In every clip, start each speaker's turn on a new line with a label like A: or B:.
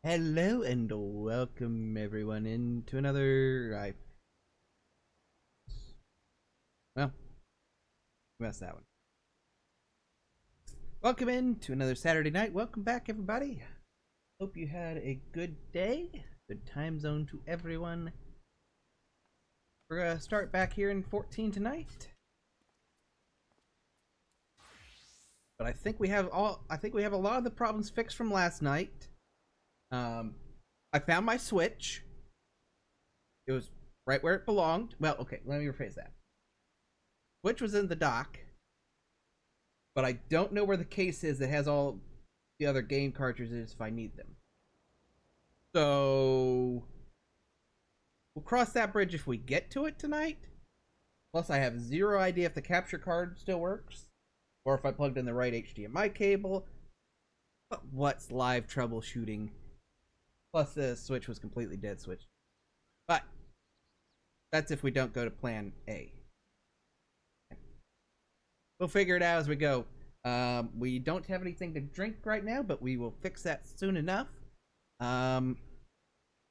A: Hello and welcome everyone into another. Well, messed that one. Welcome in to another Saturday night. Welcome back, everybody. Hope you had a good day. Good time zone to everyone. We're gonna start back here in 14 tonight. But I think we have a lot of the problems fixed from last night. I found my Switch. It was right where it belonged. Well, okay, let me rephrase that. Switch was in the dock, but I don't know where the case is that has all the other game cartridges if I need them. So we'll cross that bridge if we get to it tonight. Plus, I have zero idea if the capture card still works, or if I plugged in the right HDMI cable. But what's live troubleshooting? Plus, the Switch was completely dead switch. But that's if we don't go to plan A. We'll figure it out as we go. We don't have anything to drink right now, but we will fix that soon enough.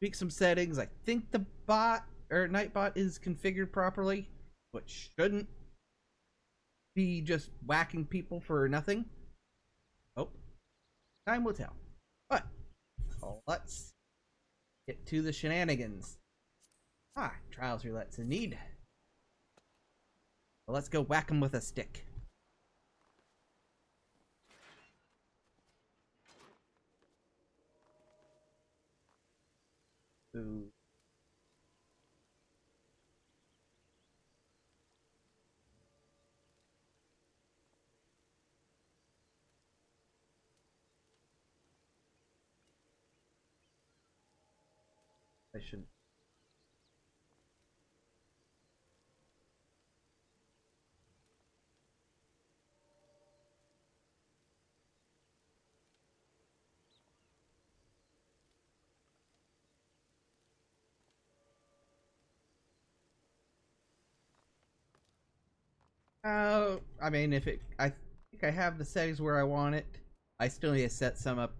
A: Tweak some settings. I think the bot or Nightbot is configured properly, which shouldn't be just whacking people for nothing. Oh, time will tell. But let's get to the shenanigans. Trials roulette's in need. Well, let's go whack them with a stick. Ooh. I shouldn't. I mean, I think I have the settings where I want it. I still need to set some of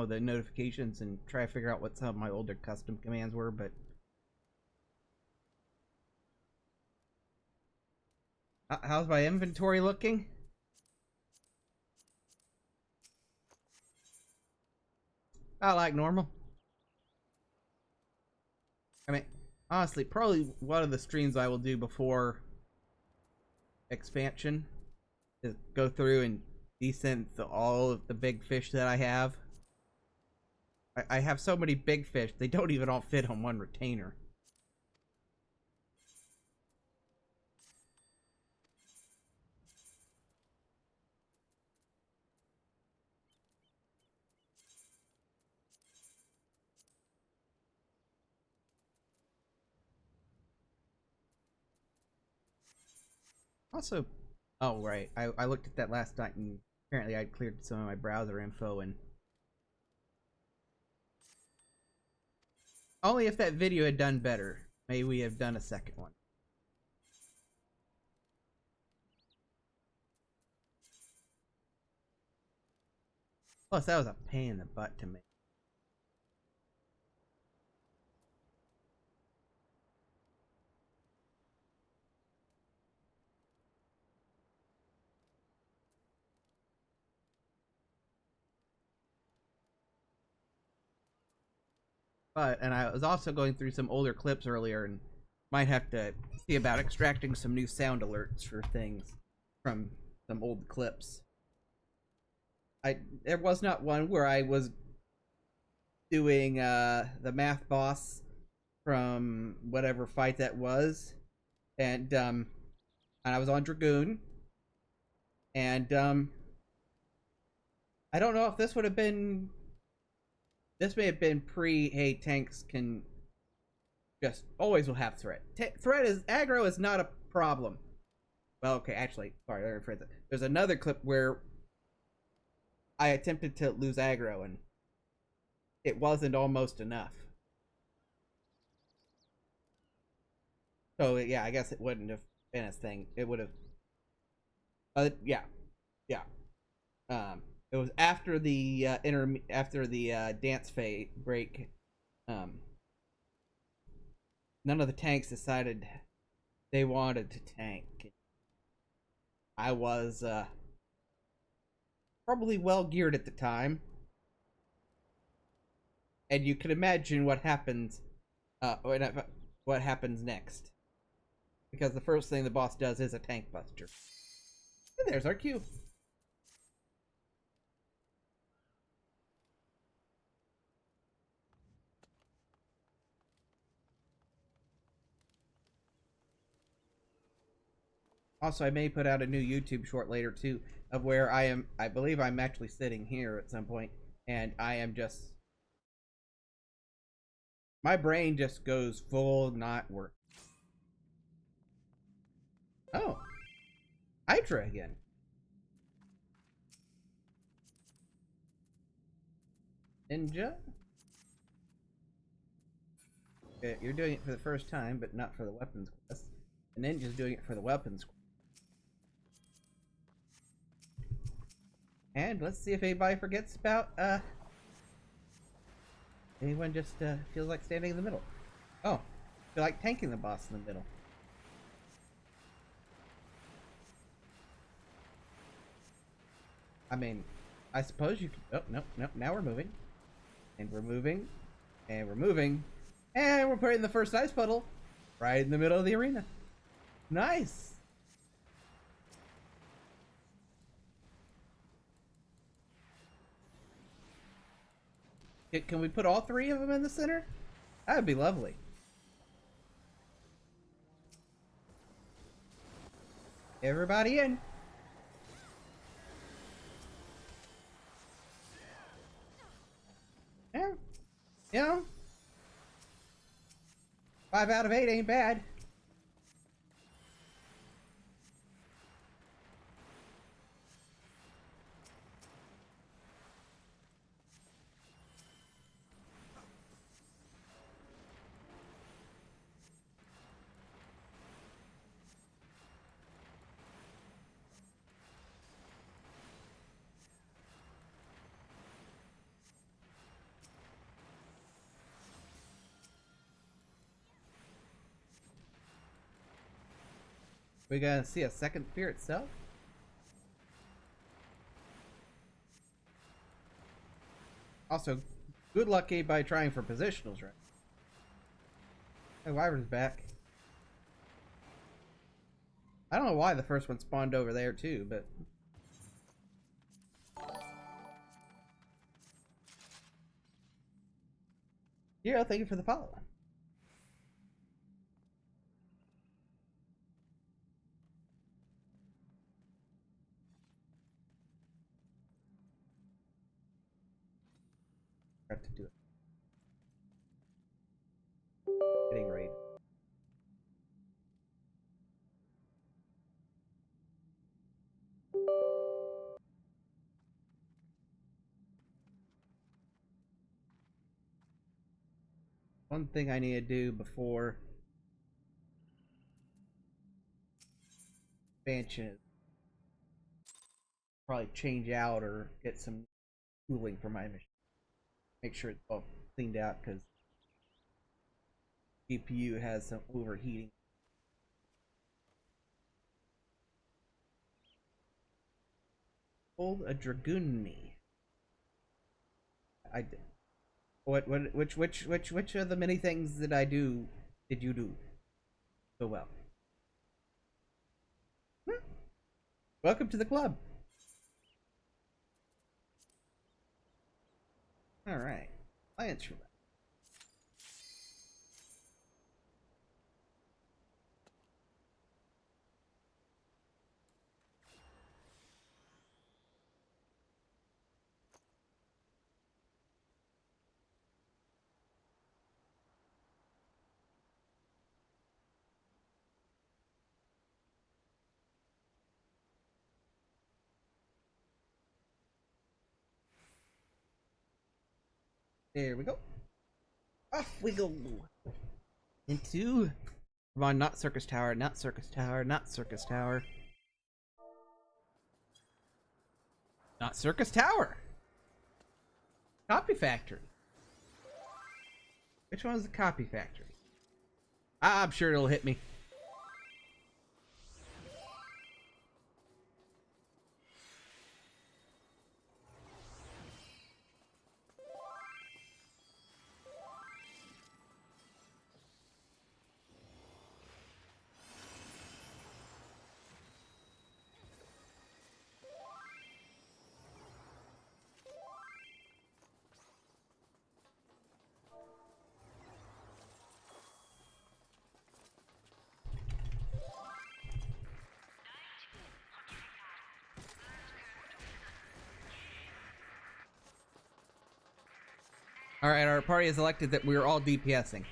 A: the notifications, and try to figure out what some of my older custom commands were, but how's my inventory looking? I like normal. I mean, honestly, probably one of the streams I will do before expansion is go through and descent all of the big fish that I have. I have so many big fish, they don't even all fit on one retainer. Also, oh right, I looked at that last night, and apparently I'd cleared some of my browser info, and only if that video had done better may we have done a second one. Plus, that was a pain in the butt to make. And I was also going through some older clips earlier, and might have to see about extracting some new sound alerts for things from some old clips. There was not one where I was doing the math boss from whatever fight that was, and I was on Dragoon, and I don't know if this would have been. This may have been pre. Hey, tanks can just always will have threat. Threat is aggro is not a problem. Well, okay, actually, sorry, let me rephrase it. There's another clip where I attempted to lose aggro, and it wasn't almost enough. So yeah, I guess it wouldn't have been a thing. It would have. Yeah, yeah. It was after the dance break. Um, None of the tanks decided they wanted to tank. I was probably well geared at the time, and you can imagine what happens. What happens next? Because the first thing the boss does is a tank buster. And there's our cue. Also, I may put out a new YouTube short later too, of where I am. I believe I'm actually sitting here at some point, and I am just. My brain just goes full not work. Oh, Hydra again. Ninja. Okay, you're doing it for the first time, but not for the weapons quest. The ninja's doing it for the weapons quest. And let's see if anybody forgets about, anyone just, feels like standing in the middle. Oh, feel like tanking the boss in the middle. I mean, I suppose you could, oh, no, now we're moving. And we're moving. And we're moving. And we're putting the first ice puddle right in the middle of the arena. Nice! Can we put all three of them in the center? That would be lovely. Everybody in. Yeah. You know, 5 out of 8 ain't bad. We gonna see a second fear itself? Also, good luck anybody trying for positionals, right? Hey, Wyvern's back. I don't know why the first one spawned over there too, but... Yeah, thank you for the follow. Got to do it. Getting raid. One thing I need to do before expansion is probably change out or get some cooling for my mission. Make sure it's all cleaned out because GPU has some overheating. Hold a Dragoon-me. I did. Which of the many things did you do so well? Welcome to the club. Alright. Lance roulette. There we go. Off we go. Into... Come on, not Circus Tower, not Circus Tower, not Circus Tower. Not Circus Tower. Copy Factory. Which one is the Copy Factory? I'm sure it'll hit me. Alright, our party has elected that we're all DPSing.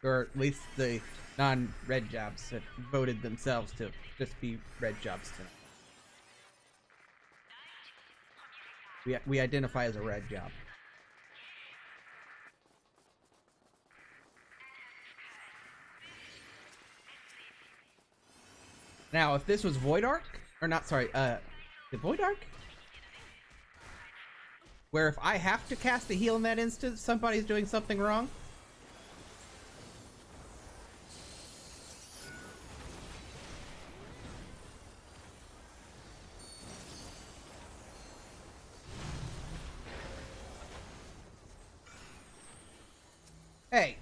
A: Or at least the non-red jobs have voted themselves to just be red jobs tonight. We identify as a red job. Now, if this was Void Arc, or not, sorry, the Void Arc? Where if I have to cast a heal in that instant, somebody's doing something wrong? Hey,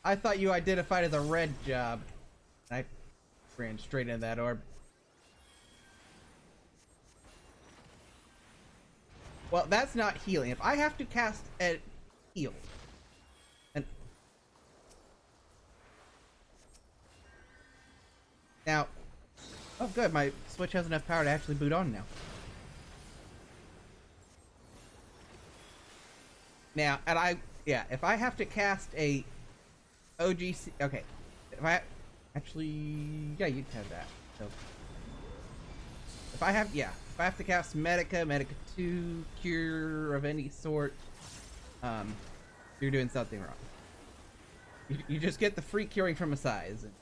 A: I thought you identified as a red job. I ran straight into that orb. Well, that's not healing. If I have to cast a heal, and now, oh good, my Switch has enough power to actually boot on now. Now, and if I have to cast a OGC, okay, if I actually, yeah, you can have that. So, if I have to cast Medica 2, Cure of any sort, you're doing something wrong. You just get the free curing from a size. And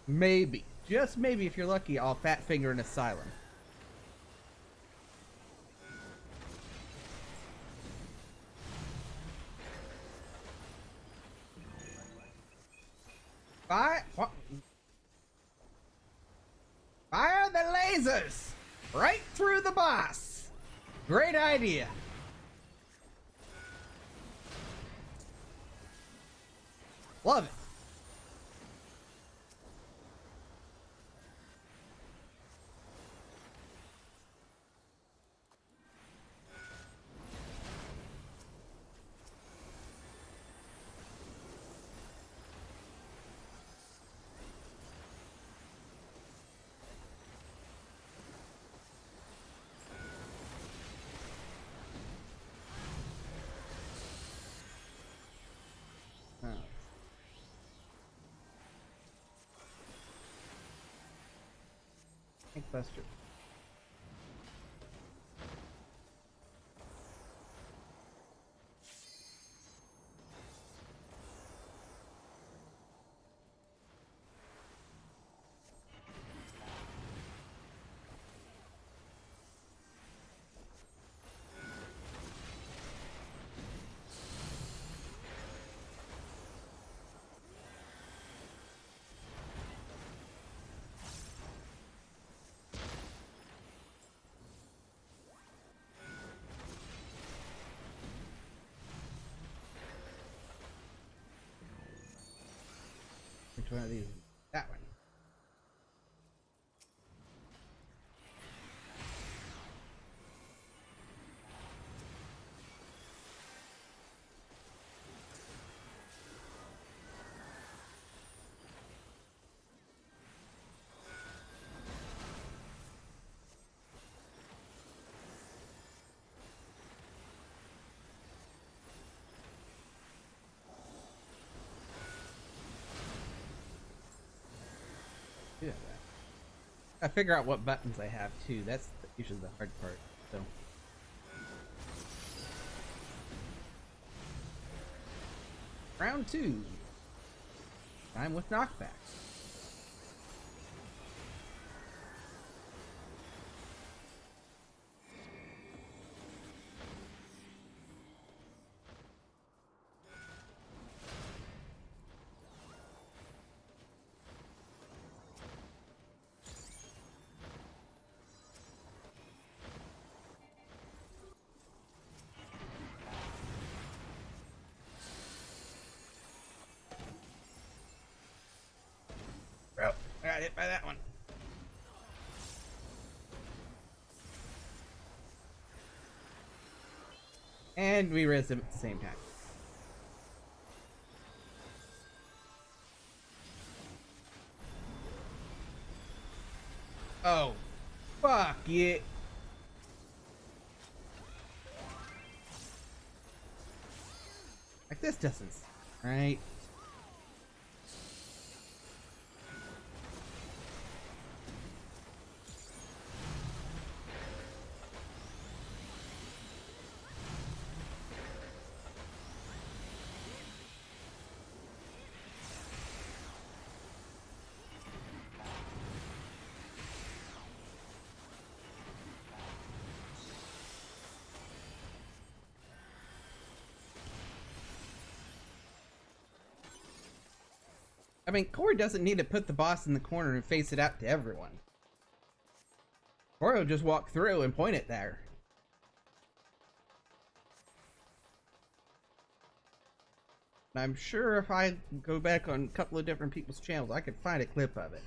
A: maybe, just maybe if you're lucky, I'll fat finger an Asylum. Fire the lasers! Right through the boss! Great idea! Love it! Buster. Which one of these? That one. Yeah. I figure out what buttons I have too. That's usually the hard part. So. Round 2. Time with knockbacks. hit by that one. And we res him at the same time. Oh, fuck yeah. Like this doesn't, right? I mean, Corey doesn't need to put the boss in the corner and face it out to everyone. Corey will just walk through and point it there. And I'm sure if I go back on a couple of different people's channels, I could find a clip of it.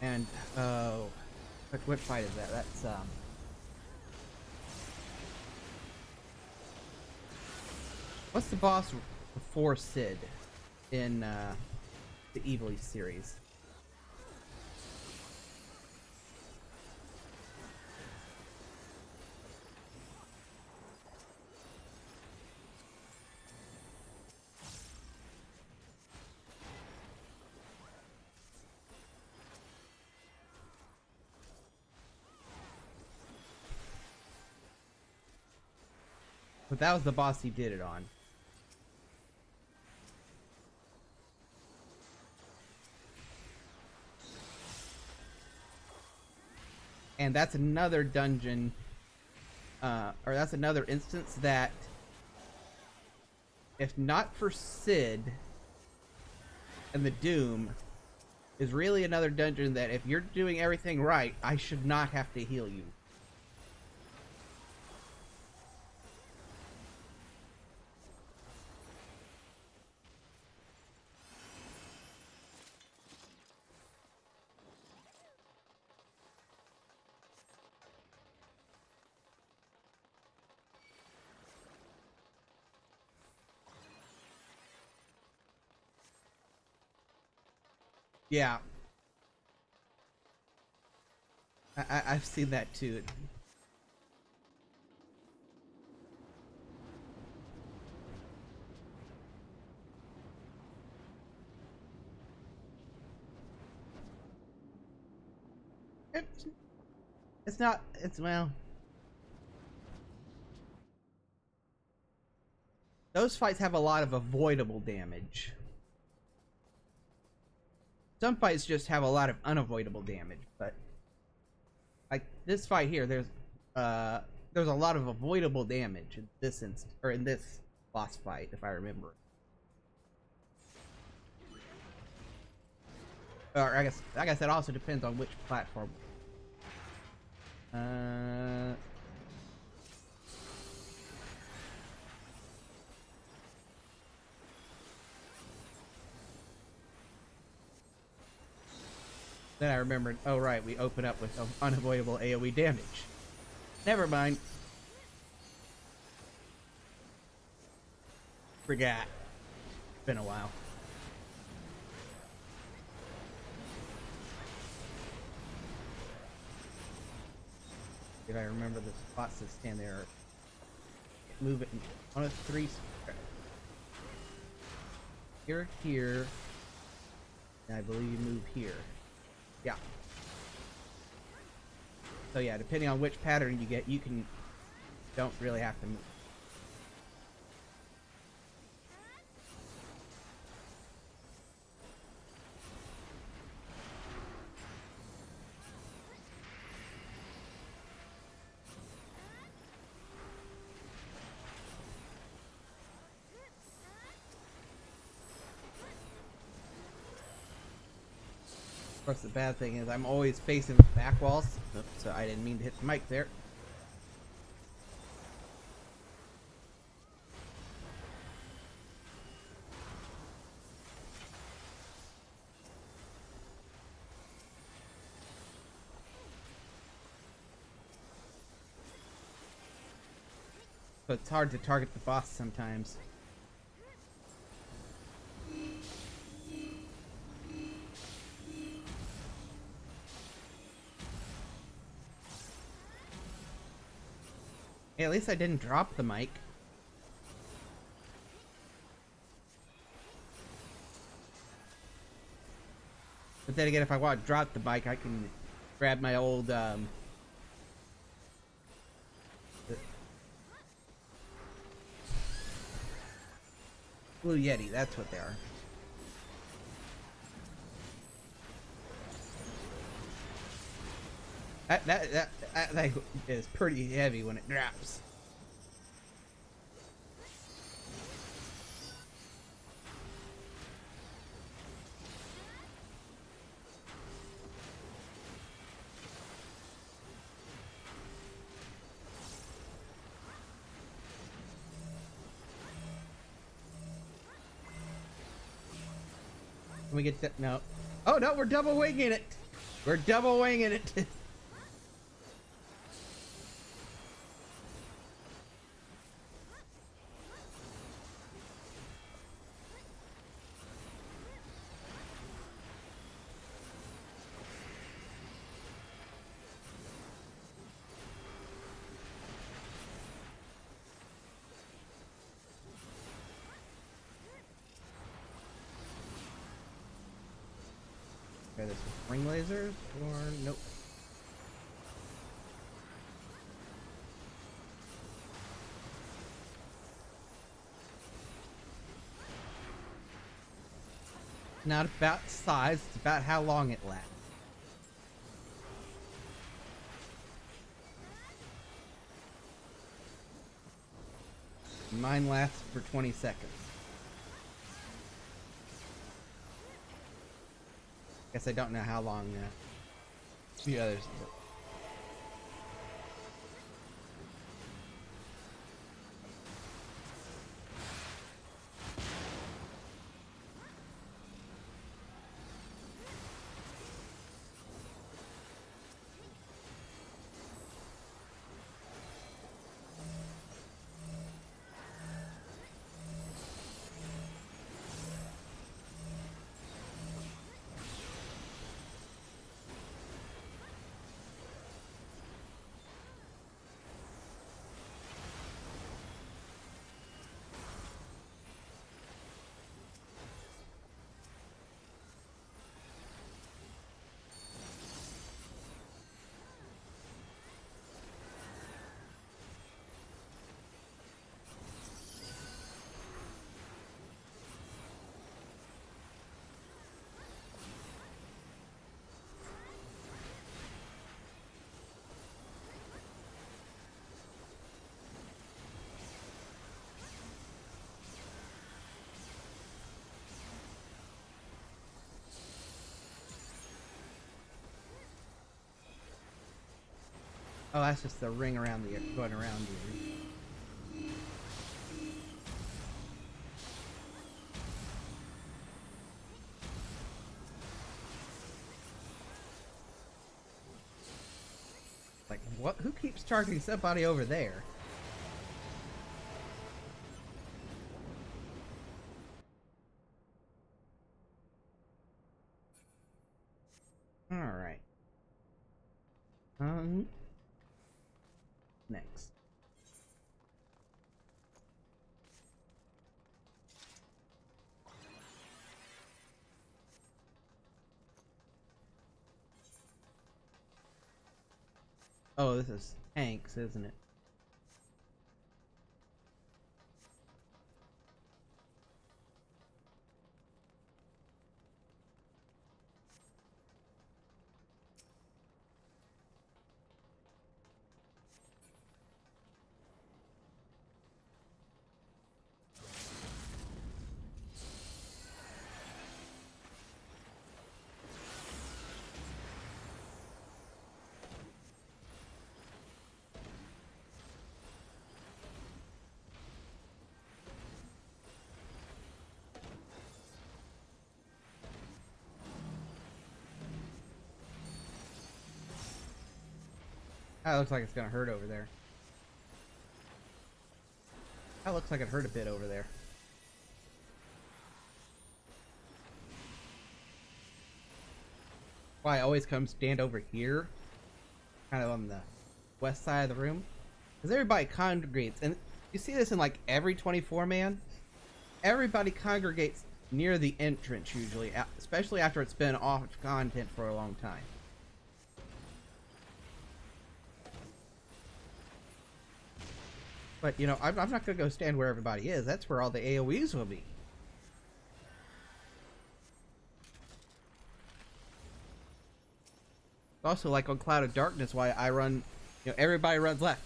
A: And, oh, what fight is that? That's, what's the boss before Sid in, the Evil series? But that was the boss he did it on. And that's another dungeon, or that's another instance that, if not for Sid and the Doom, is really another dungeon that if you're doing everything right, I should not have to heal you. Yeah. I've seen that too. It's, it's not, it's, well. Those fights have a lot of avoidable damage. Some fights just have a lot of unavoidable damage, but like this fight here, there's a lot of avoidable damage in this instance, or in this boss fight, if I remember. Or I guess, like I said, also depends on which platform. Then I remembered, oh right, we open up with unavoidable AoE damage. Never mind. Forgot. It's been a while. If I remember the spots that stand there, move it in one of three. Here, here, And I believe you move here. Yeah. So yeah, depending on which pattern you get, don't really have to move. Of course, the bad thing is I'm always facing the back walls, so I didn't mean to hit the mic there. So it's hard to target the boss sometimes. Hey, at least I didn't drop the mic. But then again, if I want to drop the mic, I can grab my old Blue Yeti. That's what they are. That thing is pretty heavy when it drops. Can we get that? No. Oh no, we're double winging it. We're double winging it. Okay, this is ring lasers or nope. Not about size, it's about how long it lasts. Mine lasts for 20 seconds. Guess I don't know how long the others do. Oh, that's just the ring around the going around you. Like what? Who keeps charging somebody over there? All right. Next. Oh, this is tanks, isn't it? That looks like it's gonna hurt over there. That looks like it hurt a bit over there. Why I always come stand over here, kind of on the west side of the room, because everybody congregates, and you see this in like every 24 man. Everybody congregates near the entrance usually, especially after it's been off content for a long time. But you know, I'm not gonna go stand where everybody is. That's where all the AoEs will be. Also, like on Cloud of Darkness, why I run, you know, everybody runs left.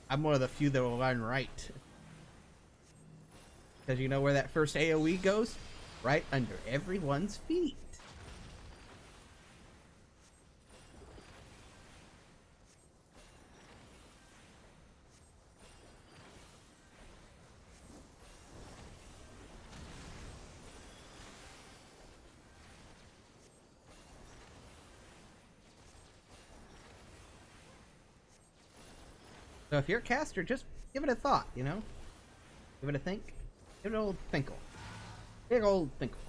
A: I'm one of the few that will run right. Because you know where that first AoE goes? Right under everyone's feet. So if you're a caster, just give it a thought, you know? Give it a think. Give it an old thinkle. Big old thinkle.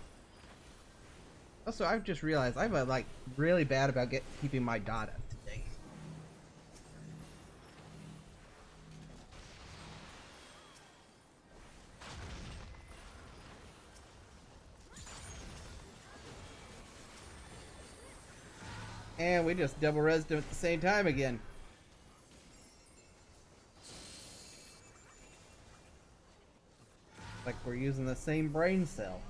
A: Also, I've just realized I'm like really bad about keeping my dot up today. And we just double rezzed him at the same time again. Like we're using the same brain cell.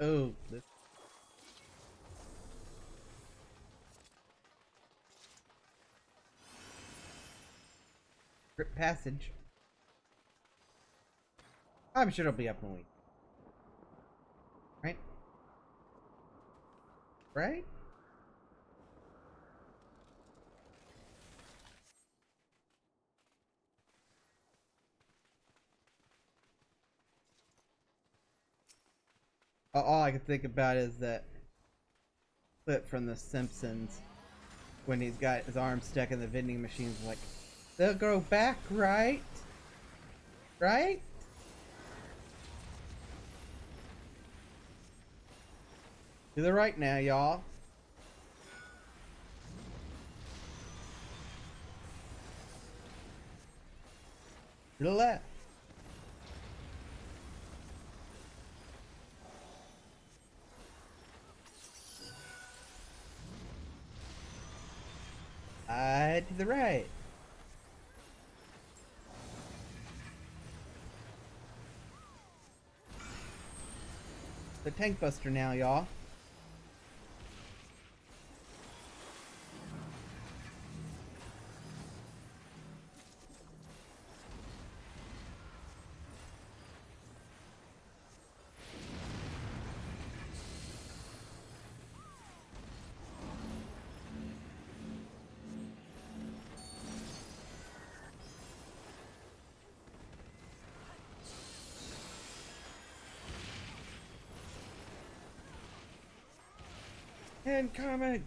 A: Oh, this. Script passage. I'm sure it'll be up in a week. Right? Right? All I can think about is that clip from The Simpsons when he's got his arm stuck in the vending machines, like, they'll go back, right? Right? To the right now, y'all. To the left. To the right. The tank buster now, y'all. Incoming!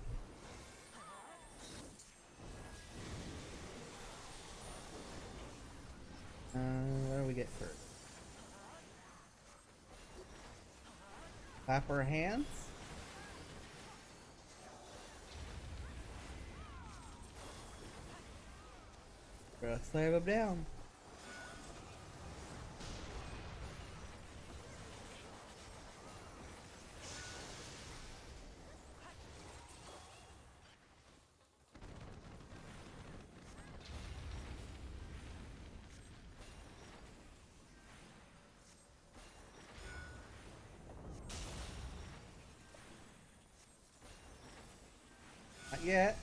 A: What do we get first? Clap our hands. We're gonna slam him down. Not yet.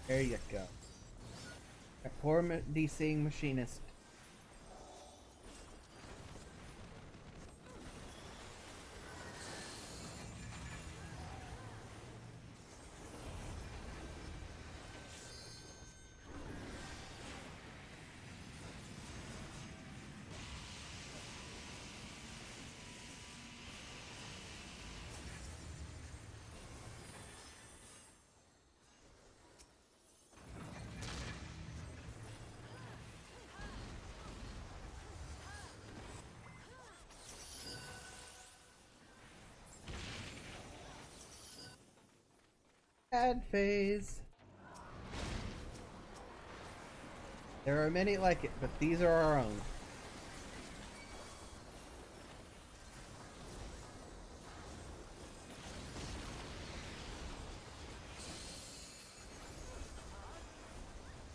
A: There you go. A poor DCing machinist. Ad phase. There are many like it, but these are our own.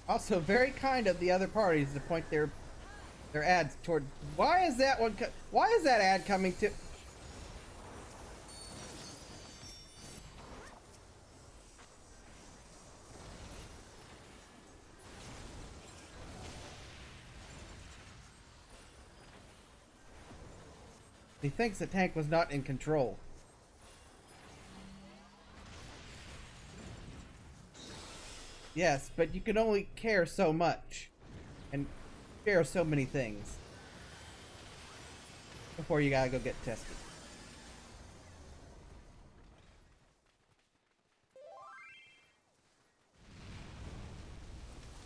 A: Also, very kind of the other parties to point their ads toward. Why is that one? Why is that ad coming to? He thinks the tank was not in control. Yes, but you can only care so much and share so many things before you gotta go get tested.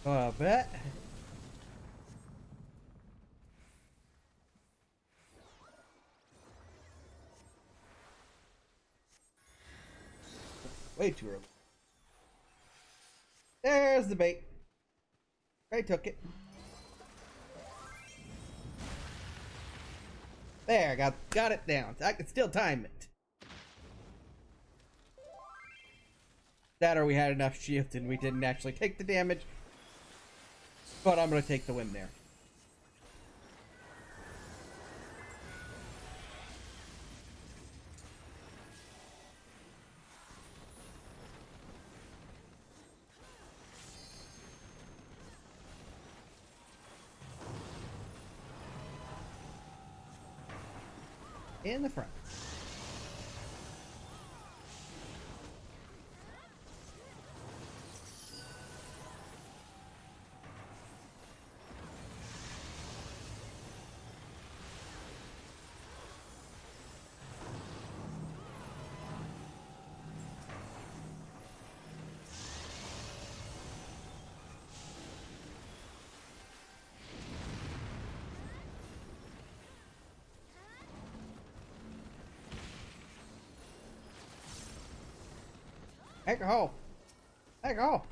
A: I bet. Way too early. There's the bait. I took it. There, got it down. I can still time it. That or we had enough shield and we didn't actually take the damage. But I'm gonna take the win there. In the front. Heck a hole. Heck a hole.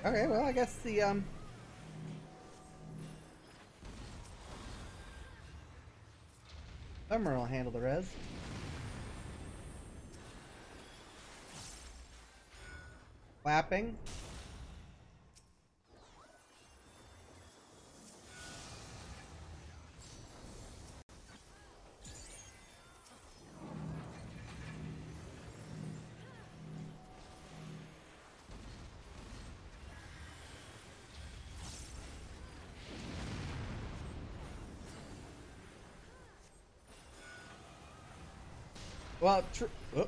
A: Okay, well, I guess the Summer will handle the res. Clapping. Well, oh.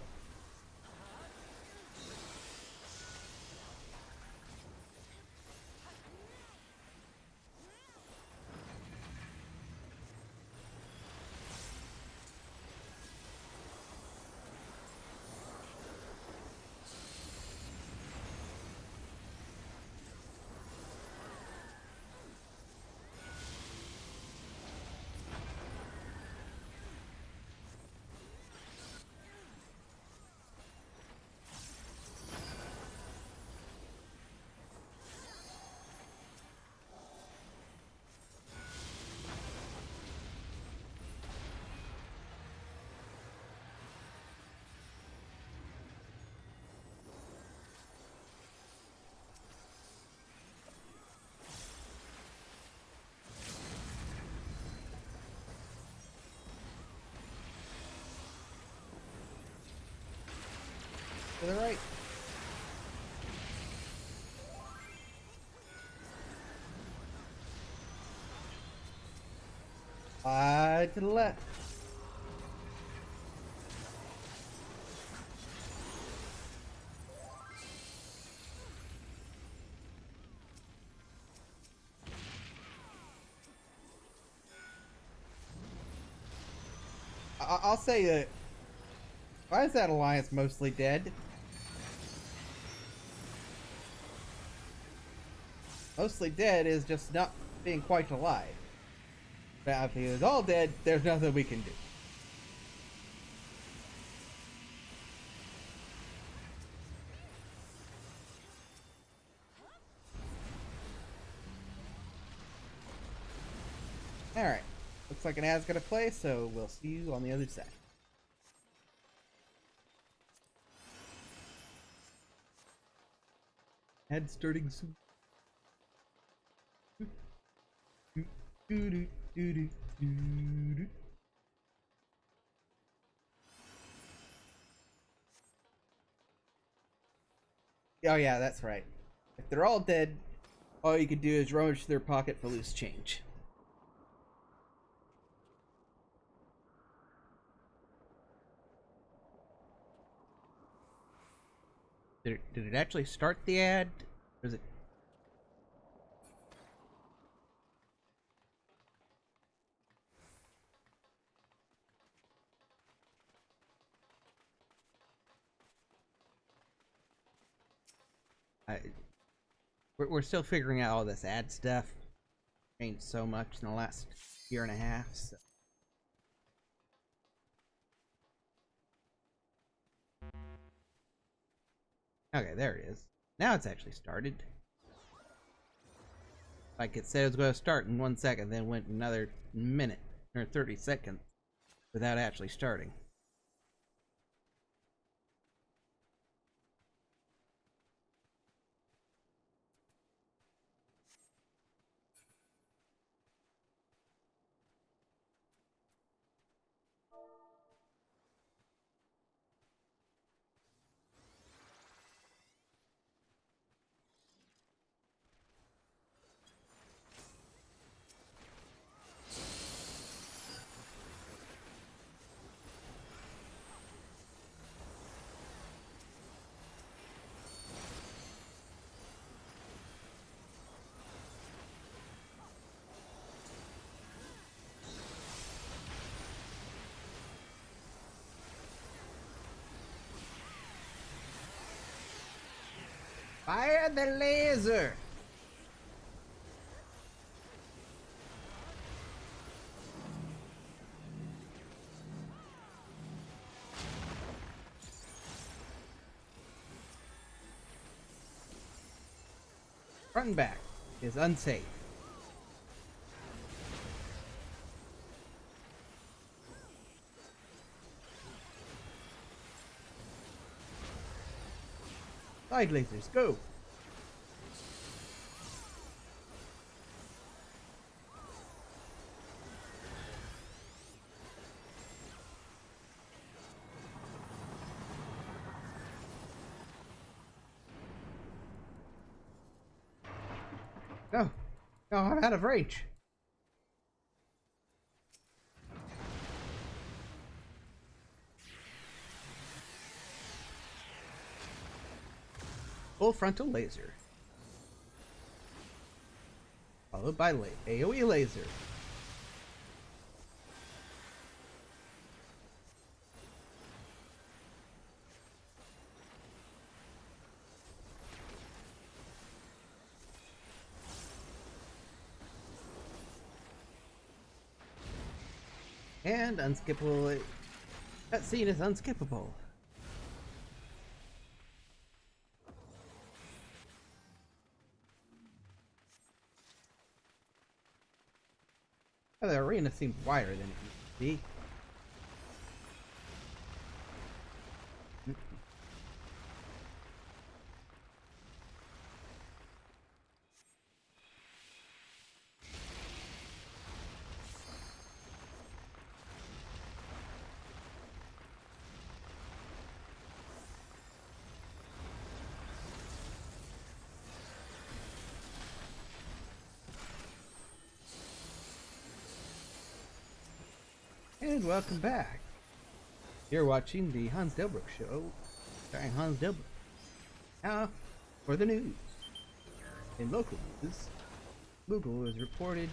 A: To the right. To the left. I'll say that. Why is that alliance mostly dead? Mostly dead is just not being quite alive. Now, if he is all dead, there's nothing we can do. Alright. Looks like an ad's gonna play, so we'll see you on the other side. Ad starting soon. Oh yeah, that's right. If they're all dead, all you can do is rummage their pocket for loose change. Did it actually start the ad? Or is it? We're still figuring out all this ad stuff. Changed so much in the last year and a half. So. Okay, there it is. Now it's actually started. Like it said it was going to start in 1 second, then went another minute or 30 seconds without actually starting. Fire the laser! Front and back is unsafe. Side lasers, go! No! No, I'm out of range! Full frontal laser. Followed by AoE laser. And unskippable. That scene is unskippable. Oh, the arena seems wider than it used to be. And welcome back. You're watching the Hans Delbruck Show, starring Hans Delbruck. Now, for the news. In local news, Moogle is reported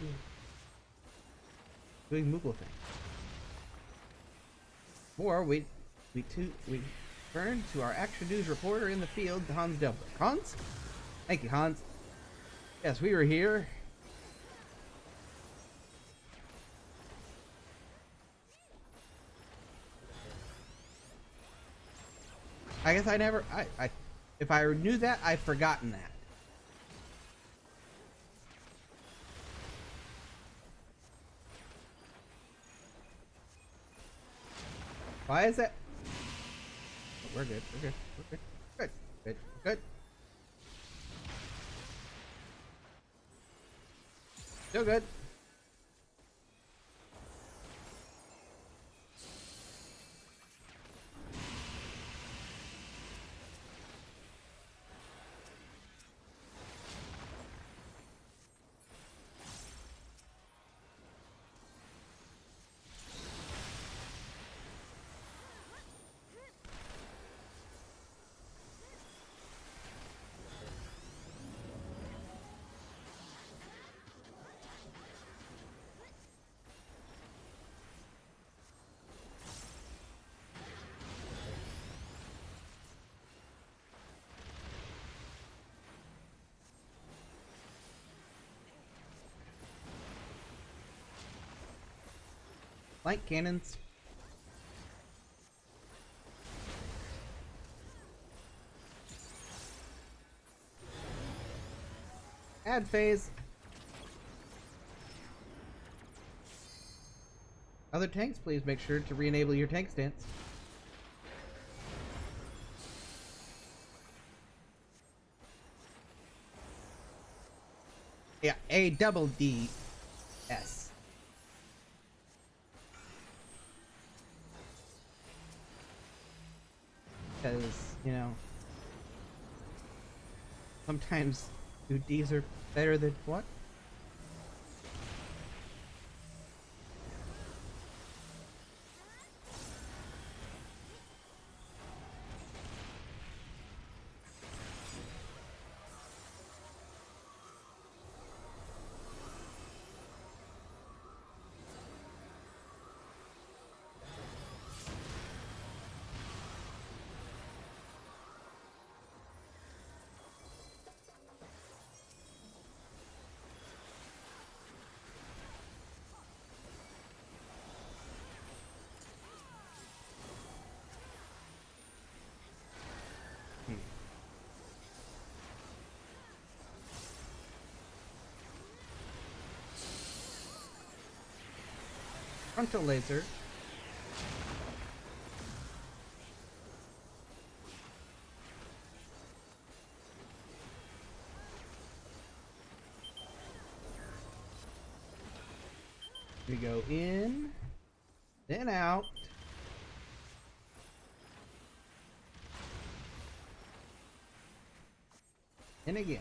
A: doing Moogle things. More, we turn to our Action News reporter in the field, Hans Delbruck. Hans? Thank you, Hans. Yes, we were here. I guess I never, if I knew that, I've forgotten that. Why is that? Oh, we're good, we're good, we're good, good, good, good. Still good. Light cannons. Add phase. Other tanks, please make sure to re-enable your tank stance. Yeah, A double D S. Because, you know, sometimes 2Ds are better than what? Frontal laser. We go in, then out. And again.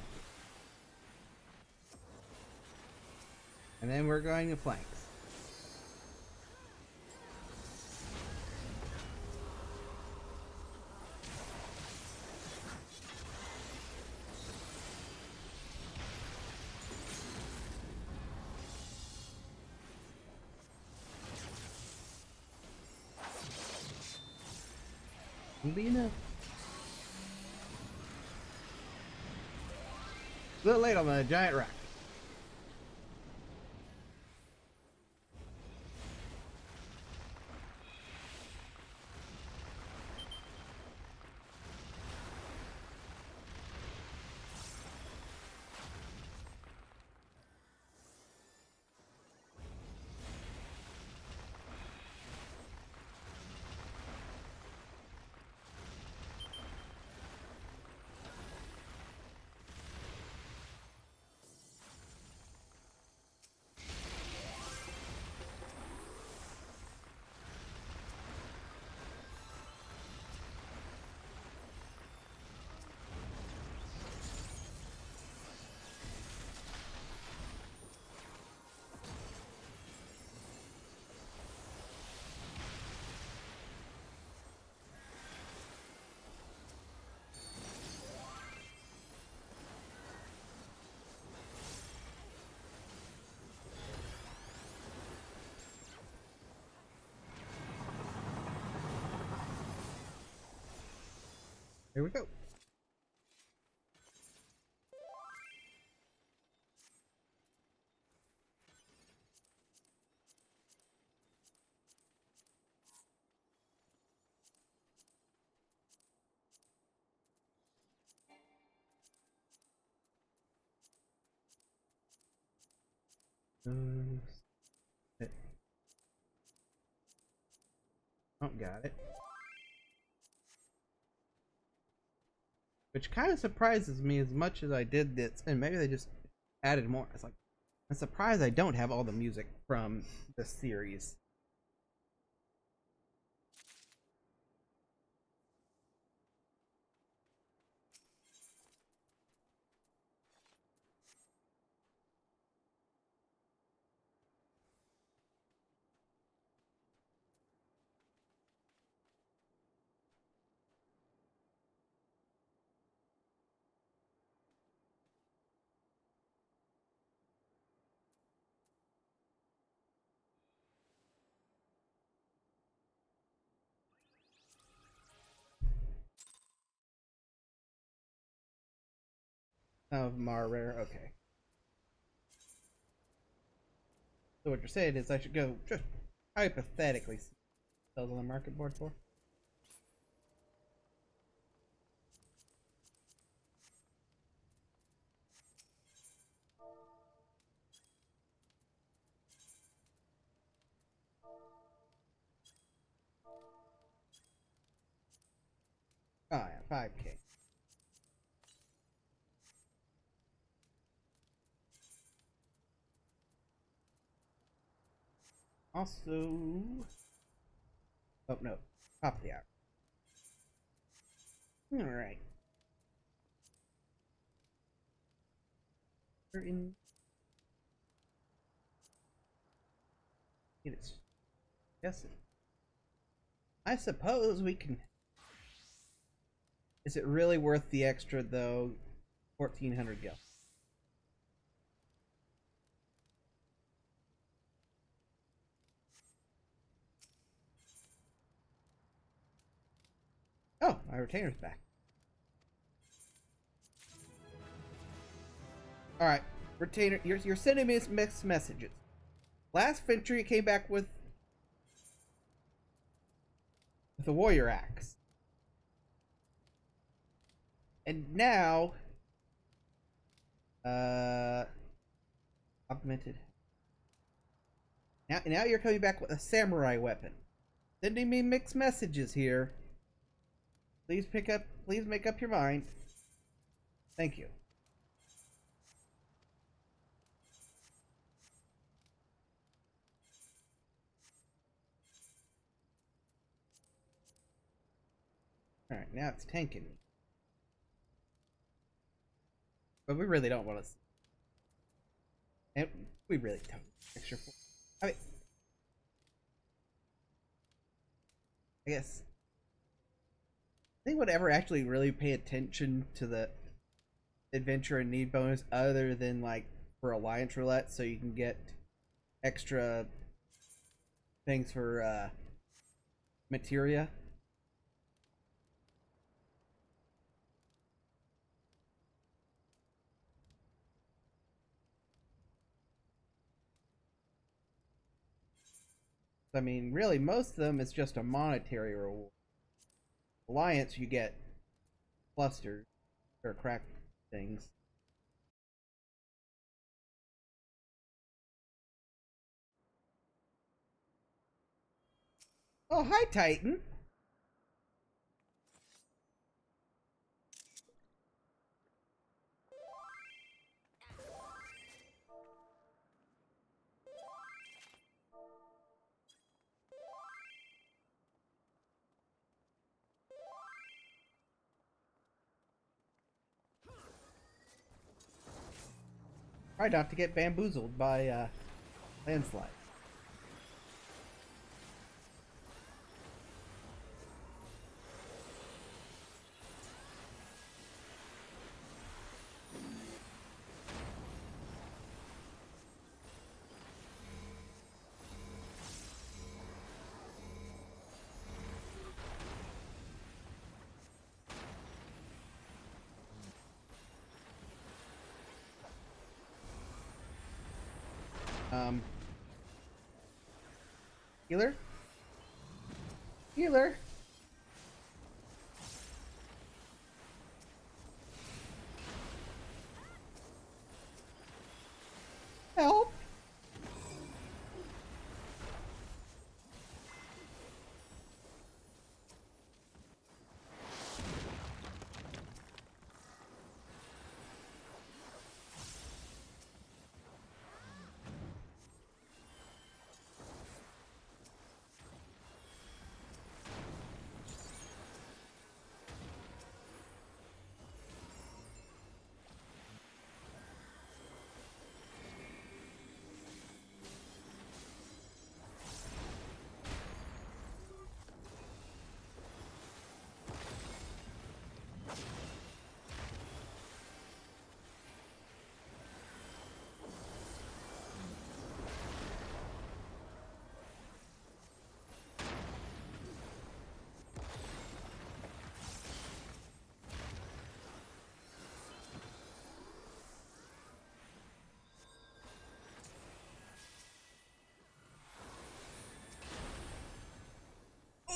A: And then we're going to flanks. Be enough. A little late on the giant rock. Here we go. Oh, got it. Which kind of surprises me as much as I did this, and maybe they just added more. It's like, I'm surprised I don't have all the music from the series. Of Mar Rare, okay. So what you're saying is I should go just hypothetically see what on the market board for. Oh yeah, 5K. Also, oh no, top of the hour. All right. We're in. It is. Yes. I suppose we can. Is it really worth the extra though? 1,400 gil. Oh, my retainer's back. All right, retainer. You're sending me mixed messages. Last Ventry came back with a warrior axe, and now, augmented. Now you're coming back with a samurai weapon. Sending me mixed messages here. Please make up your mind. Thank you. Alright, now it's tanking me. But we really don't want to. And we really don't. Extra. I mean, I guess. Anyone ever actually really pay attention to the adventure and need bonus other than like for Alliance Roulette so you can get extra things for materia? I mean, really, most of them is just a monetary reward. Alliance, you get clusters or crack things. Oh, hi, Titan. Try not to get bamboozled by landslide. Um, healer? Healer? Help!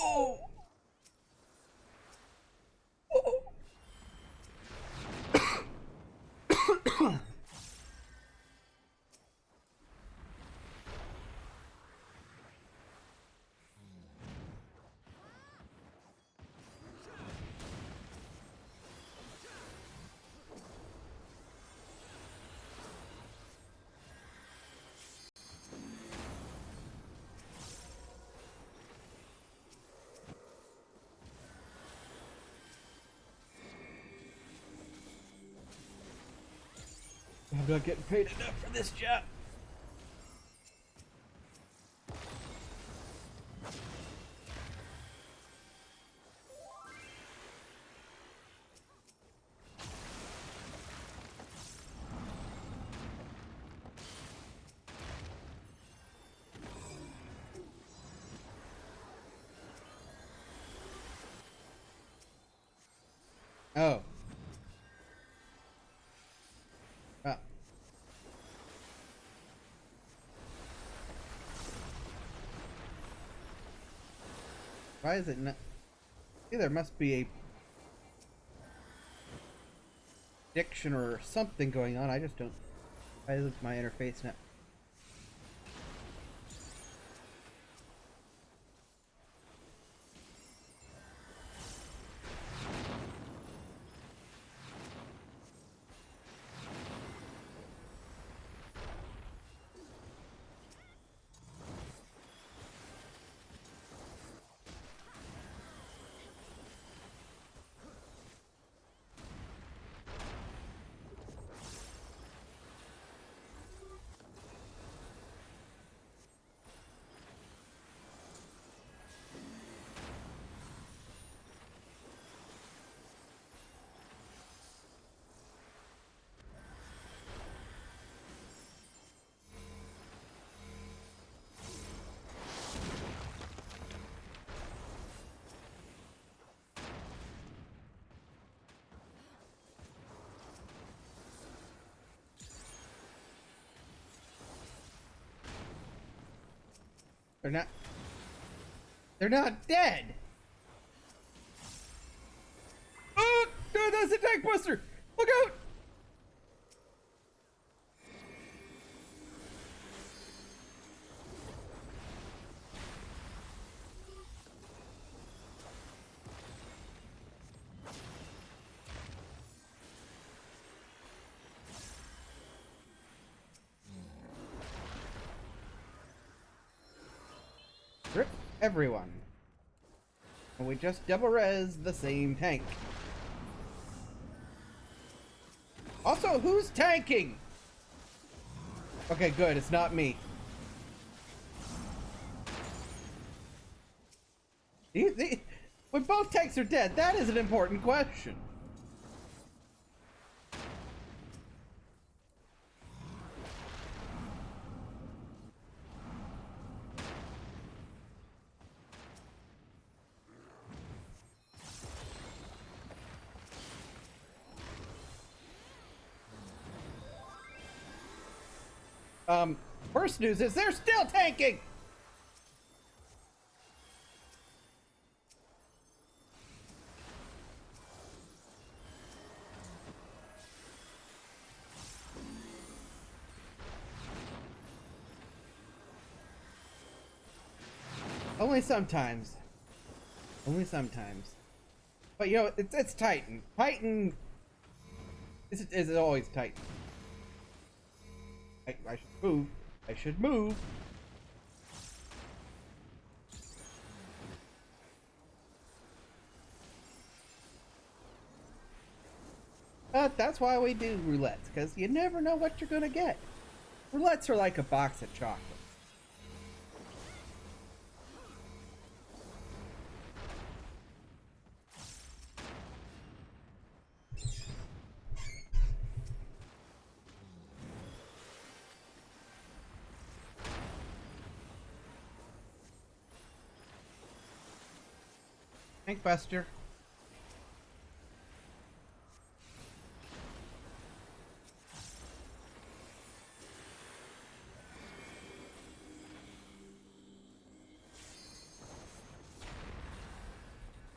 A: Oh! I'm not getting paid enough for this job. Oh. Uh, why is it not? See, there must be a diction or something going on. I just don't. Why is my interface not? They're not. They're not dead. Oh, no, that's a tank buster. Look out. Rip everyone. And we just double res the same tank. Also, who's tanking? Okay, good. It's not me. When both tanks are dead, that is an important question. First news is they're still tanking! Only sometimes. Only sometimes. But you know, it's Titan. Titan is always Titan. I should move. I should move. That's why we do roulettes, because you never know what you're gonna get. Roulettes are like a box of chocolates. Tank Buster.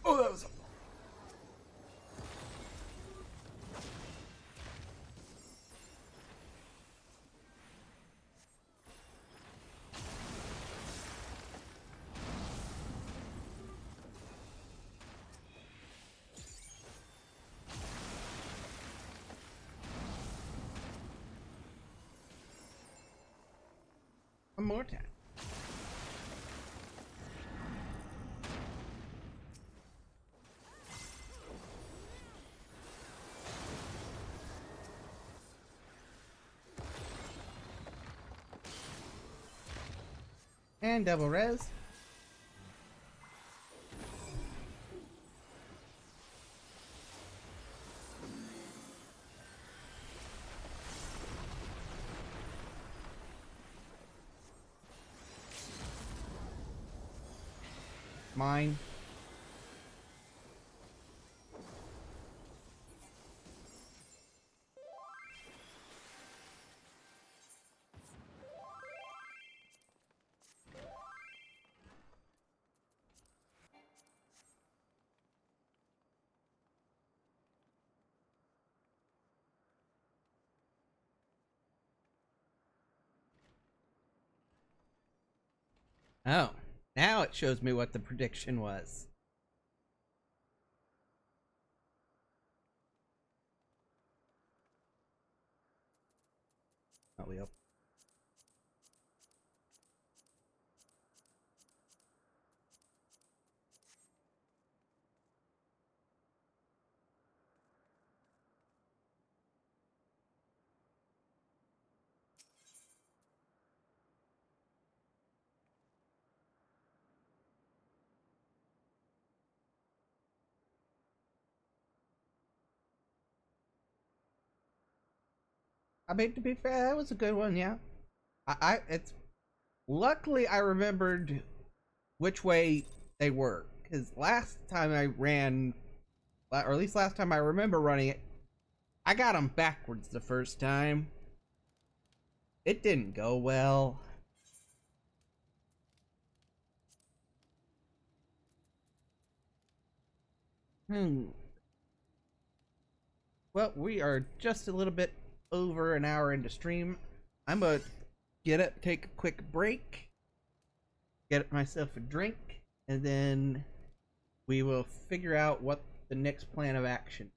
A: Oh, that was one more time. And double res. Mine. Oh, now it shows me what the prediction was. Oh, we open. I mean, to be fair, that was a good one, yeah. It's luckily I remembered which way they were, because last time I ran, or at least last time I remember running it, I got them backwards the first time. It didn't go well. Hmm. Well, we are just a little bit over an hour into stream. I'm gonna get up, take a quick break, get myself a drink, and then we will figure out what the next plan of action.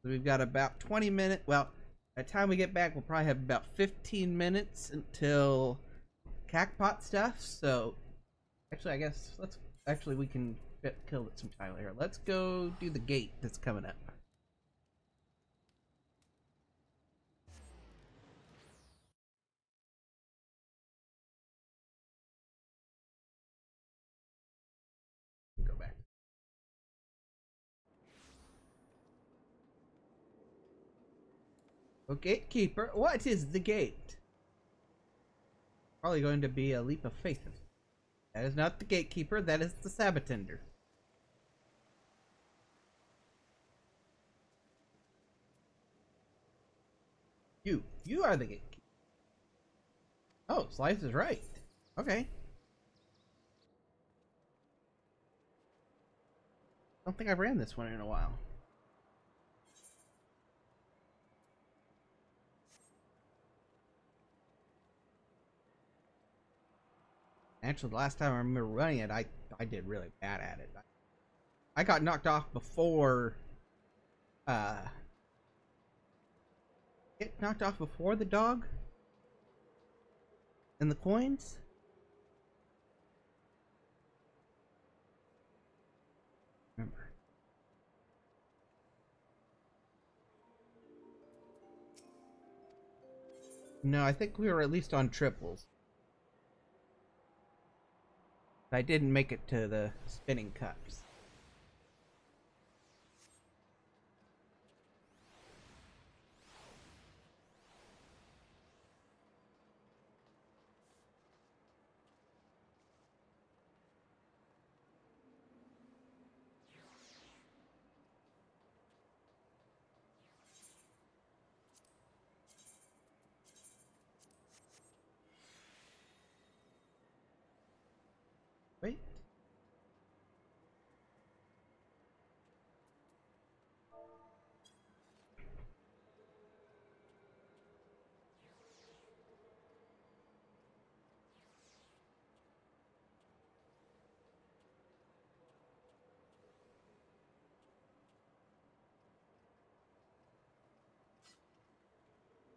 A: So we've got about 20 minutes. Well, by the time we get back, we'll probably have about 15 minutes until Cackpot stuff. So, actually, I guess we can kill it some time here. Let's go do the gate that's coming up. Go back. Oh, gatekeeper, what is the gate? Probably going to be a leap of faith. That is not the gatekeeper, that is the sabotender. You are the gatekeeper. Oh, Slice is right. Okay. Don't think I've ran this one in a while. Actually, the last time I remember running it, I did really bad at it. I got knocked off before. Get knocked off before the dog and the coins. Remember. No, I think we were at least on triples. I didn't make it to the spinning cups. Wait.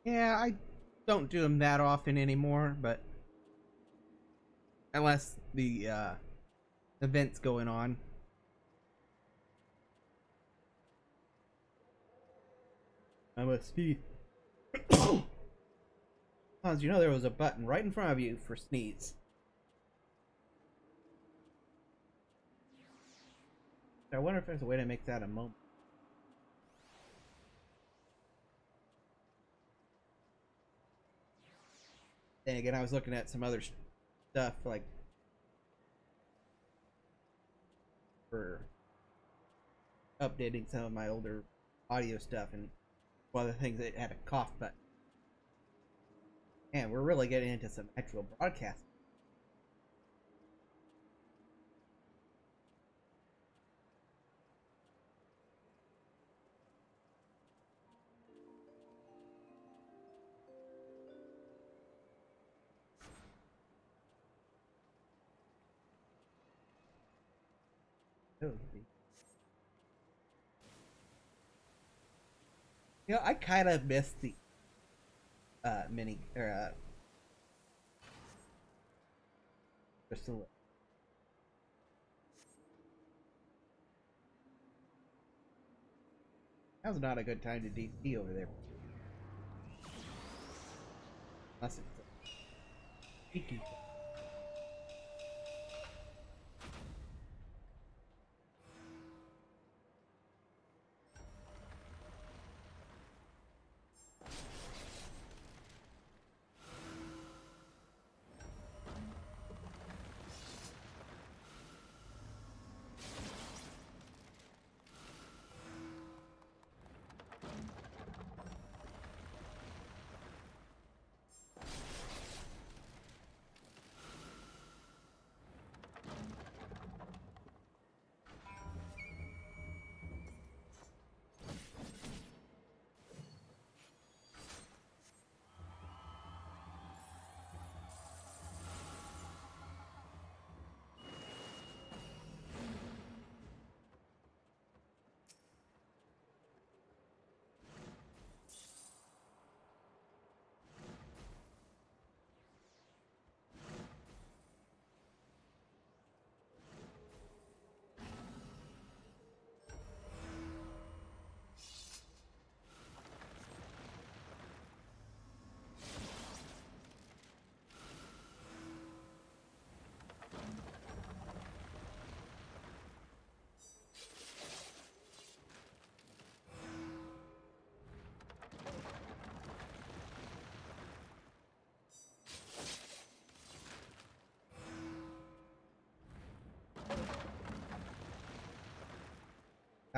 A: Yeah, I don't do them that often anymore, but unless the event's going on. I must be. Hans, you know there was a button right in front of you for sneeze. I wonder if there's a way to make that a moment. Then again, I was looking at some other stuff like for updating some of my older audio stuff, and one of the things that had a cough button. Man, we're really getting into some actual broadcasting. You know, I kind of missed the mini or just a little. Now's not a good time to DP over there. Unless it's a cheeky.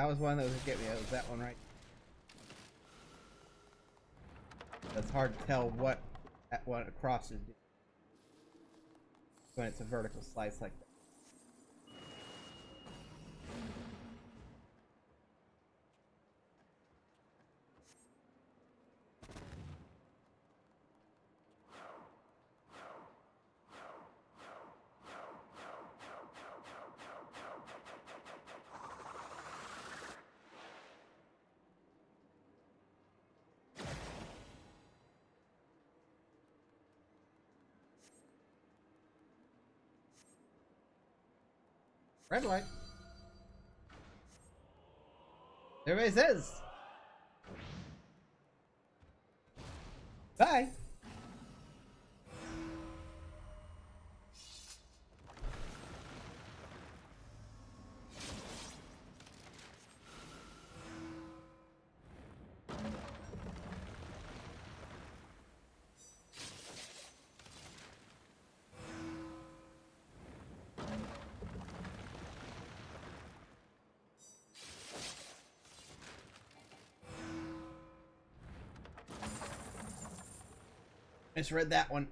A: That was one that was getting me. It was that one right. It's hard to tell what that one across is when it's a vertical slice like that. Red light. Everybody says. Bye. I just read that one.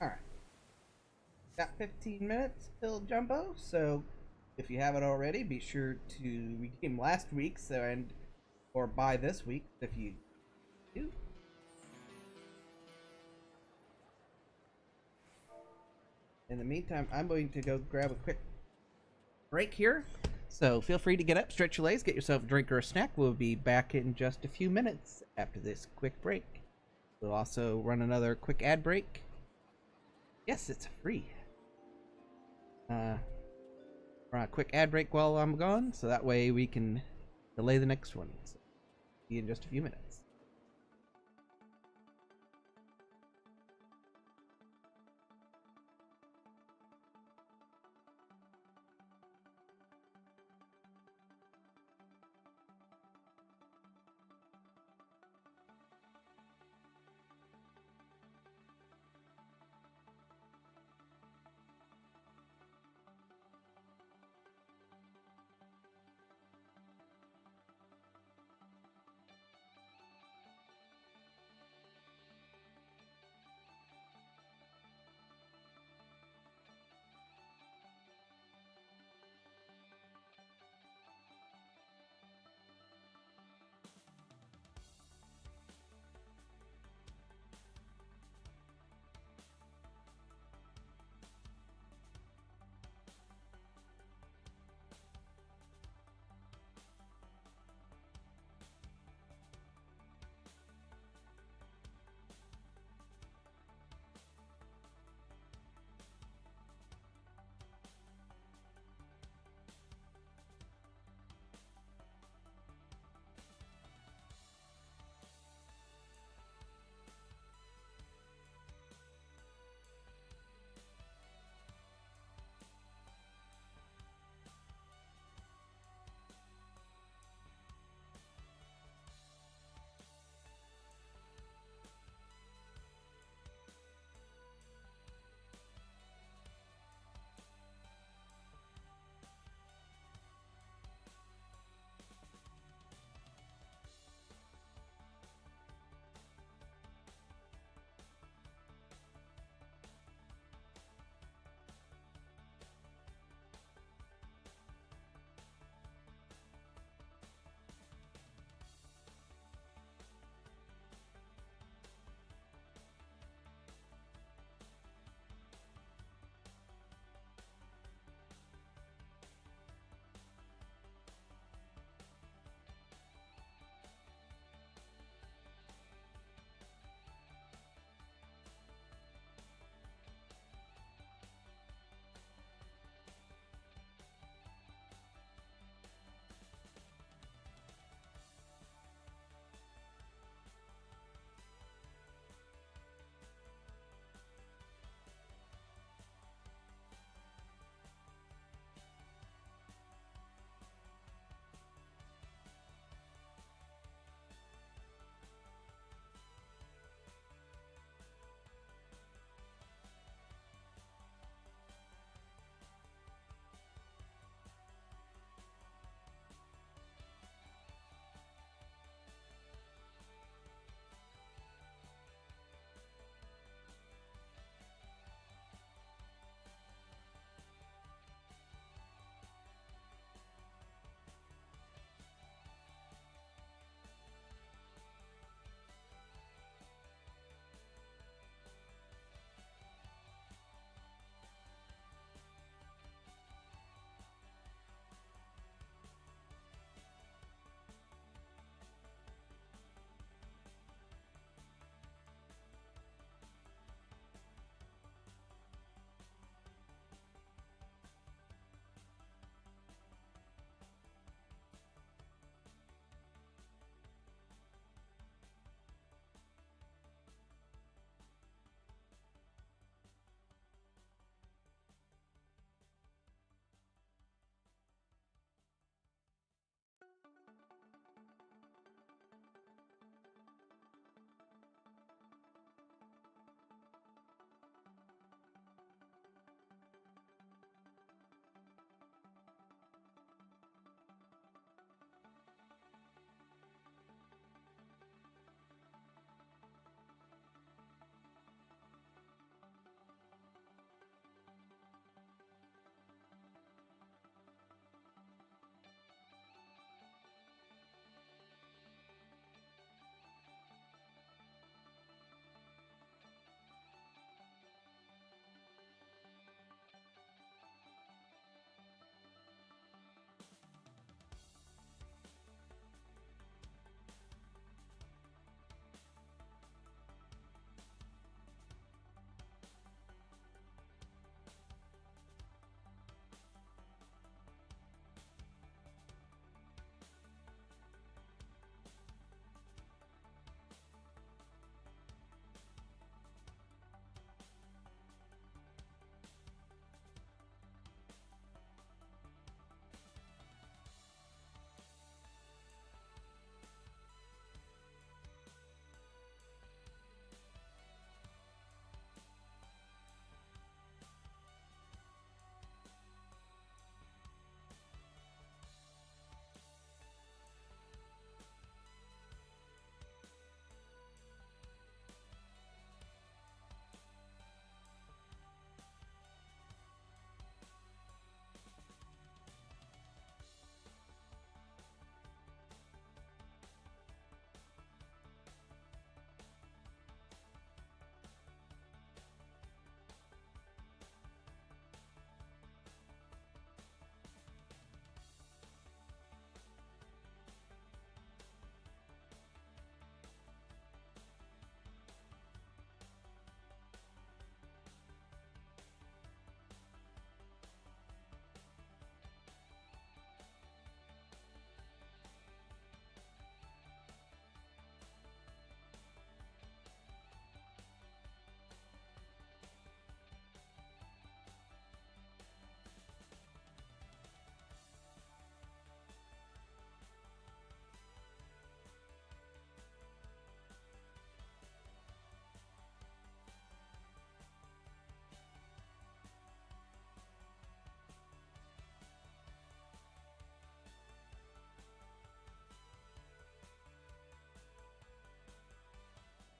A: Alright. Got 15 minutes till Jumbo, so if you haven't already, be sure to redeem last week's and or buy this week if you do. In the meantime, I'm going to go grab a quick break here. So feel free to get up, stretch your legs, get yourself a drink or a snack. We'll be back in just a few minutes after this quick break. We'll also run another quick ad break. Yes, it's free. Run a quick ad break while I'm gone, so that way we can delay the next one. So, see you in just a few minutes.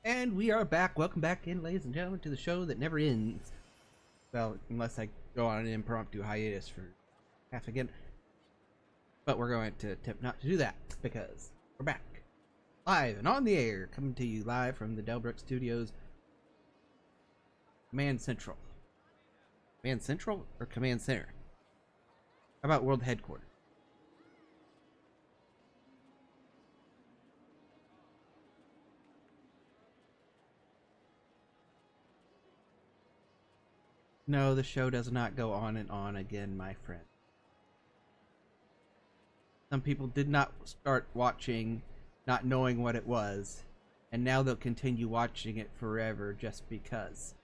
A: And we are back. Welcome back in, ladies and gentlemen, to the show that never ends. Well, unless I go on an impromptu hiatus for half again. But we're going to attempt not to do that because we're back. Live and on the air, coming to you live from the Delbrook Studios. Command Central. Command Central or Command Center? How about World Headquarters? No, the show does not go on and on again, my friend. Some people did not start watching not knowing what it was, and now they'll continue watching it forever just because.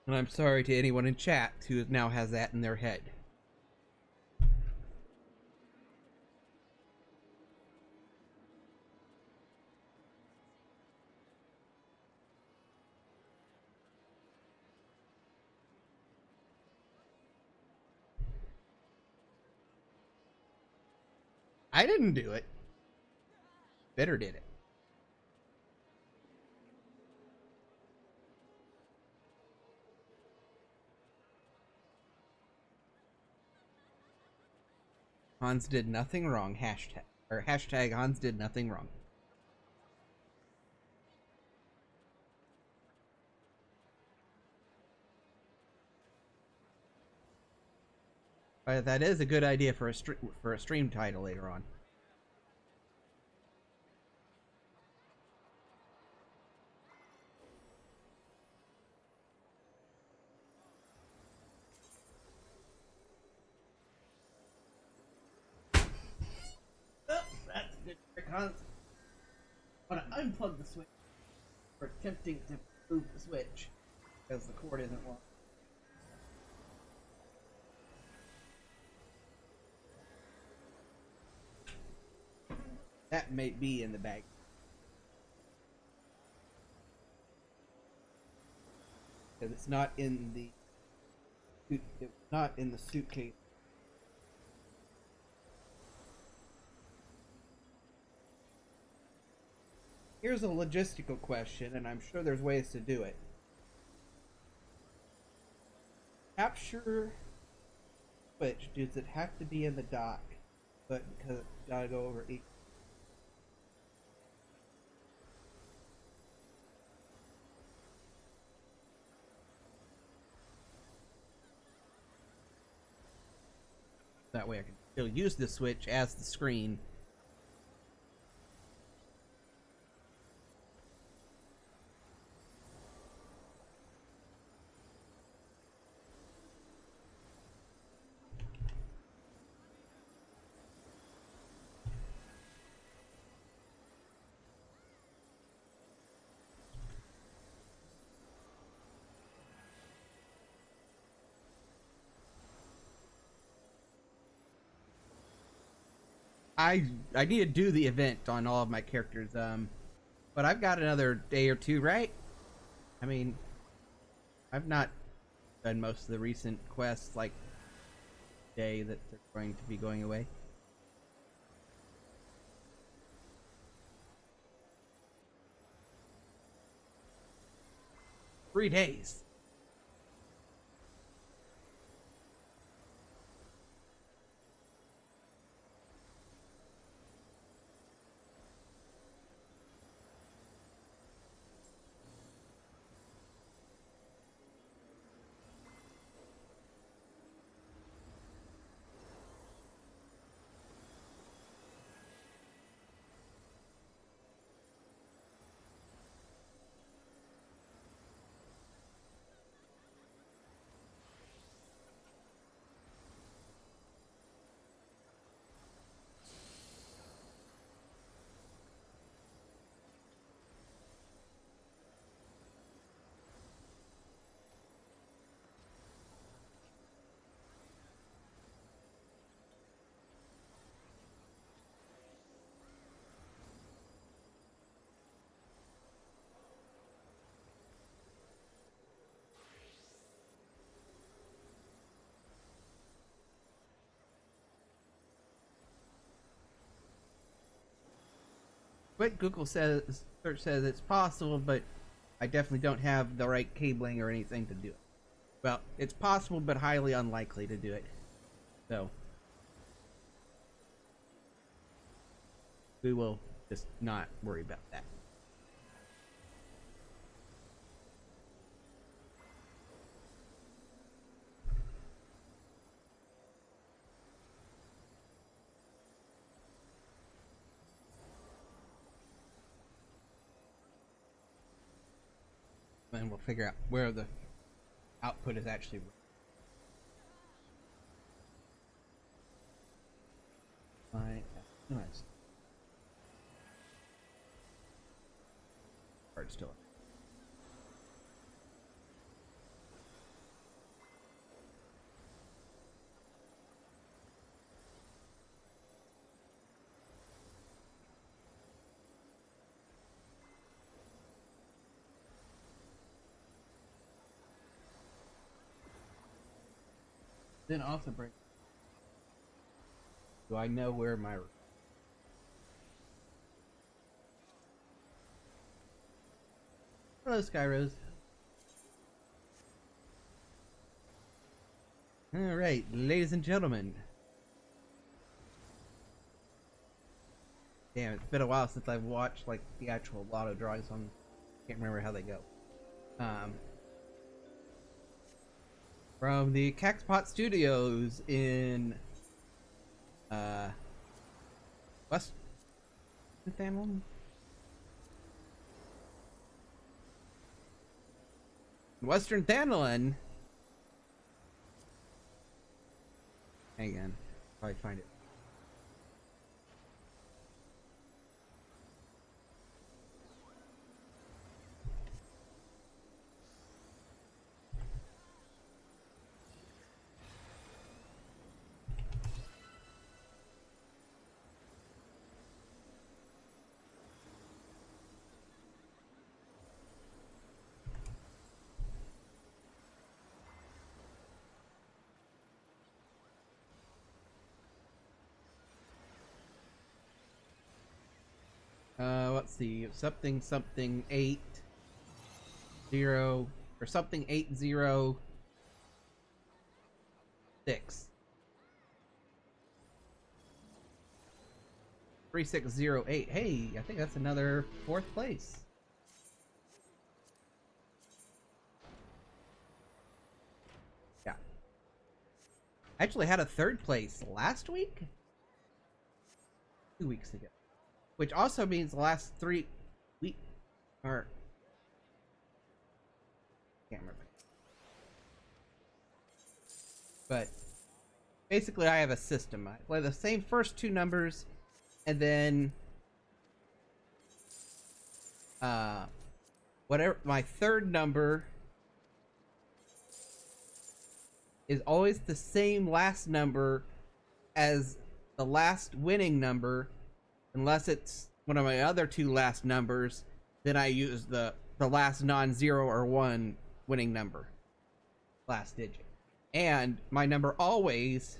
A: And I'm sorry to anyone in chat who now has that in their head. I didn't do it. Bitter did it. Hans did nothing wrong. Hashtag Hans did nothing wrong. But that is a good idea for a stream title later on. Oh, that's a good trick, Hans. I want to unplug the switch for attempting to move the switch because the cord isn't long. That may be in the bag. Because it's not in the suitcase. Here's a logistical question, and I'm sure there's ways to do it. Capture switch, does it have to be in the dock? But because it's gotta go over each. That way I can still use the switch as the screen. I need to do the event on all of my characters, but I've got another day or two, right? I mean, I've not done most of the recent quests like day that they're going to be going away. Three days. But Google says search says it's possible, but I definitely don't have the right cabling or anything to do it. Well, it's possible, but highly unlikely to do it. So we will just not worry about that. And we'll figure out where the output is actually. Nice. Hard still. Then also bring. Do I know where my Hello, Skyrose. Alright, ladies and gentlemen. Damn, it's been a while since I've watched like the actual lotto drawings on. Can't remember how they go. From the Caxpot Studios in West Family? Western Thanolin. Hang on. Probably find it. Let's see, something 8 0 or something 806 3608. Hey, I think that's another 4th place. Yeah, I actually had a 3rd place last week, 2 weeks ago. Which also means the last 3 weeks, or can't remember. But basically, I have a system. I play the same first 2 numbers, and then whatever my 3rd number is always the same last number as the last winning number. Unless it's one of my other 2 last numbers, then I use the last non-0 or 1 winning number. Last digit. And my number always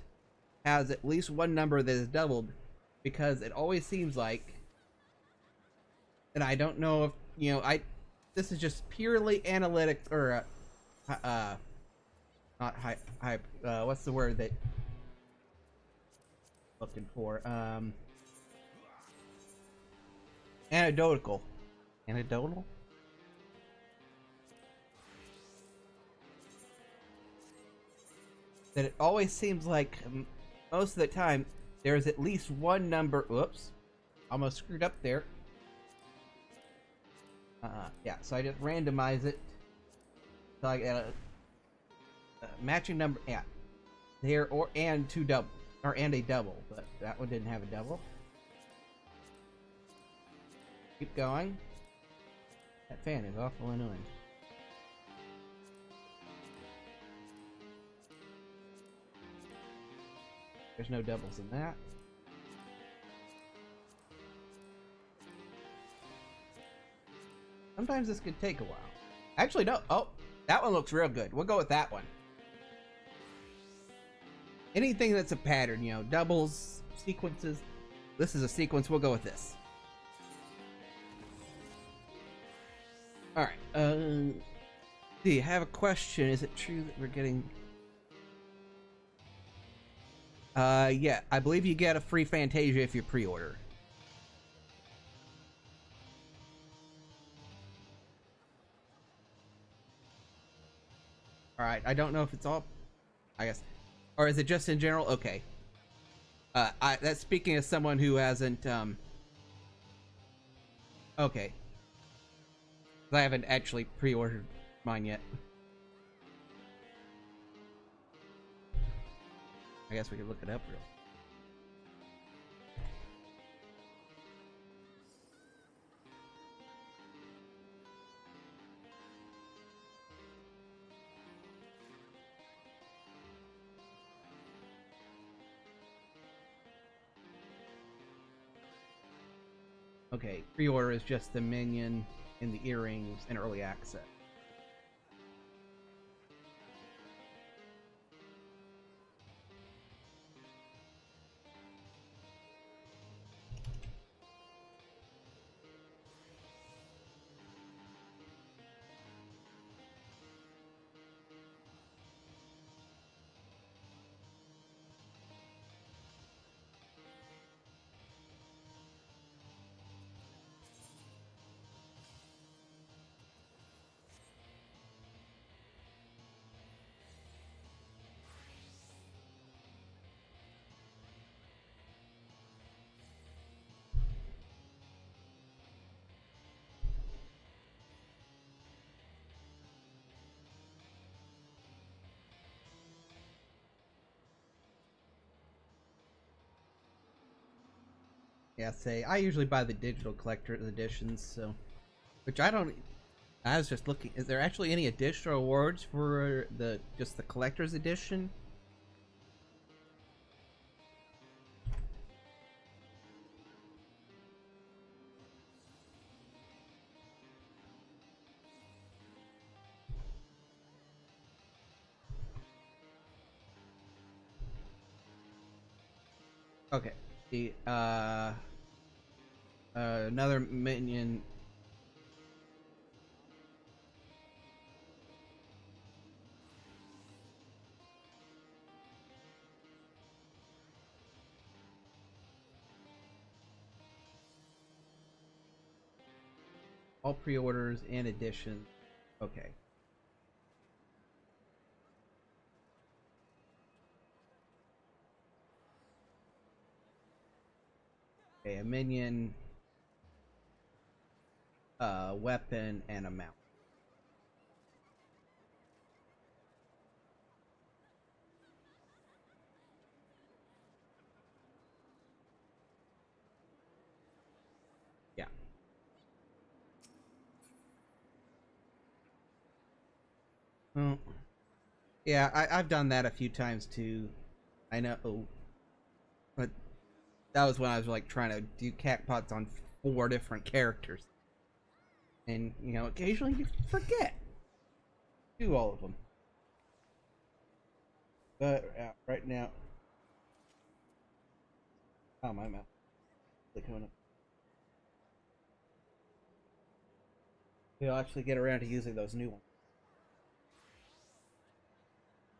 A: has at least 1 number that is doubled, because it always seems like, and I don't know if, you know, this is just purely analytics, or, not hype, what's the word that I'm looking for? Anecdotal. That it always seems like most of the time there's at least 1 number. Whoops, almost screwed up there. Yeah, so I just randomize it so I get a matching number. Yeah, there and 2 double, and a double, but that one didn't have a double. Keep going. That fan is awful annoying. There's no doubles in that. Sometimes this could take a while. Actually, no. Oh, that one looks real good. We'll go with that one. Anything that's a pattern, you know, doubles, sequences. This is a sequence. We'll go with this. All right. See, I have a question. Is it true that we're getting? Yeah, I believe you get a free Fantasia if you pre-order. All right. I don't know if it's all. I guess, or is it just in general? Okay. That's speaking as someone who hasn't. Okay. I haven't actually pre-ordered mine yet. I guess we could look it up real. Okay, pre-order is just the minion and the earrings and early access. Yeah, say I usually buy the digital collector editions, so which I don't. I was just looking. Is there actually any additional awards for the just the collector's edition? Okay. The another minion. All pre-orders and editions. Okay. Okay, a minion, weapon, and a mount. Yeah. Well, yeah, I've done that a few times too. I know, but that was when I was like trying to do catpots on 4 different characters, and occasionally you forget do all of them. But right now, oh my mouth, coming up. We'll actually get around to using those new ones,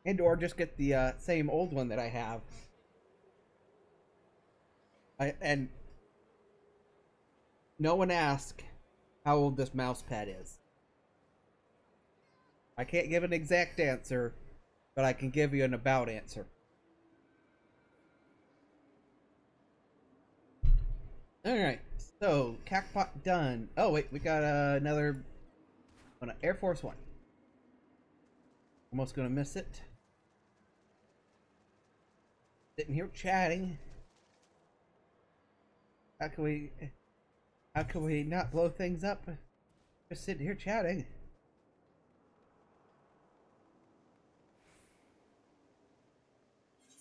A: and or just get the same old one that I have. And no one asked how old this mouse pad is. I can't give an exact answer, but I can give you an about answer. All right, so Cacpot done. Oh wait, we got another one, Air Force One. Almost gonna miss it. Sitting here chatting. How can we? How can we not blow things up? Just sitting here chatting.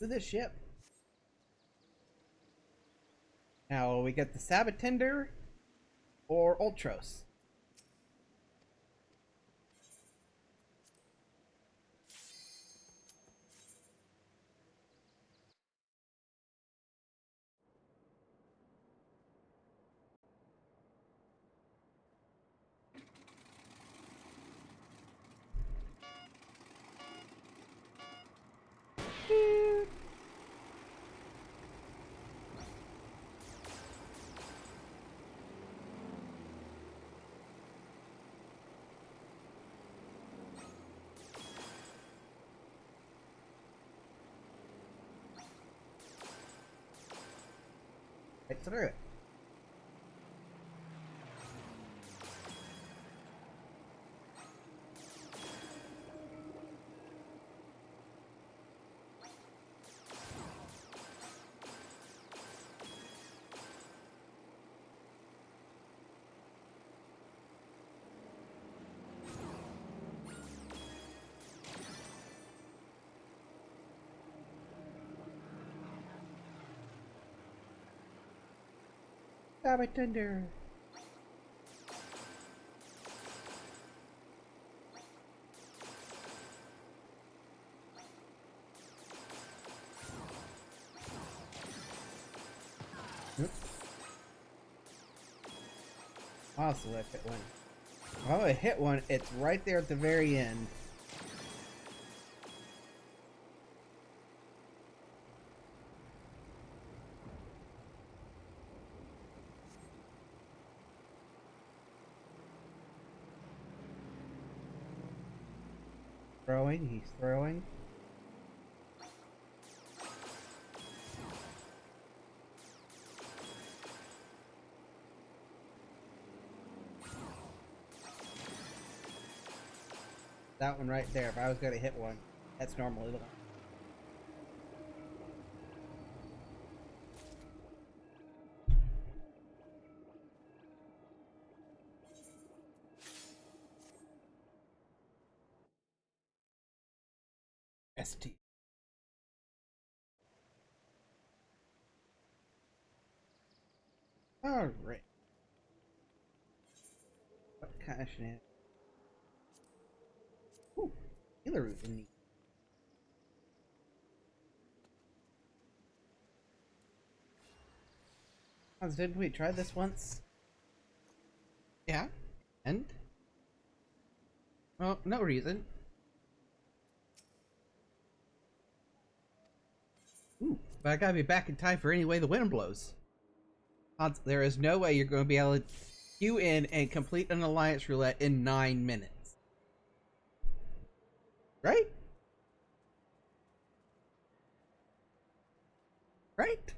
A: To this ship. Now we get the Sabatender or Ultros. Right through it. Stop it, Thunder. Also, if it went. Oh, I hit one. It's right there at the very end. Throwing. He's throwing. That one right there. If I was going to hit one, that's normally the one. ST. All right. What kind of shenanigans? Ooh, healer root in need. Didn't we try this once? Yeah. And? Well, no reason. Ooh, but I gotta be back in time for any way the wind blows. There is no way you're going to be able to queue in and complete an alliance roulette in 9 minutes. Right? Right?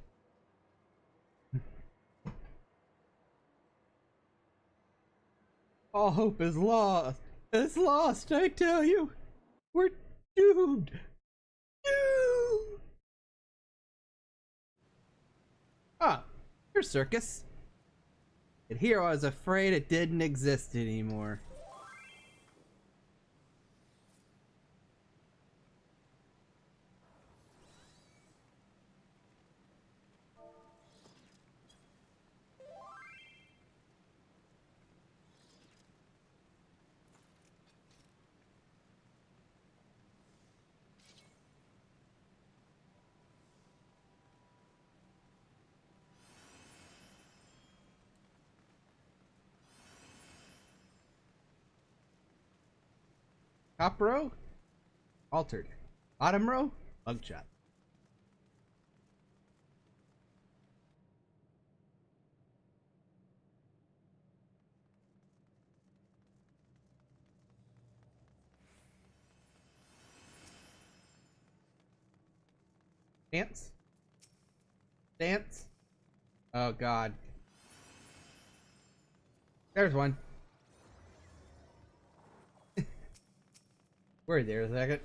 A: All hope is lost. It's lost, I tell you. We're doomed. Doomed. Ah, here's Circus. And here I was afraid it didn't exist anymore. Top row, altered. Bottom row, mugshot. Dance. Dance. Oh god. There's one. Wait there a second.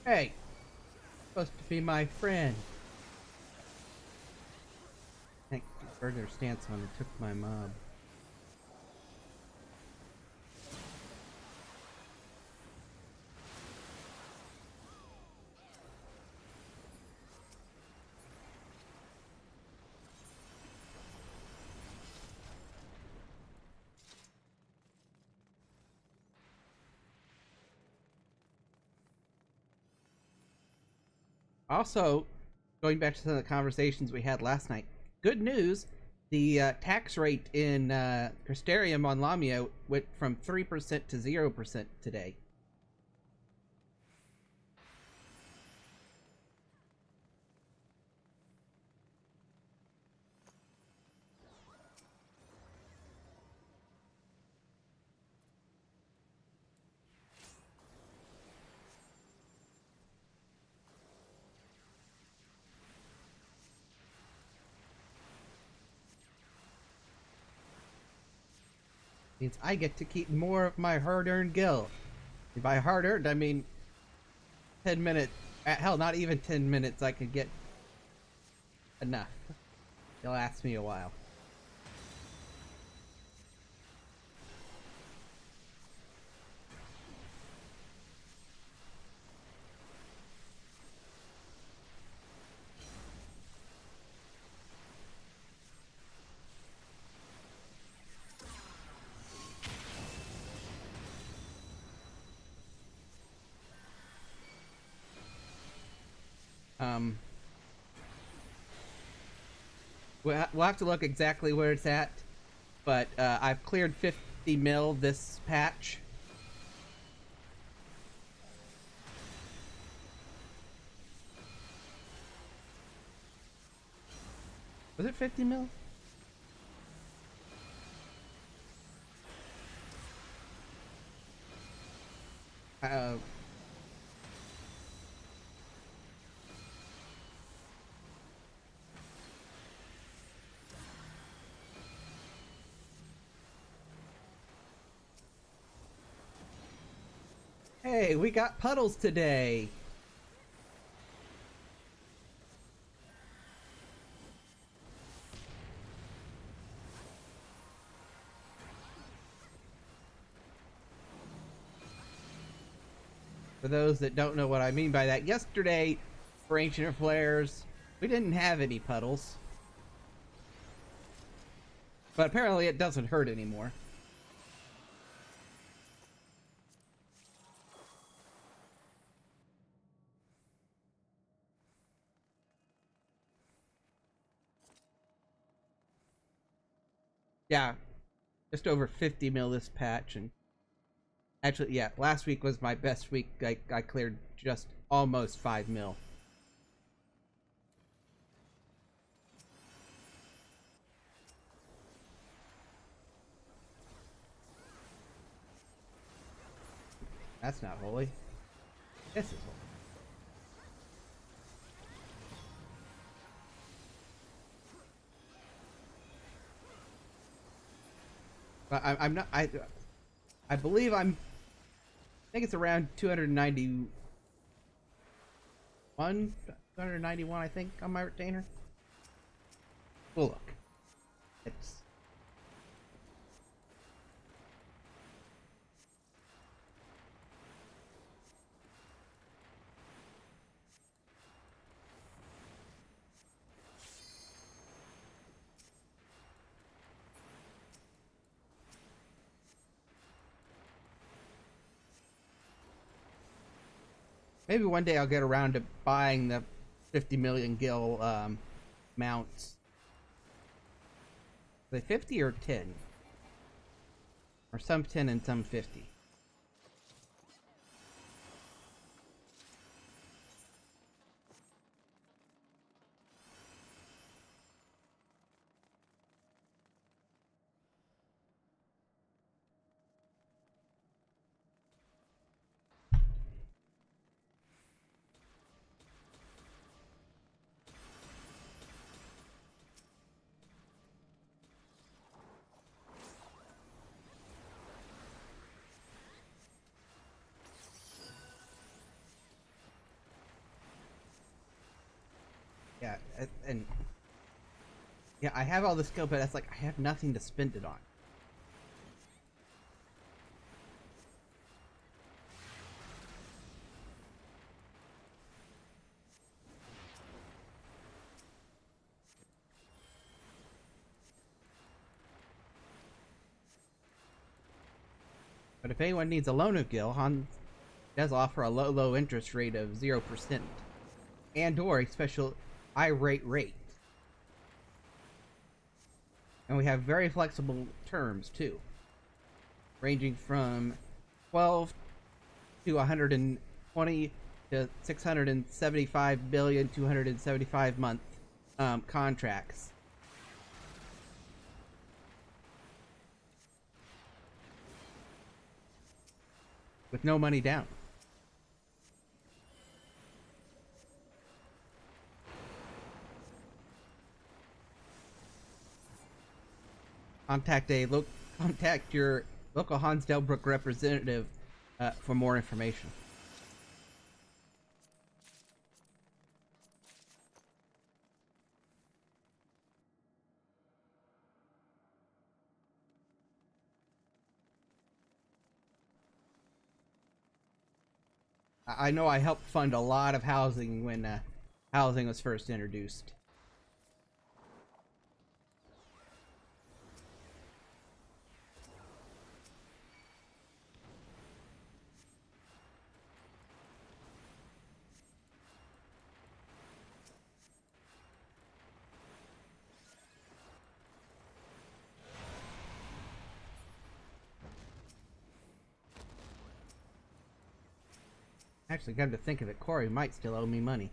A: Hey, supposed to be my friend. Thank you for their stance on it took my mob. Also, going back to some of the conversations we had last night, good news, the tax rate in Crystarium on Lamia went from 3% to 0% today. Means I get to keep more of my hard-earned gil. And by hard-earned, I mean 10 minutes. Hell, not even 10 minutes. I could get enough. It'll last me a while. We'll have to look exactly where it's at, but I've cleared 50 mil this patch. Was it 50 mil? Uh, Hey, we got puddles today. For those that don't know what I mean by that, yesterday for Ancient Flares, we didn't have any puddles. But apparently it doesn't hurt anymore. Yeah, just over 50 mil this patch, and actually, yeah, last week was my best week. I cleared just almost 5 mil. That's not holy. This is holy. But I'm not. I believe I think it's around 291, 291. I think on my retainer. We'll look. It's. Maybe one day I'll get around to buying the 50 million gil mounts. Are they 50 or 10? Or some 10 and some 50? Yeah, and yeah, I have all the skill, but that's like I have nothing to spend it on. But if anyone needs a loan of gil, Han does offer a low interest rate of 0%, and or a special irate rate. And we have very flexible terms too, ranging from 12 to 120 to 675 billion 275 month contracts. With no money down. Contact a contact your local Hansdelbrook representative for more information. I know I helped fund a lot of housing when housing was first introduced. Actually, come to think of it, Corey might still owe me money.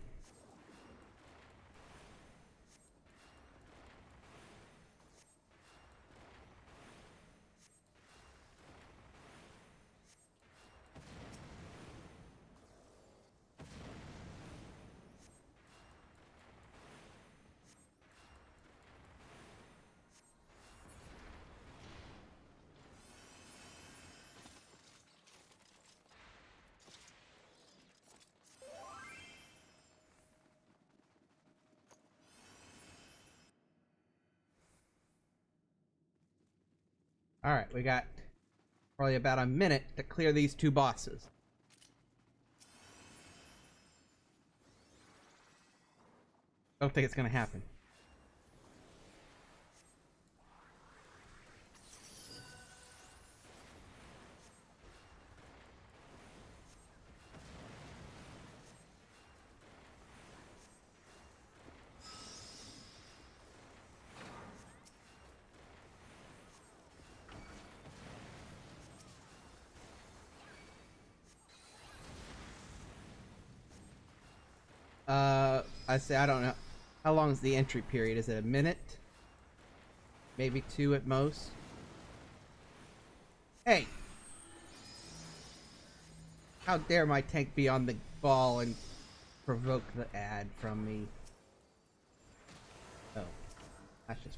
A: Alright, we got probably about a minute to clear these two bosses. Don't think it's gonna happen. I say I don't know. How long is the entry period? Is it a minute? Maybe 2 at most? Hey! How dare my tank be on the ball and provoke the ad from me? Oh. That's just...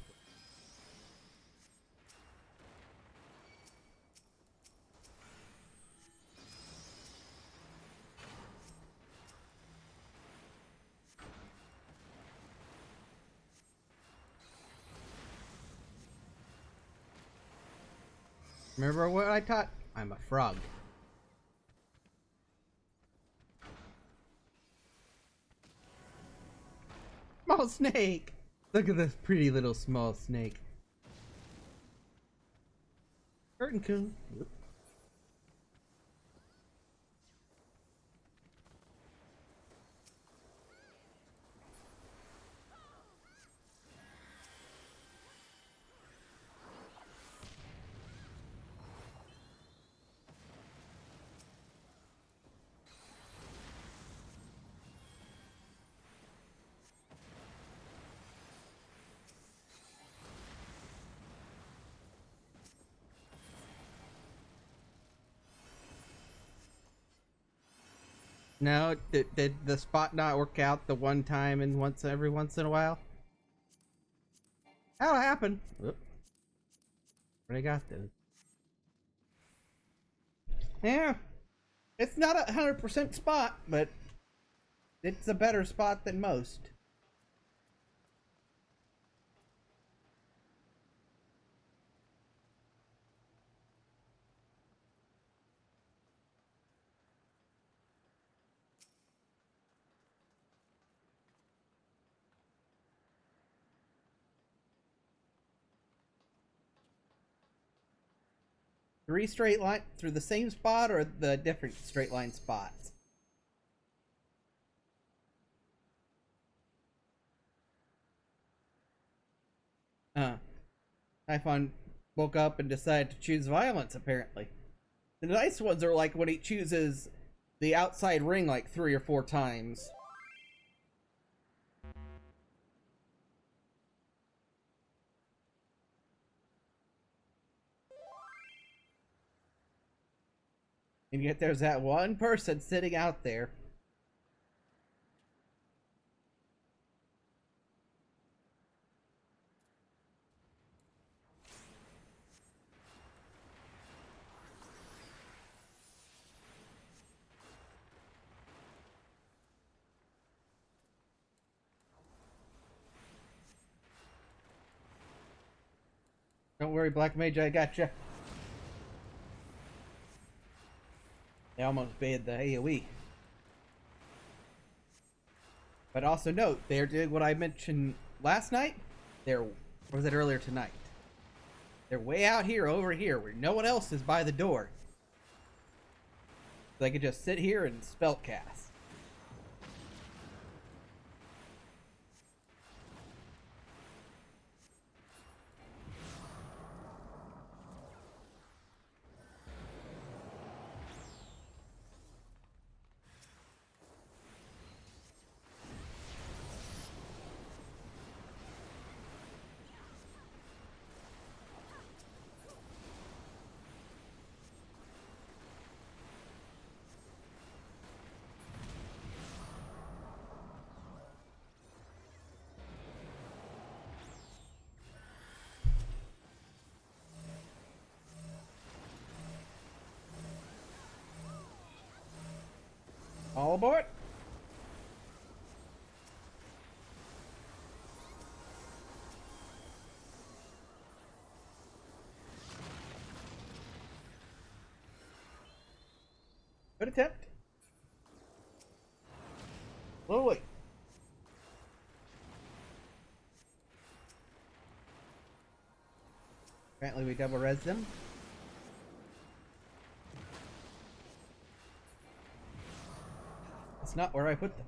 A: Remember what I taught? I'm a frog. Small snake! Look at this pretty little small snake. Curtain coon. No, did the spot not work out the one time and every once in a while? That'll happen. Whoop. What I got those? Yeah, it's not 100% spot, but it's a better spot than most. Three straight line through the same spot or the different straight line spots? Typhon woke up and decided to choose violence, apparently. The nice ones are like when he chooses the outside ring like 3 or 4 times. And yet there's that one person sitting out there. Don't worry, Black Mage, I gotcha. They almost baited the AoE. But also note, they're doing what I mentioned last night. Or was it earlier tonight? They're way out here, over here, where no one else is by the door. So they could just sit here and spell cast. All aboard! Good attempt. Slowly. Apparently we double res them. That's not where I put them.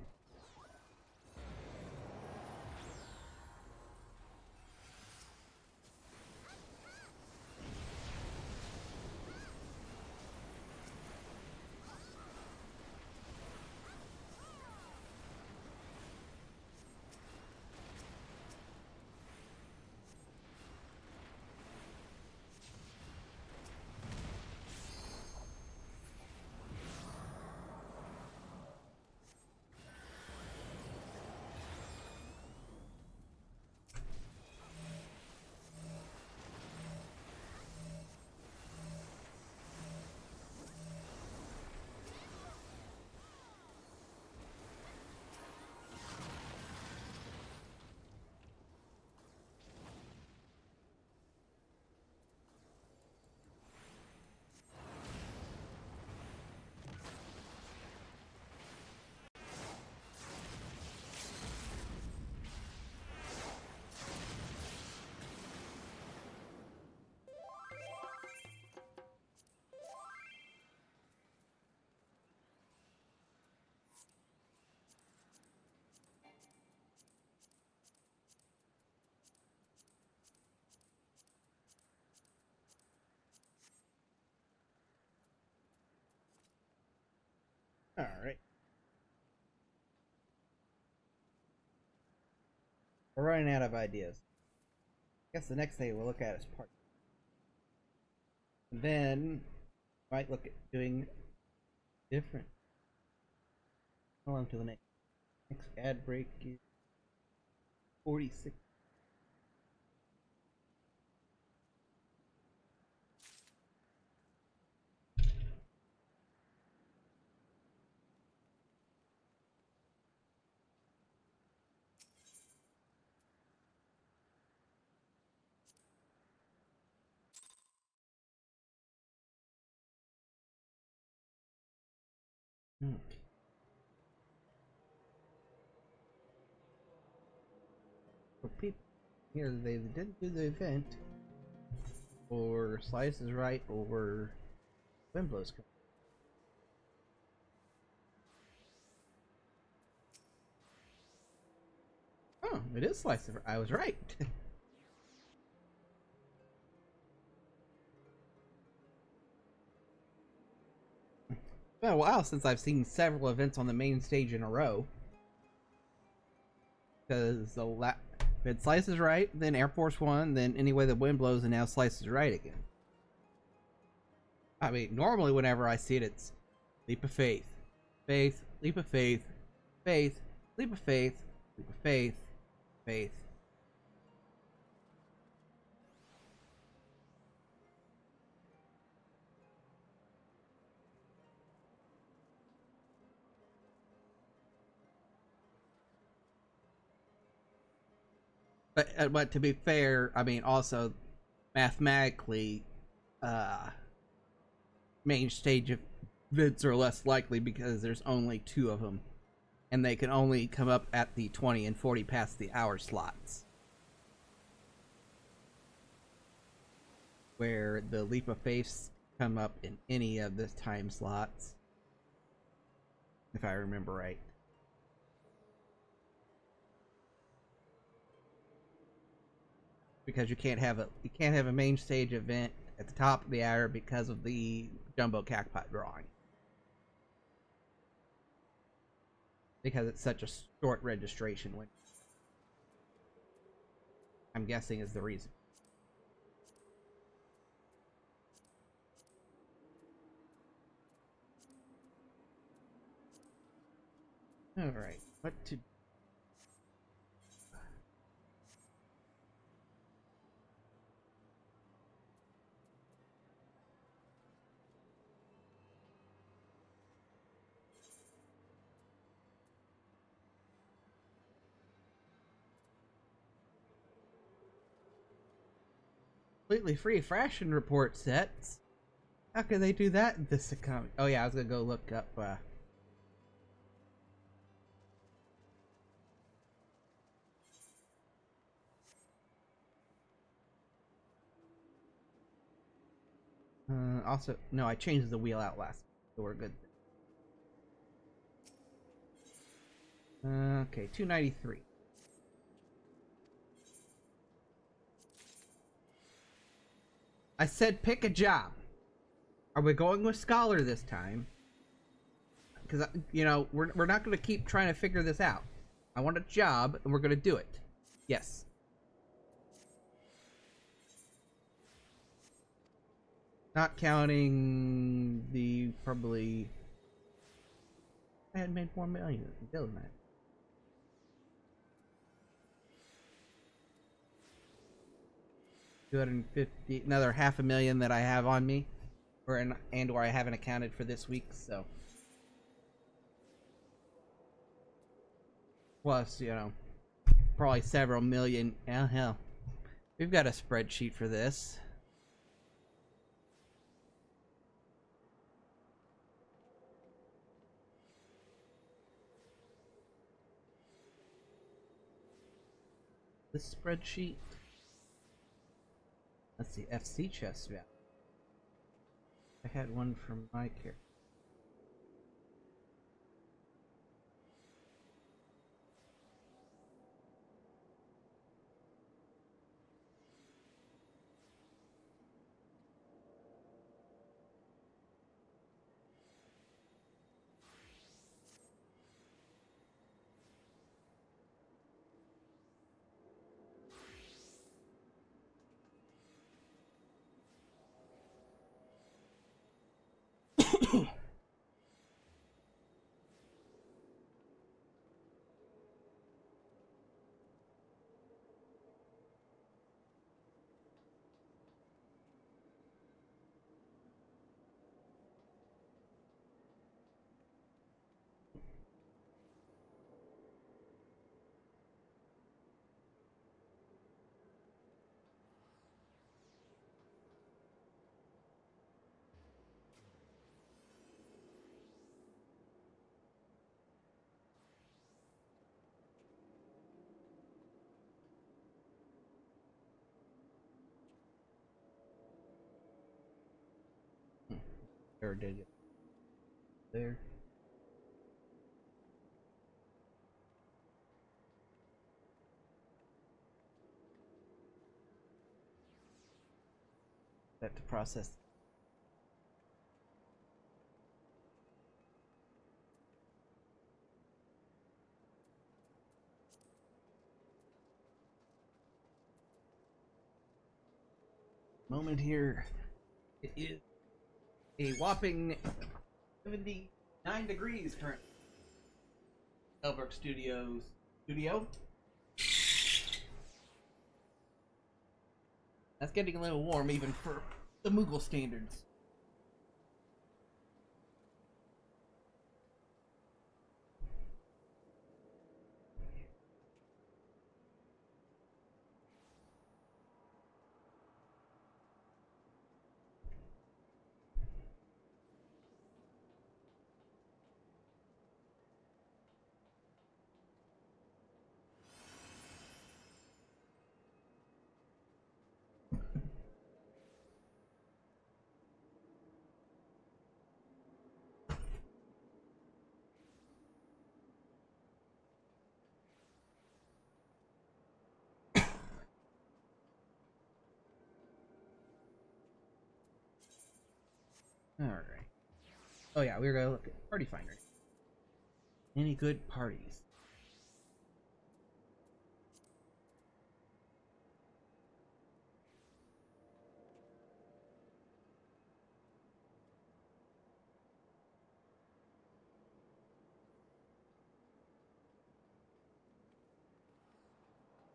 A: Alright. We're running out of ideas. I guess the next thing we'll look at is part. And then might look at doing different. Hold on to the next ad break is 46. For people here, they didn't do the event, or Slice is right, or Wimblow's coming. Oh, it is Slice. I was right. It's been a while since I've seen several events on the main stage in a row. Because if Slice is right, then Air Force One, then Anyway the Wind Blows, and now Slice is right again. I mean, normally whenever I see it, it's Leap of Faith, Faith, Leap of Faith, Faith, Leap of Faith, Leap of Faith, Faith. But to be fair, I mean, also mathematically, uh, main stage events are less likely because there's only two of them, and they can only come up at the 20 and 40 past the hour slots, where the leap of faiths come up in any of the time slots, if I remember right. Because you can't have a main stage event at the top of the hour because of the jumbo jackpot drawing. Because it's such a short registration window. I'm guessing is the reason. Alright, what to... Completely free fashion report sets? How can they do that in this economy? Oh yeah, I was gonna go look up, also, no, I changed the wheel out last, so we're good. Okay, 293. I said pick a job. Are we going with scholar this time? Because, you know, we're not going to keep trying to figure this out. I want a job, and we're going to do it. Yes. Not counting the probably... I had made 4 million, didn't I? $250, another $500,000 that I have on me, or I haven't accounted for this week. So, plus, you know, probably several million. Oh hell, we've got a spreadsheet for this. This spreadsheet. Let's see, FC chest value. I had one from my character. Or did it there? That to process. Moment here. It is a whopping 79 degrees currently. Elbrook Studios studio. That's getting a little warm even for the Moogle standards. Alright. Oh yeah, we were gonna look at Party Finder. Any good parties?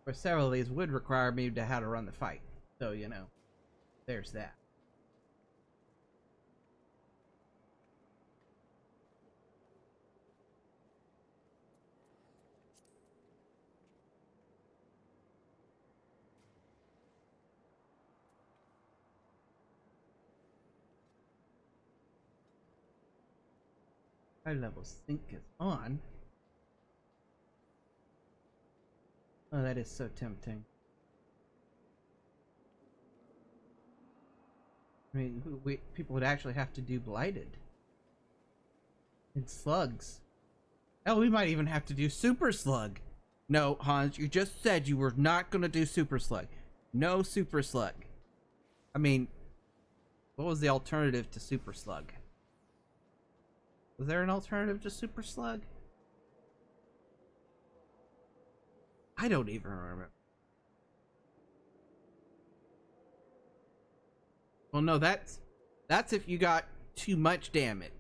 A: For several of these would require me to how to run the fight. So, you know, there's that. High level sync is on. Oh, that is so tempting. I mean, people would actually have to do Blighted. And Slugs. Hell, we might even have to do Super Slug. No, Hans, you just said you were not going to do Super Slug. No Super Slug. I mean, what was the alternative to Super Slug? Was there an alternative to Super Slug? I don't even remember. Well, no, that's if you got too much damage.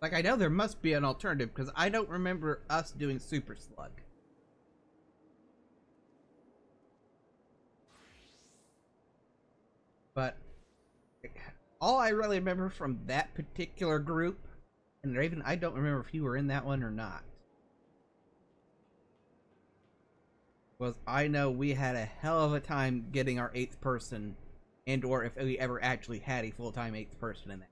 A: Like, I know there must be an alternative because I don't remember us doing Super Slug. But all I really remember from that particular group, and Raven, I don't remember if you were in that one or not, was I know we had a hell of a time getting our 8th person, and or if we ever actually had a full-time 8th person in that.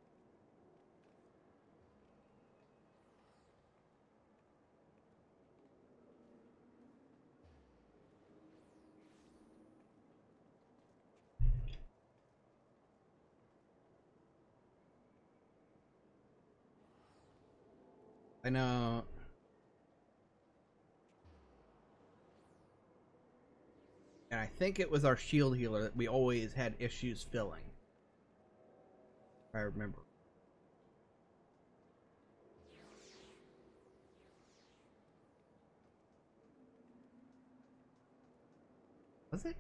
A: I know. And I think it was our shield healer that we always had issues filling. If I remember. Was it?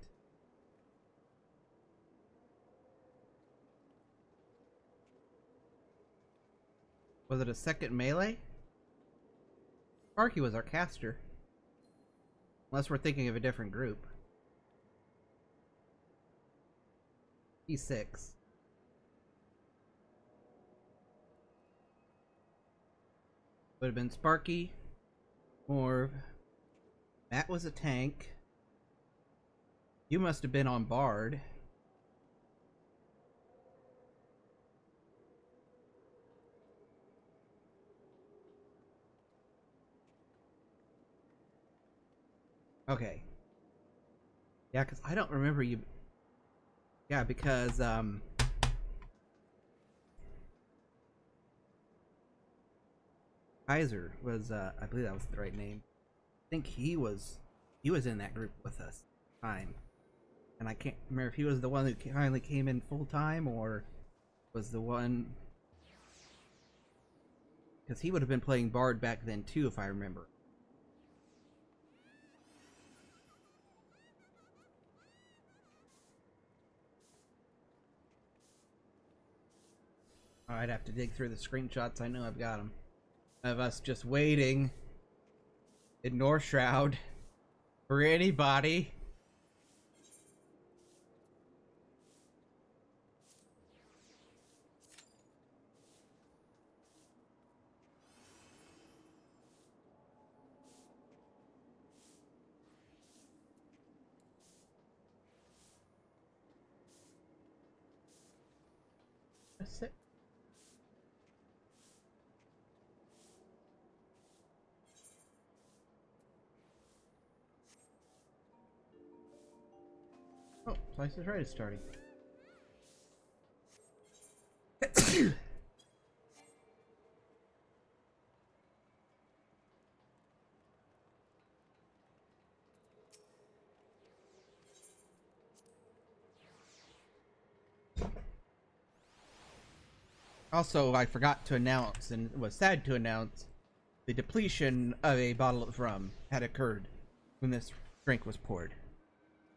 A: Was it a second melee? Sparky was our caster. Unless we're thinking of a different group. E6. Would have been Sparky. Or Matt was a tank. You must have been on Bard. Okay. Yeah, because I don't remember you. Yeah, because Kaiser was I believe that was the right name. I think he was in that group with us time. And I can't remember if he was the one who finally came in full time or was the one, because he would have been playing Bard back then too, if I remember. I'd have to dig through the screenshots. I know I've got them of us just waiting in North Shroud for anybody. That's it. Price is Right is starting. Also, I forgot to announce, and was sad to announce, the depletion of a bottle of rum had occurred when this drink was poured.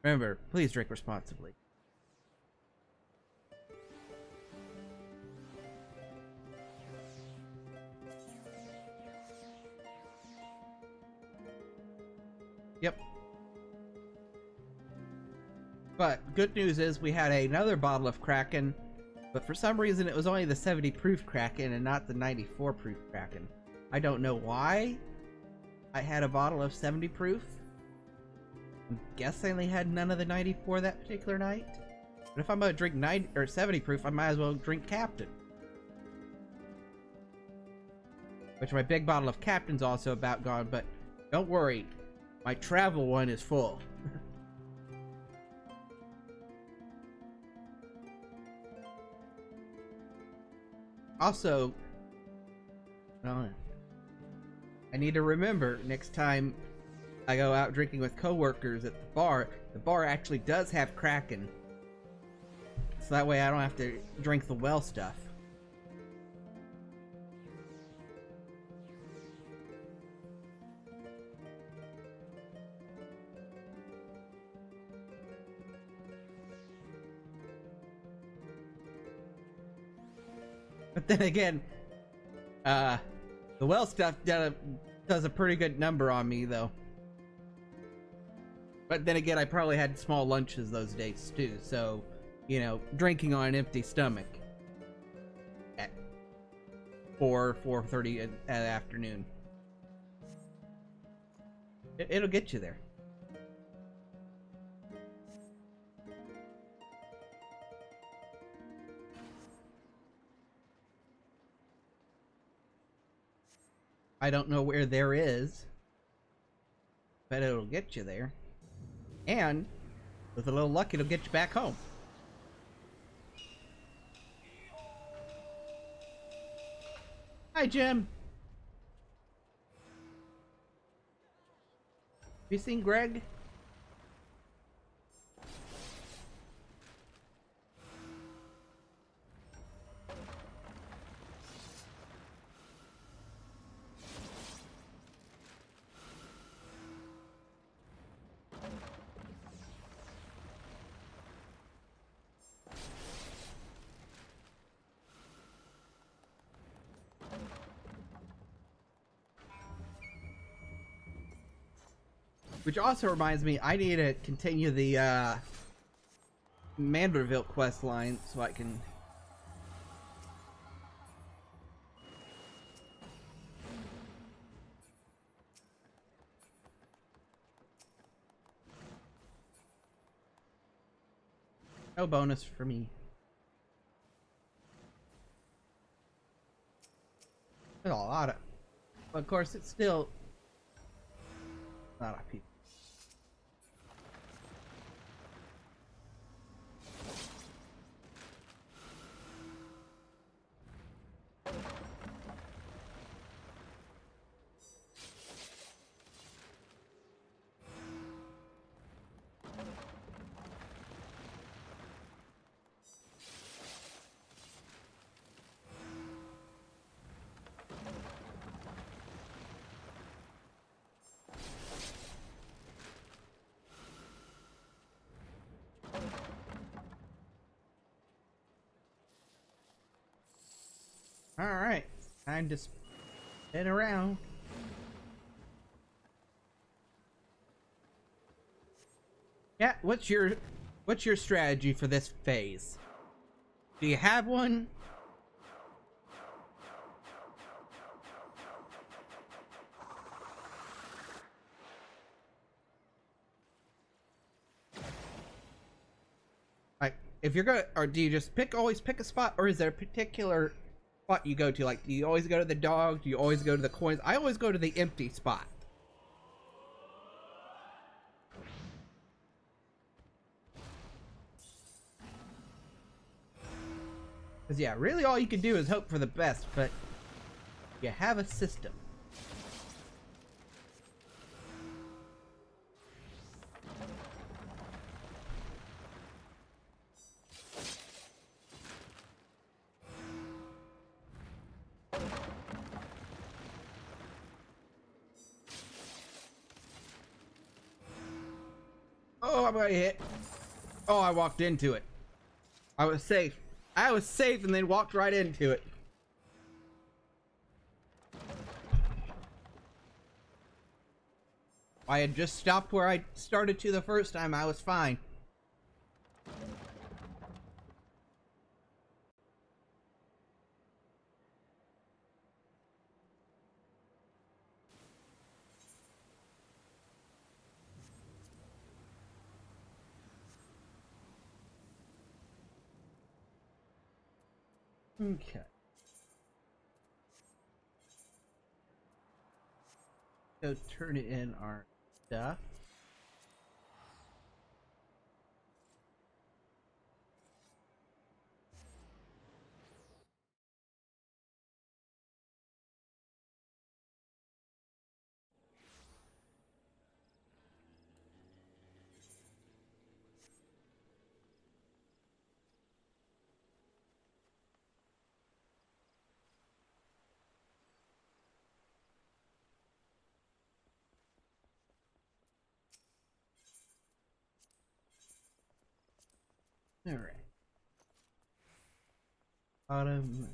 A: Remember, please drink responsibly. Yep. But good news is we had another bottle of Kraken, but for some reason it was only the 70 proof Kraken and not the 94 proof Kraken. I don't know why I had a bottle of 70 proof. I'm guessing they had none of the 94 that particular night. But if I'm gonna drink 90 or 70 proof, I might as well drink Captain. Which my big bottle of Captain's also about gone, but don't worry, my travel one is full. Also, I need to remember next time I go out drinking with coworkers at the bar actually does have Kraken. So that way I don't have to drink the well stuff. But then again, the well stuff does a pretty good number on me, though. But then again, I probably had small lunches those days, too. So, you know, drinking on an empty stomach at 4:30 in the afternoon. It'll get you there. I don't know where there is, but it'll get you there. And with a little luck, it'll get you back home. Hi, Jim. Have you seen Greg? Which also reminds me, I need to continue the Manderville quest line so I can... No bonus for me. There's a lot of... But of course, it's still... not a lot of people. Alright, time to spin around. Yeah, what's your strategy for this phase? Do you have one? Like, if you're gonna, or do you just always pick a spot, or is there a particular spot you go to? Like, do you always go to the dog? Do you always go to the coins? I always go to the empty spot. Because, yeah, really all you can do is hope for the best, but you have a system. Oh, I'm gonna hit. Oh, I walked into it. I was safe. I was safe and then walked right into it. I had just stopped where I started to the first time. I was fine. Okay. So turn in our stuff. All right. Bottom.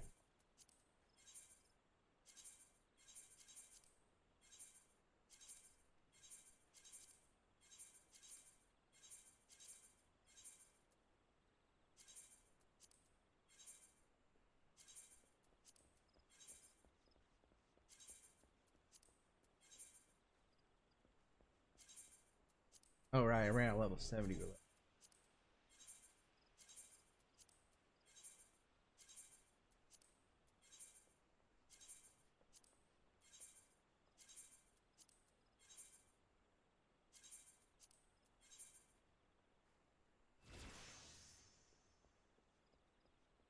A: Oh right, I ran at level 70.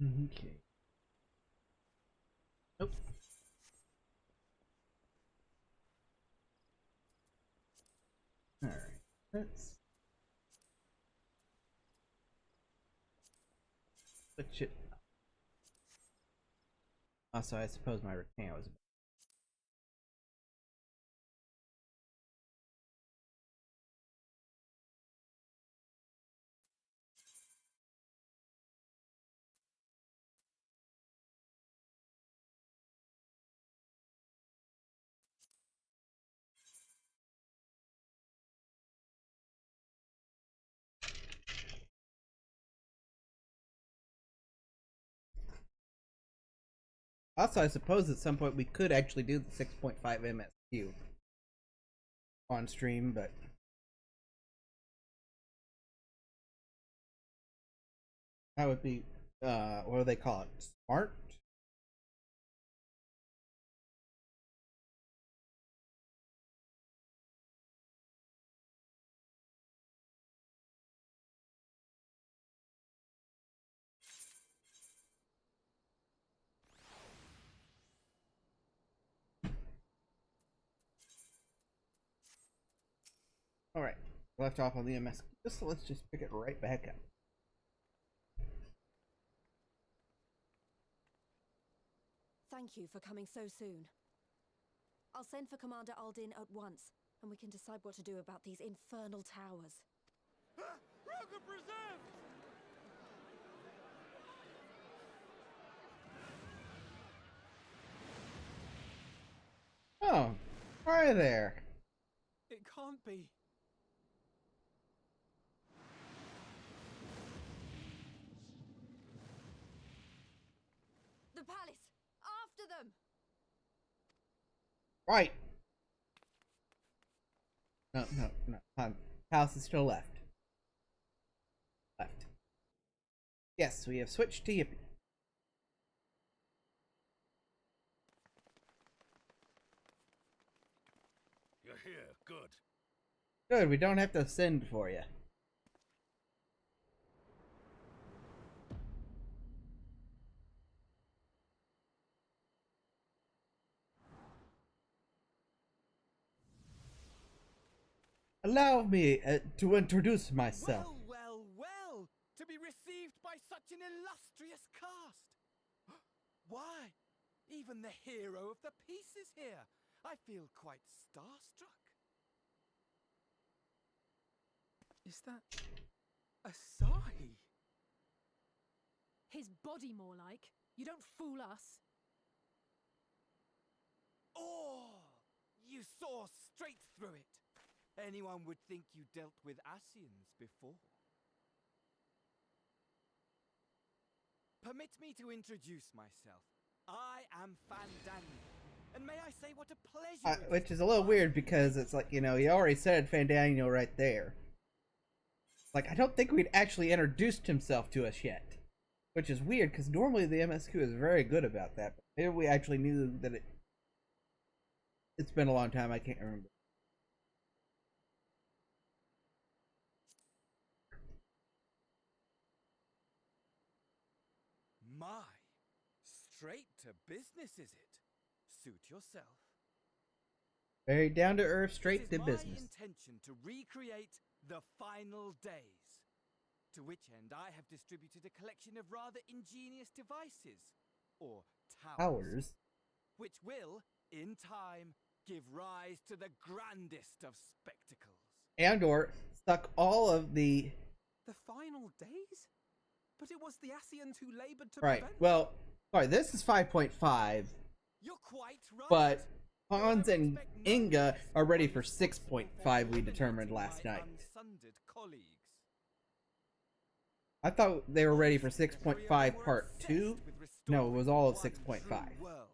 A: Okay. Nope. All right. Let's switch it. Also, I suppose my rectangle was. Also, I suppose at some point we could actually do the 6.5 MSQ on stream, but that would be what do they call it? Smart? All right. Left off on the MSQ. So let's just pick it right back up.
B: Thank you for coming so soon. I'll send for Commander Aldin at once, and we can decide what to do about these infernal towers.
C: Rocket presents!
A: Oh, hi there.
C: It can't be.
B: The palace! After them!
A: Right. No. House is still left. Left. Yes, we have switched to Yippee.
C: You're here. Good.
A: Good, we don't have to send for you. Allow me to introduce myself.
C: Well, well, well! To be received by such an illustrious cast! Why, even the hero of the piece is here! I feel quite starstruck. Is that Asahi?
B: His body, more like. You don't fool us.
C: Oh! You saw straight through it! Anyone would think you dealt with Asians before. Permit me to introduce myself. I am Fandango. And may I say what a pleasure it
A: Which
C: to
A: is a little
C: find
A: weird
C: you
A: because
C: here.
A: it's like, you know, he already said Fandango right there. Like, I don't think we'd actually introduced himself to us yet. Which is weird because normally the MSQ is very good about that. But maybe we actually knew that it's been a long time, I can't remember.
C: My, straight to business is it? Suit yourself.
A: Very down to earth,
C: It
A: straight
C: is
A: to
C: my
A: business.
C: intention to recreate the final days. To which end I have distributed a collection of rather ingenious devices, or towers,
A: Hours.
C: which will, in time, give rise to the grandest of spectacles.
A: Andor stuck all of the
D: The final days? But it was the Asians who labored to
A: right.
D: prevent.
A: Well, sorry, this is 5.5,
C: You're quite right.
A: but
C: Though I
A: Hans
C: would
A: and
C: expect no
A: Inga
C: less
A: are
C: than
A: ready
C: one
A: for
C: is responsible
A: 6.5.
C: for
A: We determined
C: eliminating
A: last
C: my
A: night.
C: unsundered colleagues.
A: I thought they were ready for
C: Honestly, the three of
A: 6.5
C: them were
A: part
C: obsessed
A: 2.
C: with
A: No, it was all of
C: restoring
A: 6.5.
C: one true world.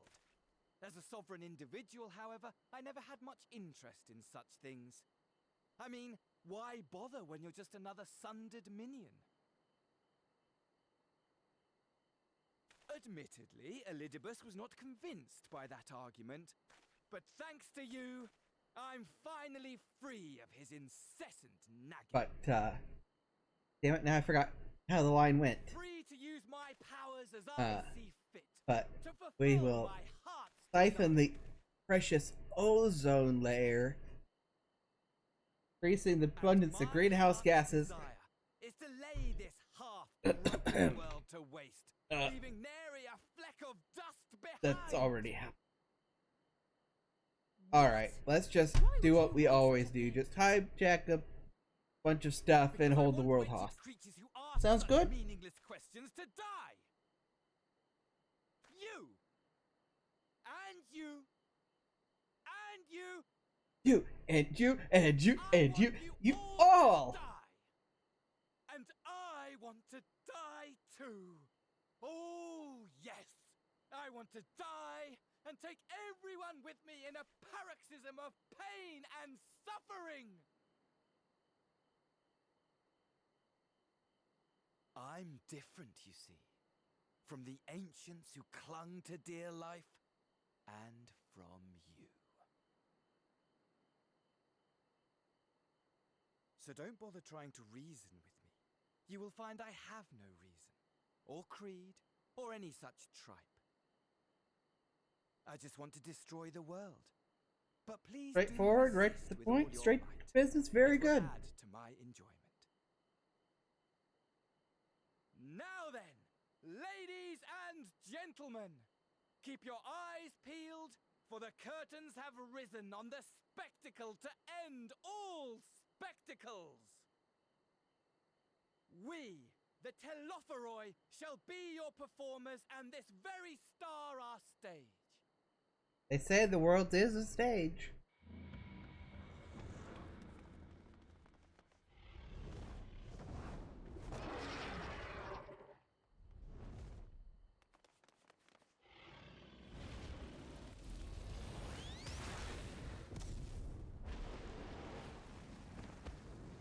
C: As a sovereign individual, however, I never had much interest in such things. I mean, why bother when you're just another sundered minion? Admittedly, Elidibus was not convinced by that argument, but thanks to you, I'm finally free of his incessant nagging.
A: But damn it, now I forgot how the line went.
C: Free to use my powers as I see fit.
A: But
C: To
A: we
C: fulfill
A: will
C: my heart's
A: siphon
C: desire.
A: the precious ozone layer, increasing the
C: And
A: abundance of
C: my
A: greenhouse
C: heart's
A: gases.
C: desire is to lay this half-corrupted world to waste, leaving nary a fleck of dust behind.
A: That's already happened.
C: What?
A: Alright, let's just
C: Why
A: do
C: would
A: what
C: you
A: we
C: want
A: always
C: such a
A: do.
C: thing?
A: Just hijack a bunch of stuff and
C: Because I
A: hold the
C: want
A: world
C: wretched
A: hostage.
C: creatures who ask
A: Sounds
C: such
A: good?
C: meaningless questions to die. You. And you. And you.
A: You and you and you
C: I
A: and
C: want
A: you, you
C: to
A: all!
C: die. And I want to die too. Oh, yes. I want to die and take everyone with me in a paroxysm of pain and suffering. I'm different, you see, from the ancients who clung to dear life, and from you. So don't bother trying to reason with me. You will find I have no reason, or creed, or any such tripe. I just want to destroy the world. But please
A: Straightforward,
C: do
A: right to
C: resist
A: the
C: with all
A: point,
C: your
A: straight
C: might.
A: to business, very
C: It will
A: good.
C: add to my enjoyment. Now then, ladies and gentlemen, keep your eyes peeled, for the curtains have risen on the spectacle to end all spectacles. We, the Telophoroi, shall be your performers, and this very star our stage.
A: They say the world is a stage.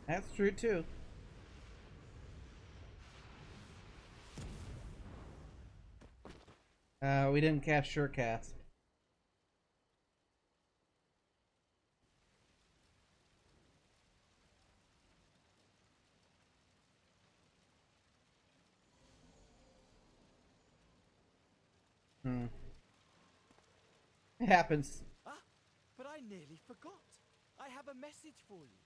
A: That's true too. We didn't cast Surecast. It happens.
C: Ah, but I nearly forgot. I have a message for you.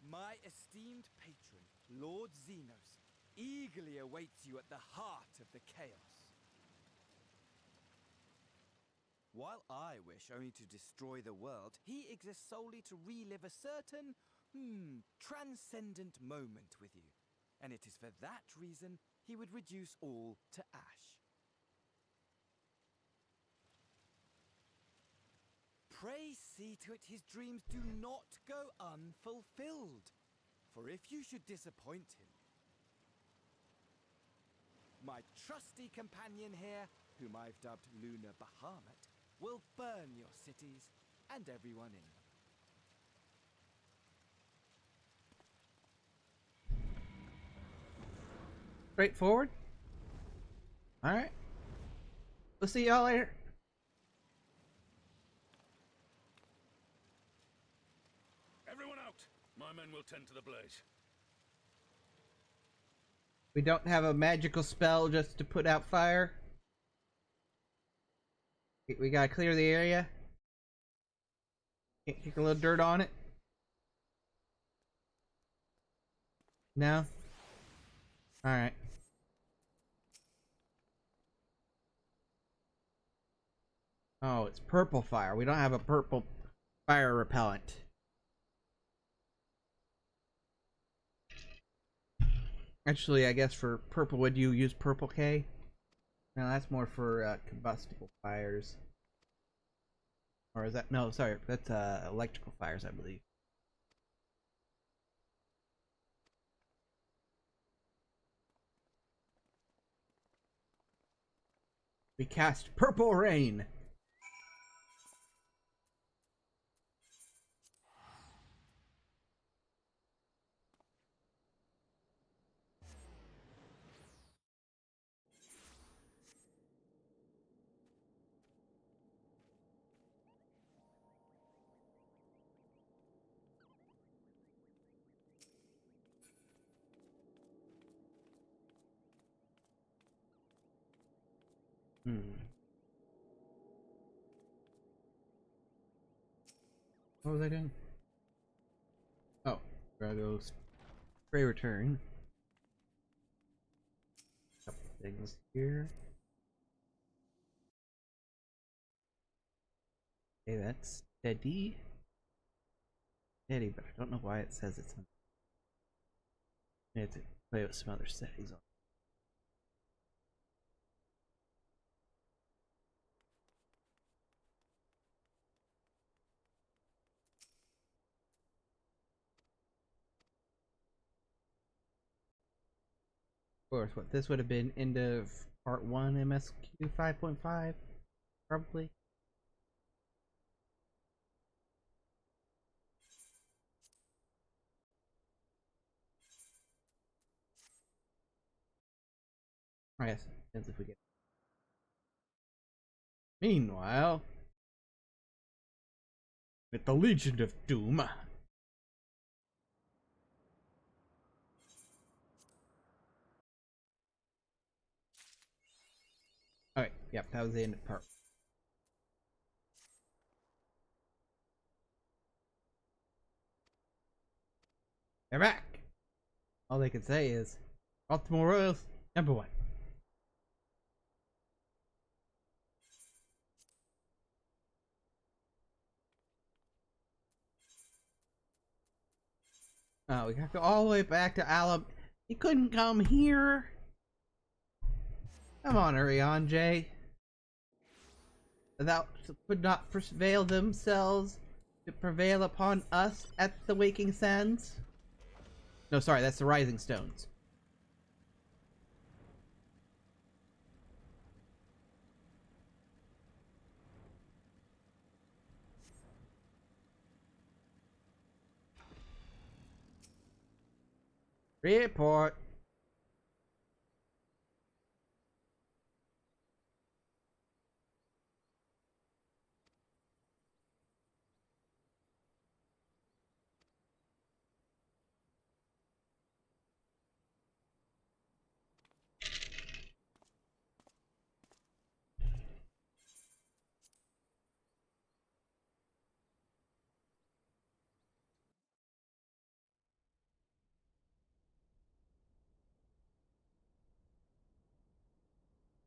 C: My esteemed patron, Lord Xenos, eagerly awaits you at the heart of the chaos. While I wish only to destroy the world, he exists solely to relive a certain, transcendent moment with you. And it is for that reason he would reduce all to ash. Pray see to it his dreams do not go unfulfilled. For if you should disappoint him, my trusty companion here, whom I've dubbed Lunar Bahamut, will burn your cities and everyone in them.
A: Straightforward. All right. We'll see y'all later.
E: Everyone out! My men will tend to the blaze.
A: We don't have a magical spell just to put out fire. We gotta clear the area. Kick a little dirt on it. No? Alright. Oh, it's purple fire. We don't have a purple fire repellent. Actually, I guess for purple, would you use purple K? No, that's more for combustible fires. Or is that? No, sorry. That's electrical fires, I believe. We cast Purple Rain. What was I doing? Oh, gotta go spray return. Couple things here. Okay, that's steady. Steady, but I don't know why it says it's on. I have to play with some other settings on. Of course, what this would have been end of part 1 MSQ 5.5, probably. I guess it depends if we get. Meanwhile, with the Legion of Doom. Alright, yep, that was the end of part. They're back! All they can say is, Baltimore Royals, #1. Oh, we have to go all the way back to Alabama. He couldn't come here. Come on, hurry on, Jay. Thou could not prevail themselves to prevail upon us at the Waking Sands. No, sorry, that's the Rising Stones. Report.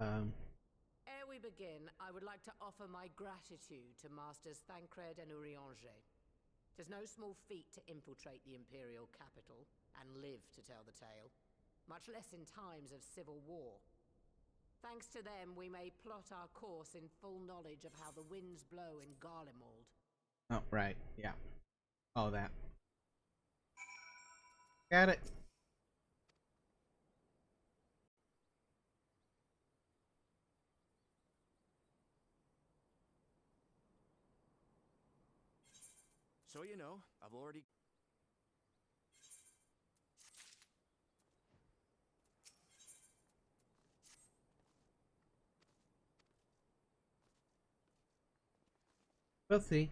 F: Ere we begin, I would like to offer my gratitude to Masters Thancred and Urianger. 'Tis no small feat to infiltrate the Imperial capital and live to tell the tale, much less in times of civil war. Thanks to them, we may plot our course in full knowledge of how the winds blow in Garlemald.
A: Oh, right. Yeah. All that. Got it.
G: So you know, I've already...
A: We'll see.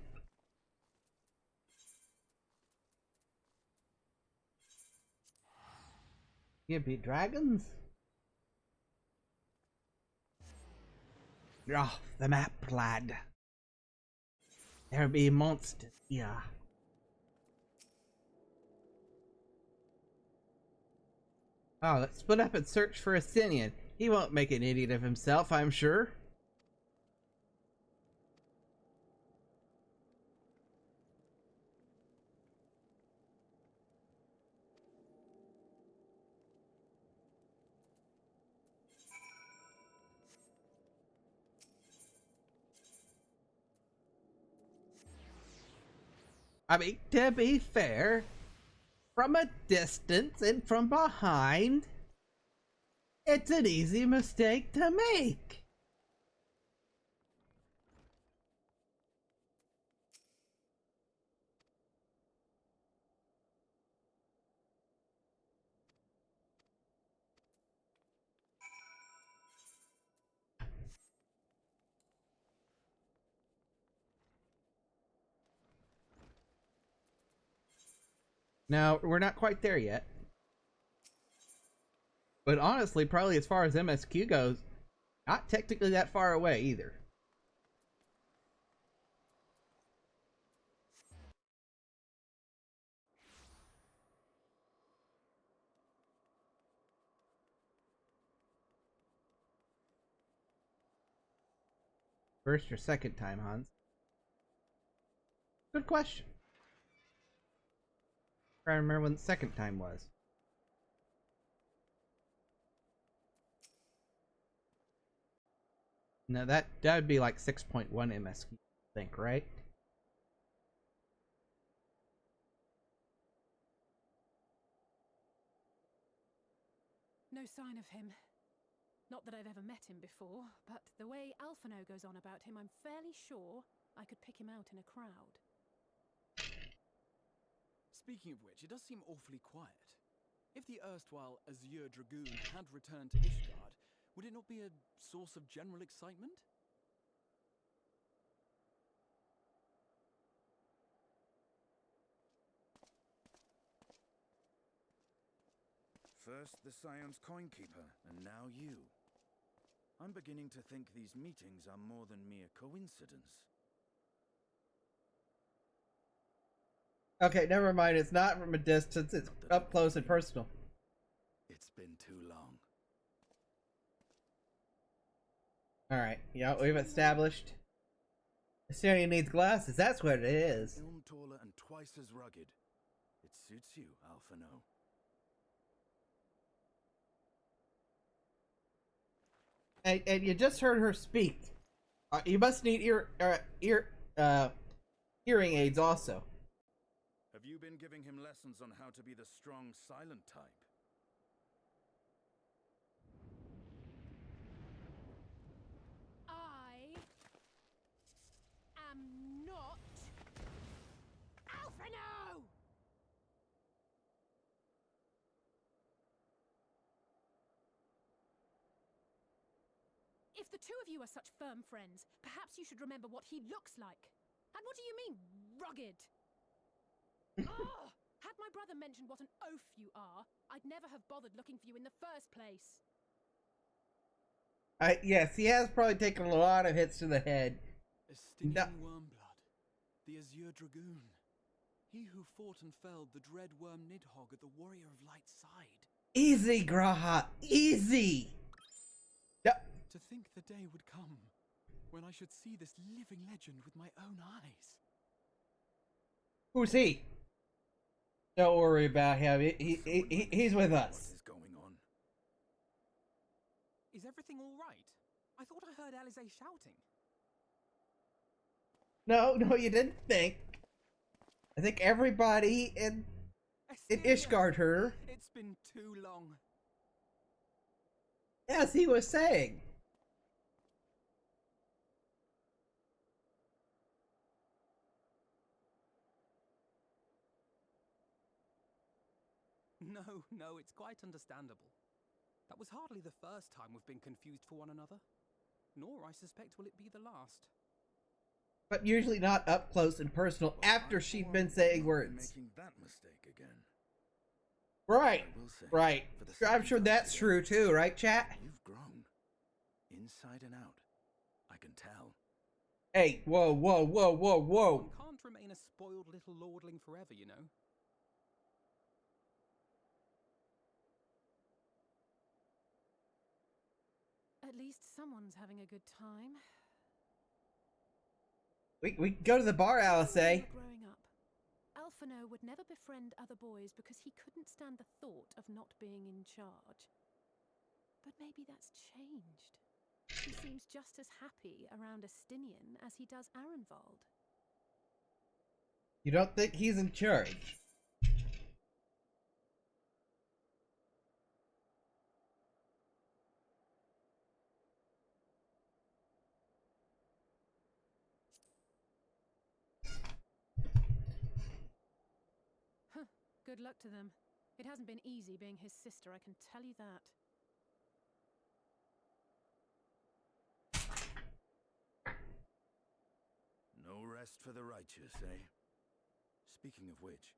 A: You beat dragons? Oh, the map, lad. There be monsters, yeah. Oh, let's split up and search for Asinian. He won't make an idiot of himself, I'm sure. I mean, to be fair, from a distance and from behind, it's an easy mistake to make. Now, we're not quite there yet. But honestly, probably as far as MSQ goes, not technically that far away either. First or second time, Hans? Good question. I remember when the second time was. No, that would be like 6.1 MSQ, I think, right?
H: No sign of him. Not that I've ever met him before, but the way Alphino goes on about him, I'm fairly sure I could pick him out in a crowd.
D: Speaking of which, it does seem awfully quiet. If the erstwhile Azure Dragoon had returned to Ishgard, would it not be a source of general excitement?
G: First the Scion's Coinkeeper, and now you. I'm beginning to think these meetings are more than mere coincidence.
A: Okay, never mind. It's not from a distance. It's up close and personal.
G: It's been too long.
A: Alright, yeah, we've established. Assyrian needs glasses. That's what it is.
G: Ilm taller and twice as rugged. It suits you, Alphino.
A: And you just heard her speak. You must need hearing aids also.
G: Have you been giving him lessons on how to be the strong, silent type?
H: I am not Alphino! If the two of you are such firm friends, perhaps you should remember what he looks like. And what do you mean, rugged? Had my brother mentioned what an oaf you are, I'd never have bothered looking for you in the first place.
A: Yes, he has probably taken a lot of hits to the head.
D: A stinging
A: No.
D: wormblood, the Azure Dragoon. He who fought and felled the dread worm Nidhogg at the Warrior of Light's side.
A: Easy, Graha, easy.
D: To think the day would come when I should see this living legend with my own eyes.
A: Who's he? Don't worry about him. He's with
G: What
A: us.
G: is going on?
D: Is everything all right? I thought I heard Alize shouting.
A: No, you didn't think. I think everybody in
D: Asteria!
A: Ishgard heard her.
D: It's been too long.
A: As he was saying.
D: No, it's quite understandable. That was hardly the first time we've been confused for one another. Nor, I suspect, will it be the last.
A: But usually not up close and personal after
G: I,
A: she'd
G: for
A: been
G: one,
A: saying
G: will not be
A: words.
G: Making that mistake again.
A: Right,
G: I will say,
A: right.
G: for the
A: I'm
G: second
A: sure
G: time
A: that's
G: today,
A: true too, right, chat?
G: You've grown. Inside and out. I can tell.
A: Hey, whoa.
D: One can't remain a spoiled little lordling forever, you know.
H: At least someone's having a good time.
A: We can go to the bar, Alice.
H: When we were growing up, Alphino would never befriend other boys because he couldn't stand the thought of not being in charge. But maybe that's changed. He seems just as happy around Estinian as he does Arenvald.
A: You don't think he's in charge?
H: Huh, good luck to them. It hasn't been easy being his sister, I can tell you that.
G: No rest for the righteous, eh? Speaking of which,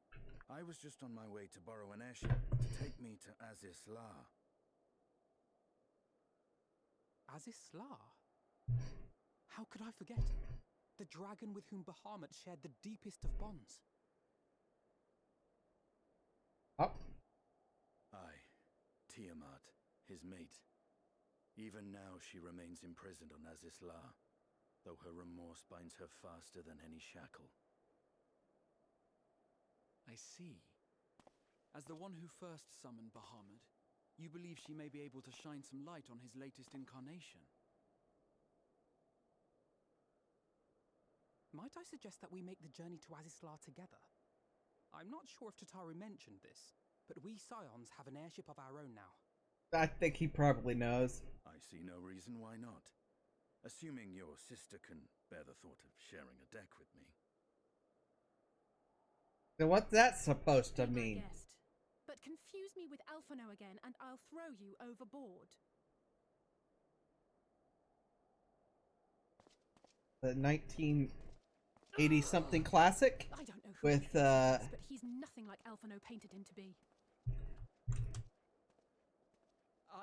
G: I was just on my way to borrow an airship to take me to Azisla.
D: Azisla? How could I forget? The dragon with whom Bahamut shared the deepest of bonds.
A: Oh,
G: Aye, Tiamat, his mate. Even now she remains imprisoned on Azisla, though her remorse binds her faster than any shackle.
D: I see. As the one who first summoned Bahamut, you believe she may be able to shine some light on his latest incarnation. Might I suggest that we make the journey to Azisla together? I'm not sure if Tataru mentioned this, but we Scions have an airship of our own now.
A: I think he probably knows.
G: I see no reason why not. Assuming your sister can bear the thought of sharing a deck with me.
A: So what's that supposed to
H: Be my
A: mean?
H: guest. But confuse me with Alphino again and I'll throw you overboard.
A: The 1980 something classic
H: I don't know who
A: with
H: he thinks he is, but he's nothing like Alphino painted him to be.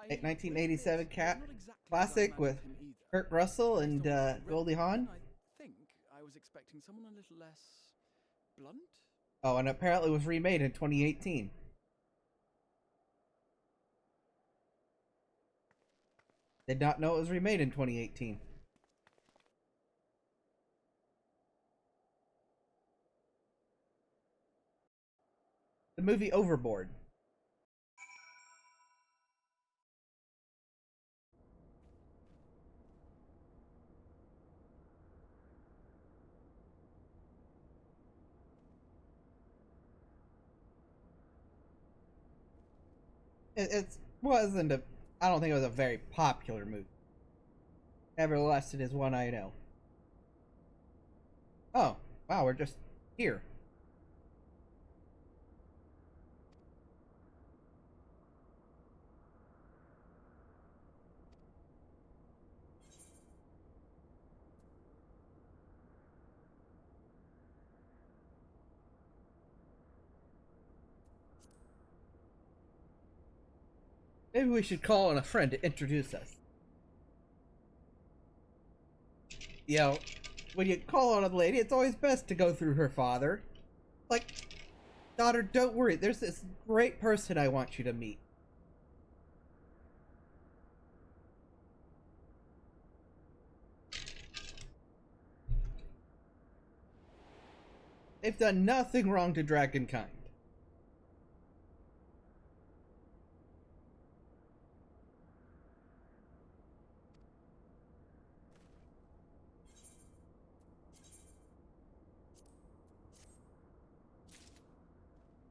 A: 1987 cat
D: Not exactly
A: classic
D: as I
A: with
D: imagined him either.
A: Kurt Russell and
D: Based on what I read
A: Goldie Hawn.
D: I think I was expecting someone a little less blunt.
A: Oh, and apparently was remade in 2018. Did not know it was remade in 2018. The movie Overboard. It wasn't a. I don't think it was a very popular movie. Nevertheless, it is one I know. Oh, wow, we're just here. Maybe we should call on a friend to introduce us. You know, when you call on a lady, it's always best to go through her father. Like, daughter, don't worry, there's this great person I want you to meet. They've done nothing wrong to Dragonkind.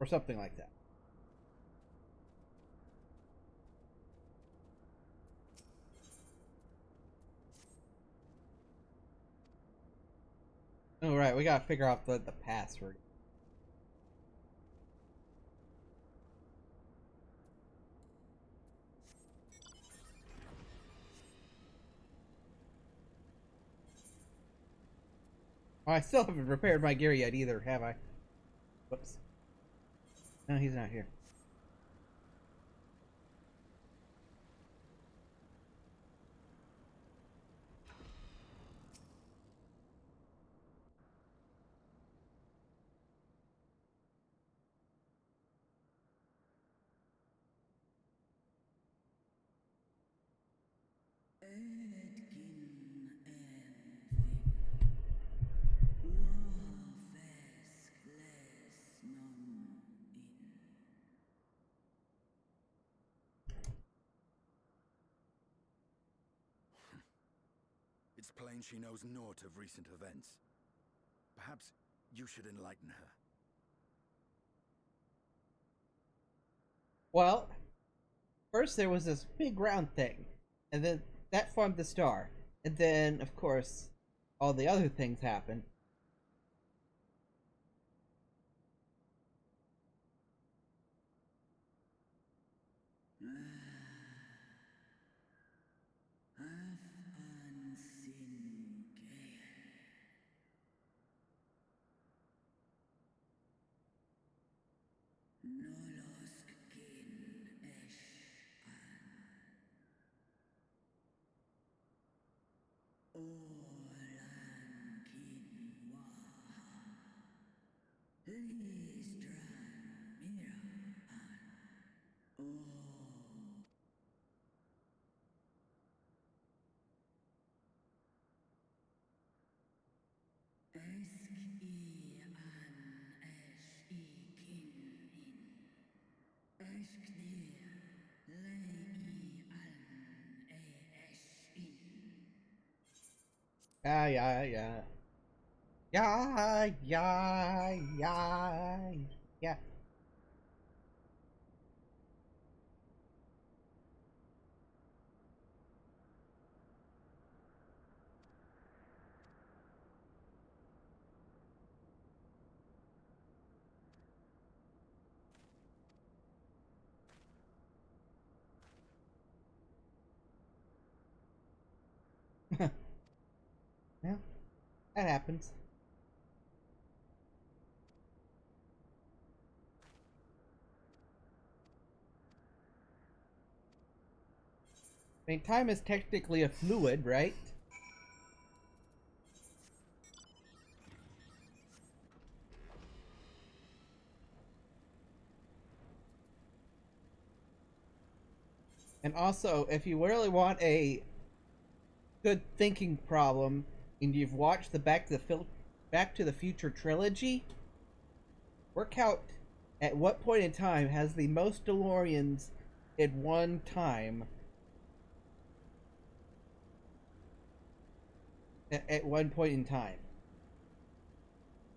A: Or something like that. All right, we gotta figure out the password. Oh, I still haven't repaired my gear yet either, have I? Whoops. No, he's not here.
G: It's plain she knows naught of recent events. Perhaps you should enlighten her.
A: Well, first there was this big round thing, and then that formed the star. And then, of course, all the other things happened. Yeah, yeah. Yeah, yeah, yeah, yeah. Yeah, that happens. I mean, time is technically a fluid, right? And also, if you really want a good thinking problem, and you've watched the Back to the Future trilogy, work out at what point in time has the most DeLoreans in one time. At one point in time,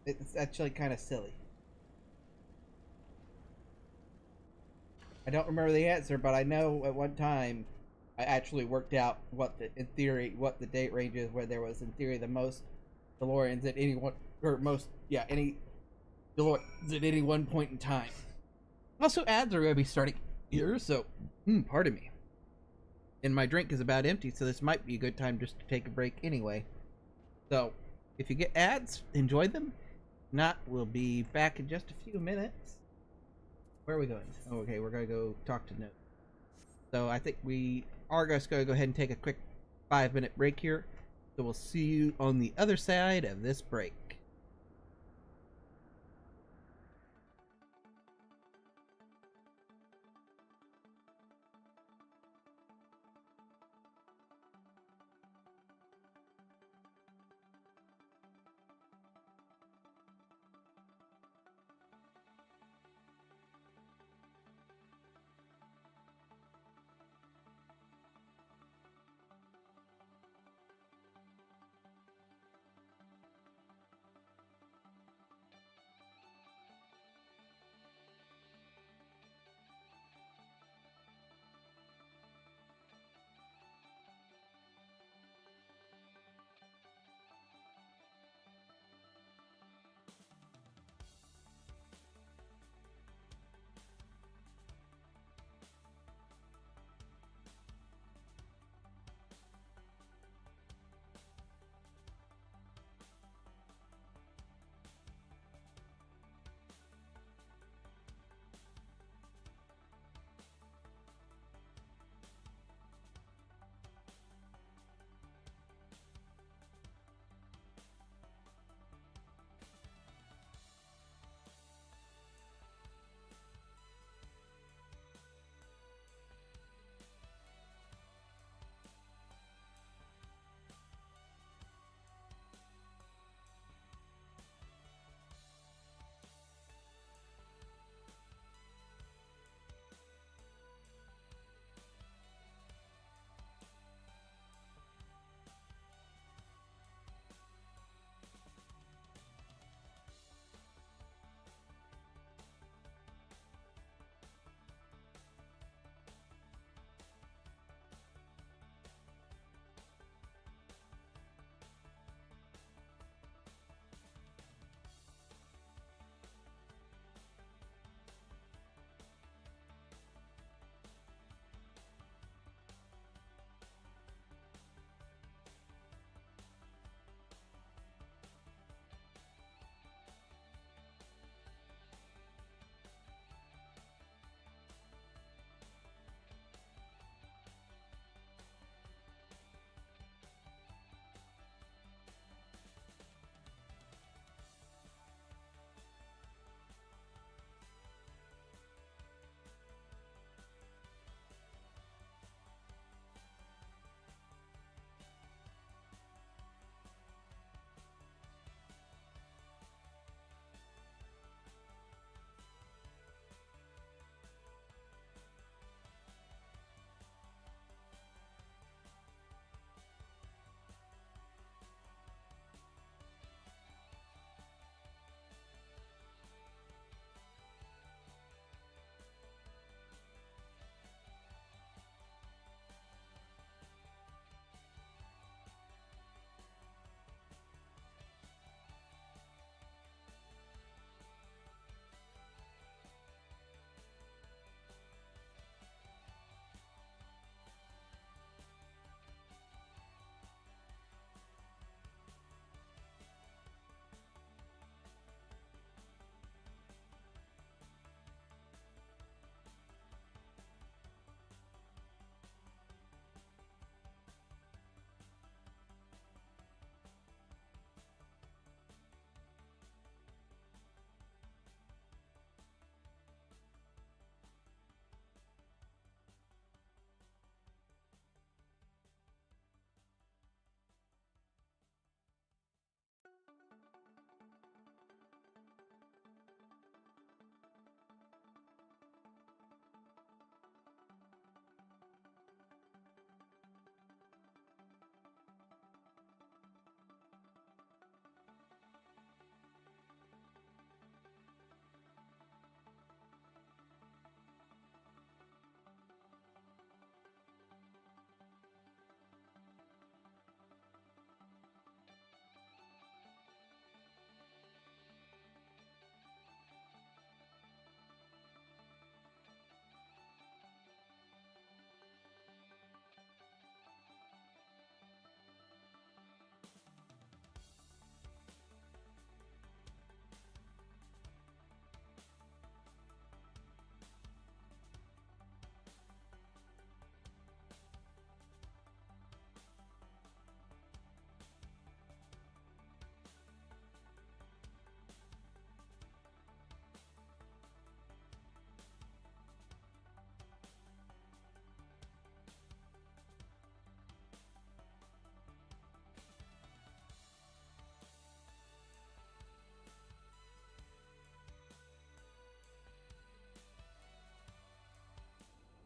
A: it's actually kind of silly. I don't remember the answer, but I know at one time I actually worked out in theory, what the date range is where there was, in theory, the most DeLoreans at any one, or most, yeah, any DeLoreans at any one point in time. Also, ads are going to be starting here, so, pardon me. And my drink is about empty, so this might be a good time just to take a break anyway. So, if you get ads, enjoy them. Not, we'll be back in just a few minutes. Where are we going? Oh, okay, we're gonna go talk to Note. So I think we are just gonna go ahead and take a quick 5-minute break here. So we'll see you on the other side of this break.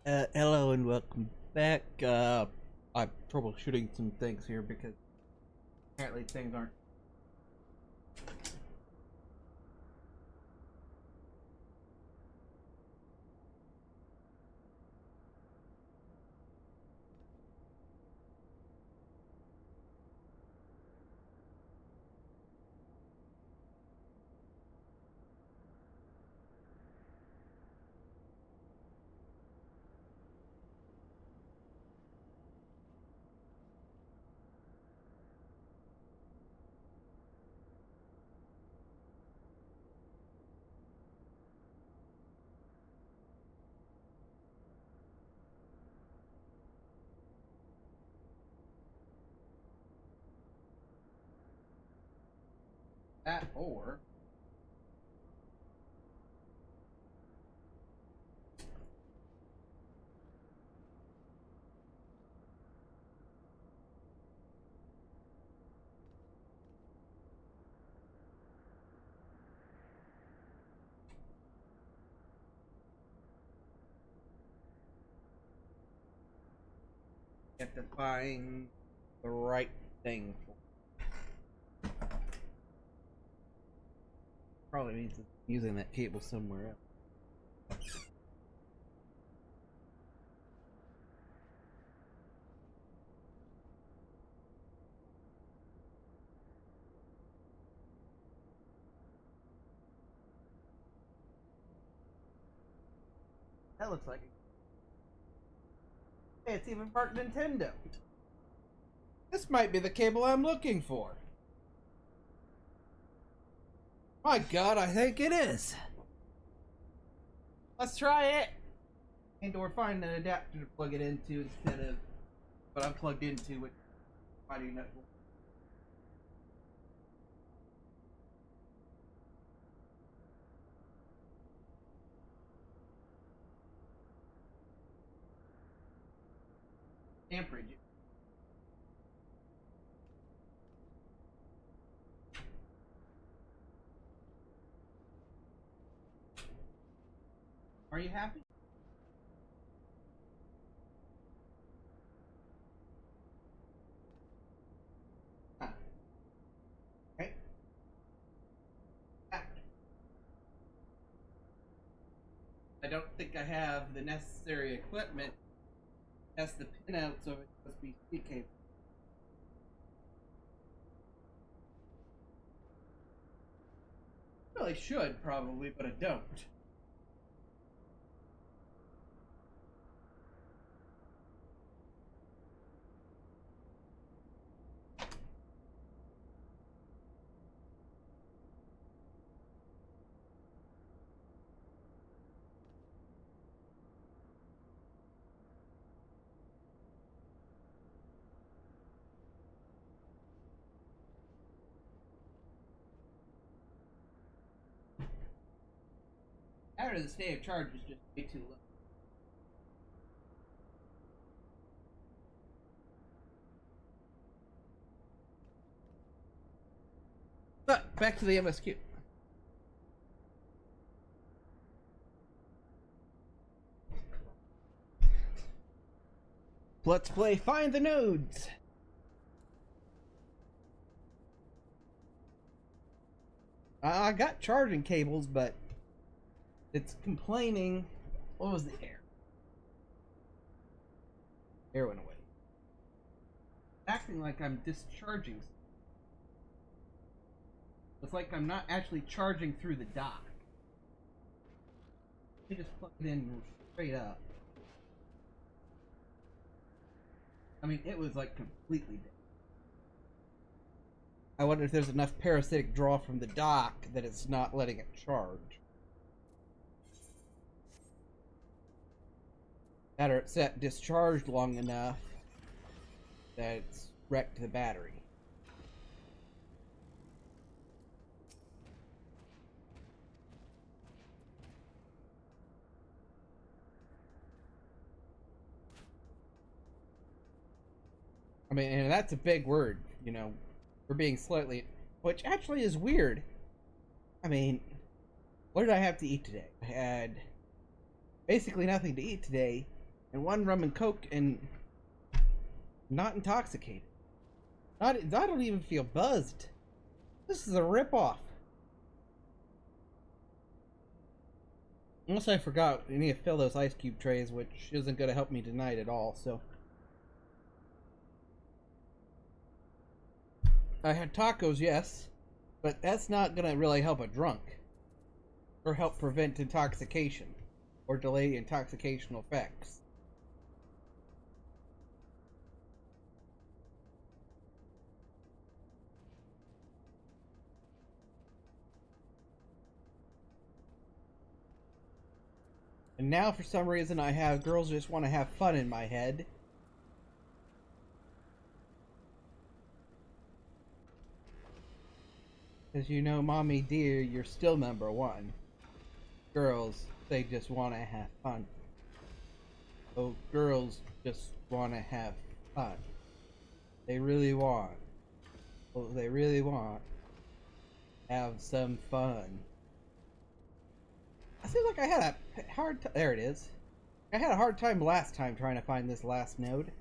A: Hello and welcome back. I'm troubleshooting some things here because apparently things aren't. That or you have to find the right thing for. Probably means it's using that cable somewhere else. That looks like it. Hey, it's even marked Nintendo. This might be the cable I'm looking for. My god, I think it is. Let's try it. And or find an adapter to plug it into instead of what I'm plugged into with audio network. Amperage. Are you happy? Huh. Okay. Ah. I don't think I have the necessary equipment. That's the pinouts of a USB-C cable. Well, I should probably, but I don't. After the state of charge is just way too low. But back to the MSQ. Let's play Find the Nodes. I got charging cables, but it's complaining. What was the error? Air went away. Acting like I'm discharging. It's like I'm not actually charging through the dock. You just plug it in straight up. I mean, it was like completely dead. I wonder if there's enough parasitic draw from the dock that it's not letting it charge. That or it's set discharged long enough that it's wrecked the battery. I mean, and that's a big word, you know. We're being slightly, which actually is weird. I mean, what did I have to eat today? I had basically nothing to eat today, and one rum and coke and not intoxicated. I don't even feel buzzed. This is a ripoff. Unless I forgot, I need to fill those ice cube trays, which isn't going to help me tonight at all, so. I had tacos, yes, but that's not going to really help a drunk. Or help prevent intoxication. Or delay intoxicational effects. And now, for some reason, I have girls just want to have fun in my head. Because you know, mommy dear, you're still number one. Girls, they just want to have fun. Oh, girls just want to have fun. They really want. Oh, they really want. Have some fun. I feel like I had a hard time. There it is. I had a hard time last time trying to find this last node.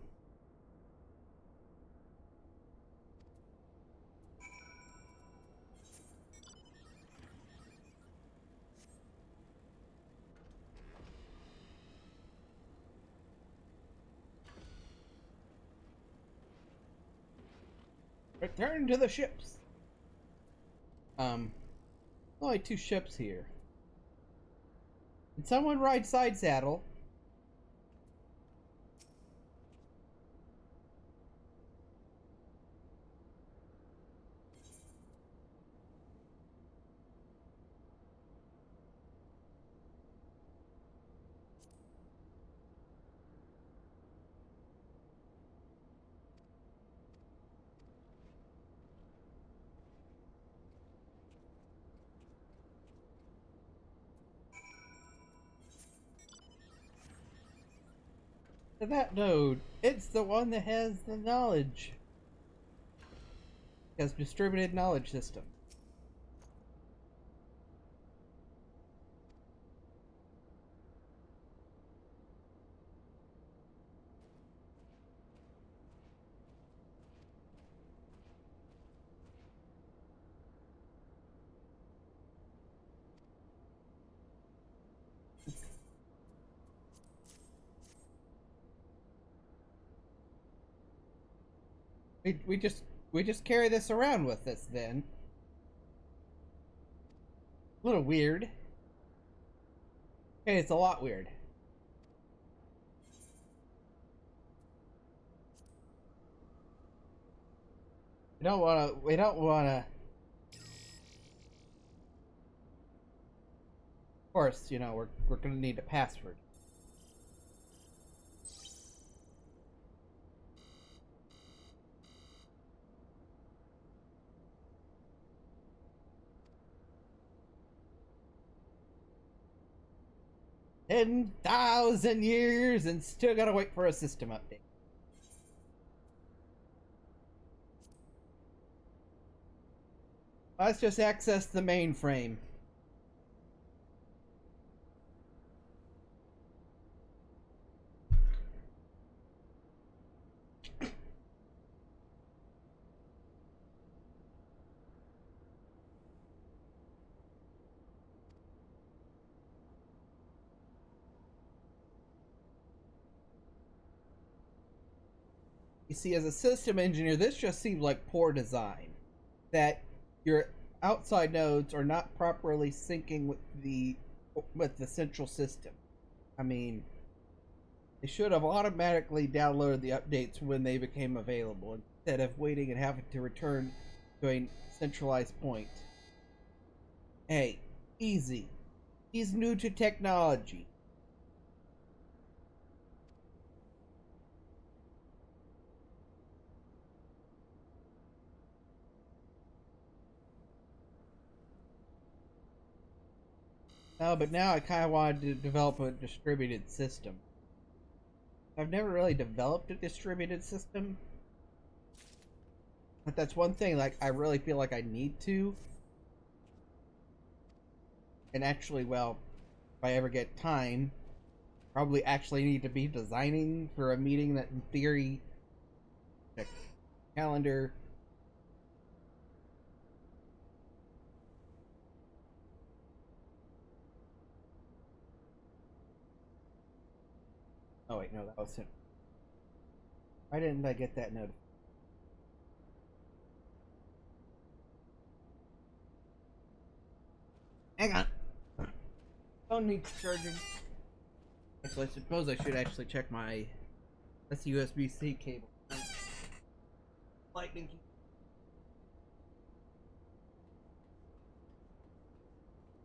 A: Return to the ships. Only 2 ships here. Can someone ride side saddle? To that node, it's the one that has the knowledge. It has distributed knowledge system. We just carry this around with us then. A little weird. Okay, it's a lot weird. We don't wanna of course, you know, we're gonna need a password. $10,000 and still gotta wait for a system update. Let's just access the mainframe. You see, as a system engineer, this just seems like poor design. That your outside nodes are not properly syncing with the central system. I mean, they should have automatically downloaded the updates when they became available instead of waiting and having to return to a centralized point. Hey, easy. He's new to technology. No, but now I kind of wanted to develop a distributed system. I've never really developed a distributed system. But that's one thing, like, I really feel like I need to. And actually, well, if I ever get time, probably actually need to be designing for a meeting that in theory check calendar. Oh wait, no, that was him. Why didn't I get that note? Hang on. Phone needs charging. Actually, I suppose I should actually check my. That's USB-C cable. Lightning.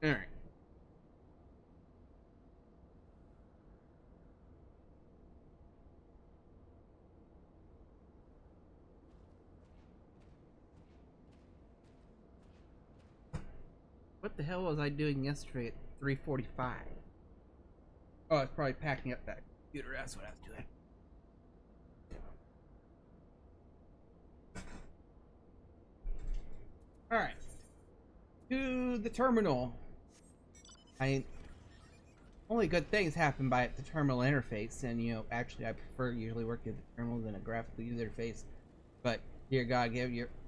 A: All right. What the hell was I doing yesterday at 3:45? Oh, I was probably packing up that computer. That's what I was doing. All right. To the terminal. Only good things happen by the terminal interface, and actually, I prefer usually working at the terminal than a graphical user interface. But dear God,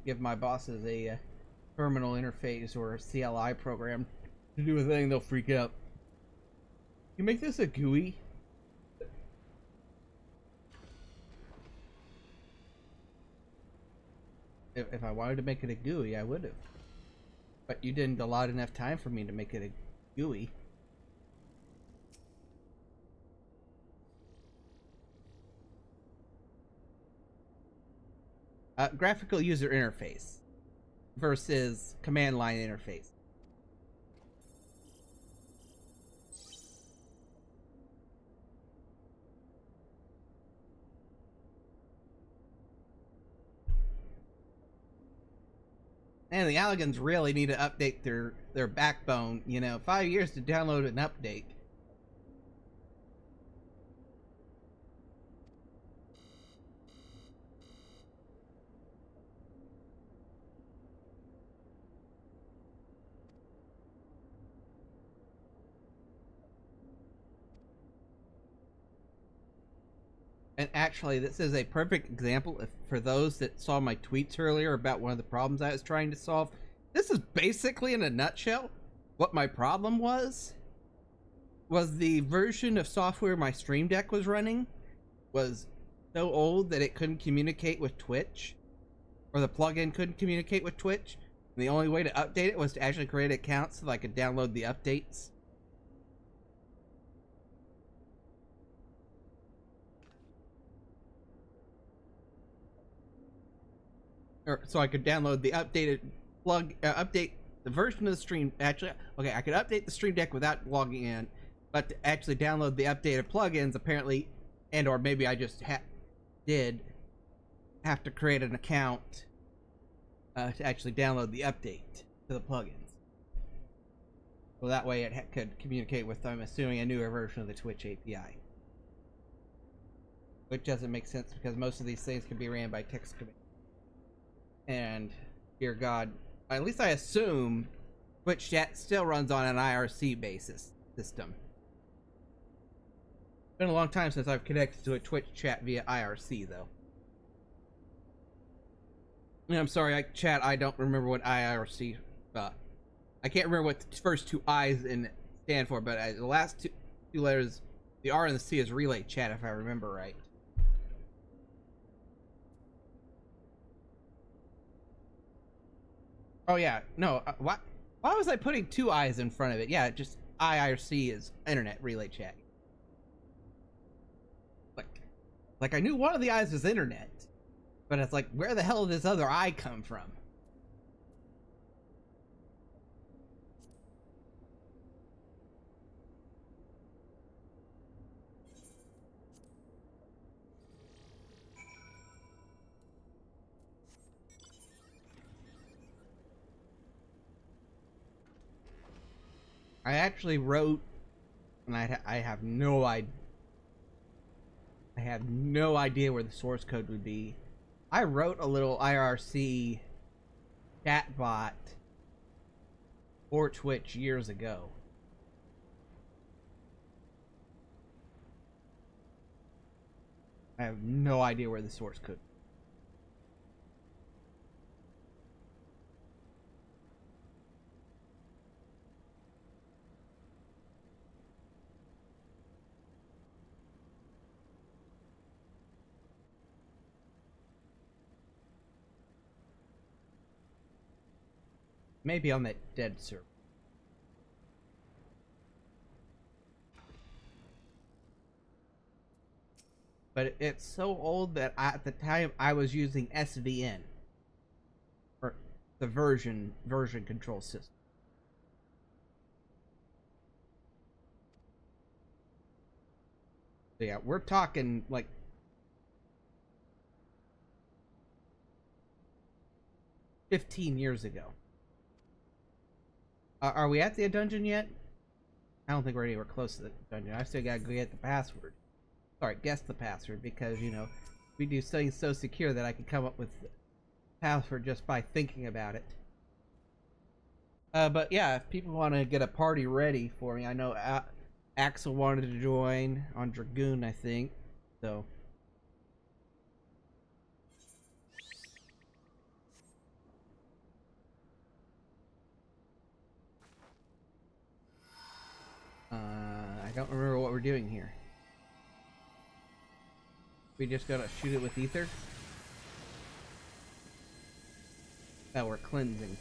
A: give my bosses a terminal interface or a CLI program to do a thing, they'll freak out. You make this a GUI? If I wanted to make it a GUI, I would have. But you didn't allot enough time for me to make it a GUI. Graphical user interface versus command line interface. And the Alligans really need to update their backbone. 5 years to download an update. And actually, this is a perfect example for those that saw my tweets earlier about one of the problems I was trying to solve. This is basically, in a nutshell, what my problem was the version of software my Stream Deck was running was so old that it couldn't communicate with Twitch, or the plugin couldn't communicate with Twitch. And the only way to update it was to actually create an account so that I could download the updates. So I could download the updated update the version of the stream. Actually, okay, I could update the Stream Deck without logging in, but to actually download the updated plugins, apparently, and or maybe I just did have to create an account to actually download the update to the plugins. So that way it could communicate with, I'm assuming, a newer version of the Twitch API. Which doesn't make sense because most of these things can be ran by text command. And dear God, at least I assume Twitch chat still runs on an IRC basis system. It's been a long time since I've connected to a Twitch chat via IRC, though. I'm sorry, I don't remember what IRC. I can't remember what the first two I's in stand for, but the last two letters, the R and the C, is relay chat, if I remember right. Oh yeah, no. Why was I putting two I's in front of it? Yeah, just IRC is internet relay chat. Like I knew one of the I's was internet, but it's like, where the hell did this other I come from? I actually wrote, and I have no idea. I have no idea where the source code would be. I wrote a little IRC chatbot for Twitch years ago. I have no idea where the source could. Maybe on that dead server. But it's so old that at the time I was using SVN, or the version control system. So yeah, we're talking like 15 years ago. Are we at the dungeon yet? I don't think we're anywhere close to the dungeon. I still gotta go get the password. Sorry, guess the password, because, you know, we do something so secure that I can come up with the password just by thinking about it. But yeah, if people want to get a party ready for me, I know Axel wanted to join on Dragoon, I think. So. I don't remember what we're doing here. We just gotta shoot it with ether? No, we're cleansing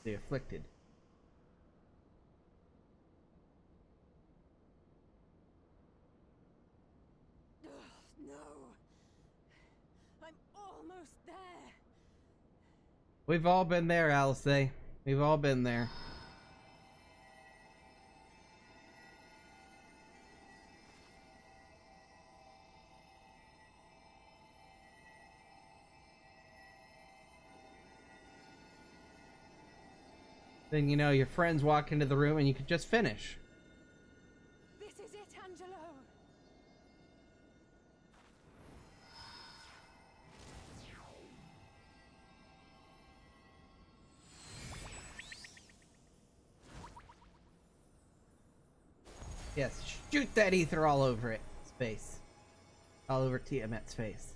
A: the afflicted.
B: Ugh, no. I'm almost there.
A: We've all been there, Alice. We've all been there. Then, you know, your friends walk into the room and you could just finish.
B: This is it, Angelo.
A: Yes, shoot that ether all over its face. All over Tiamat's face.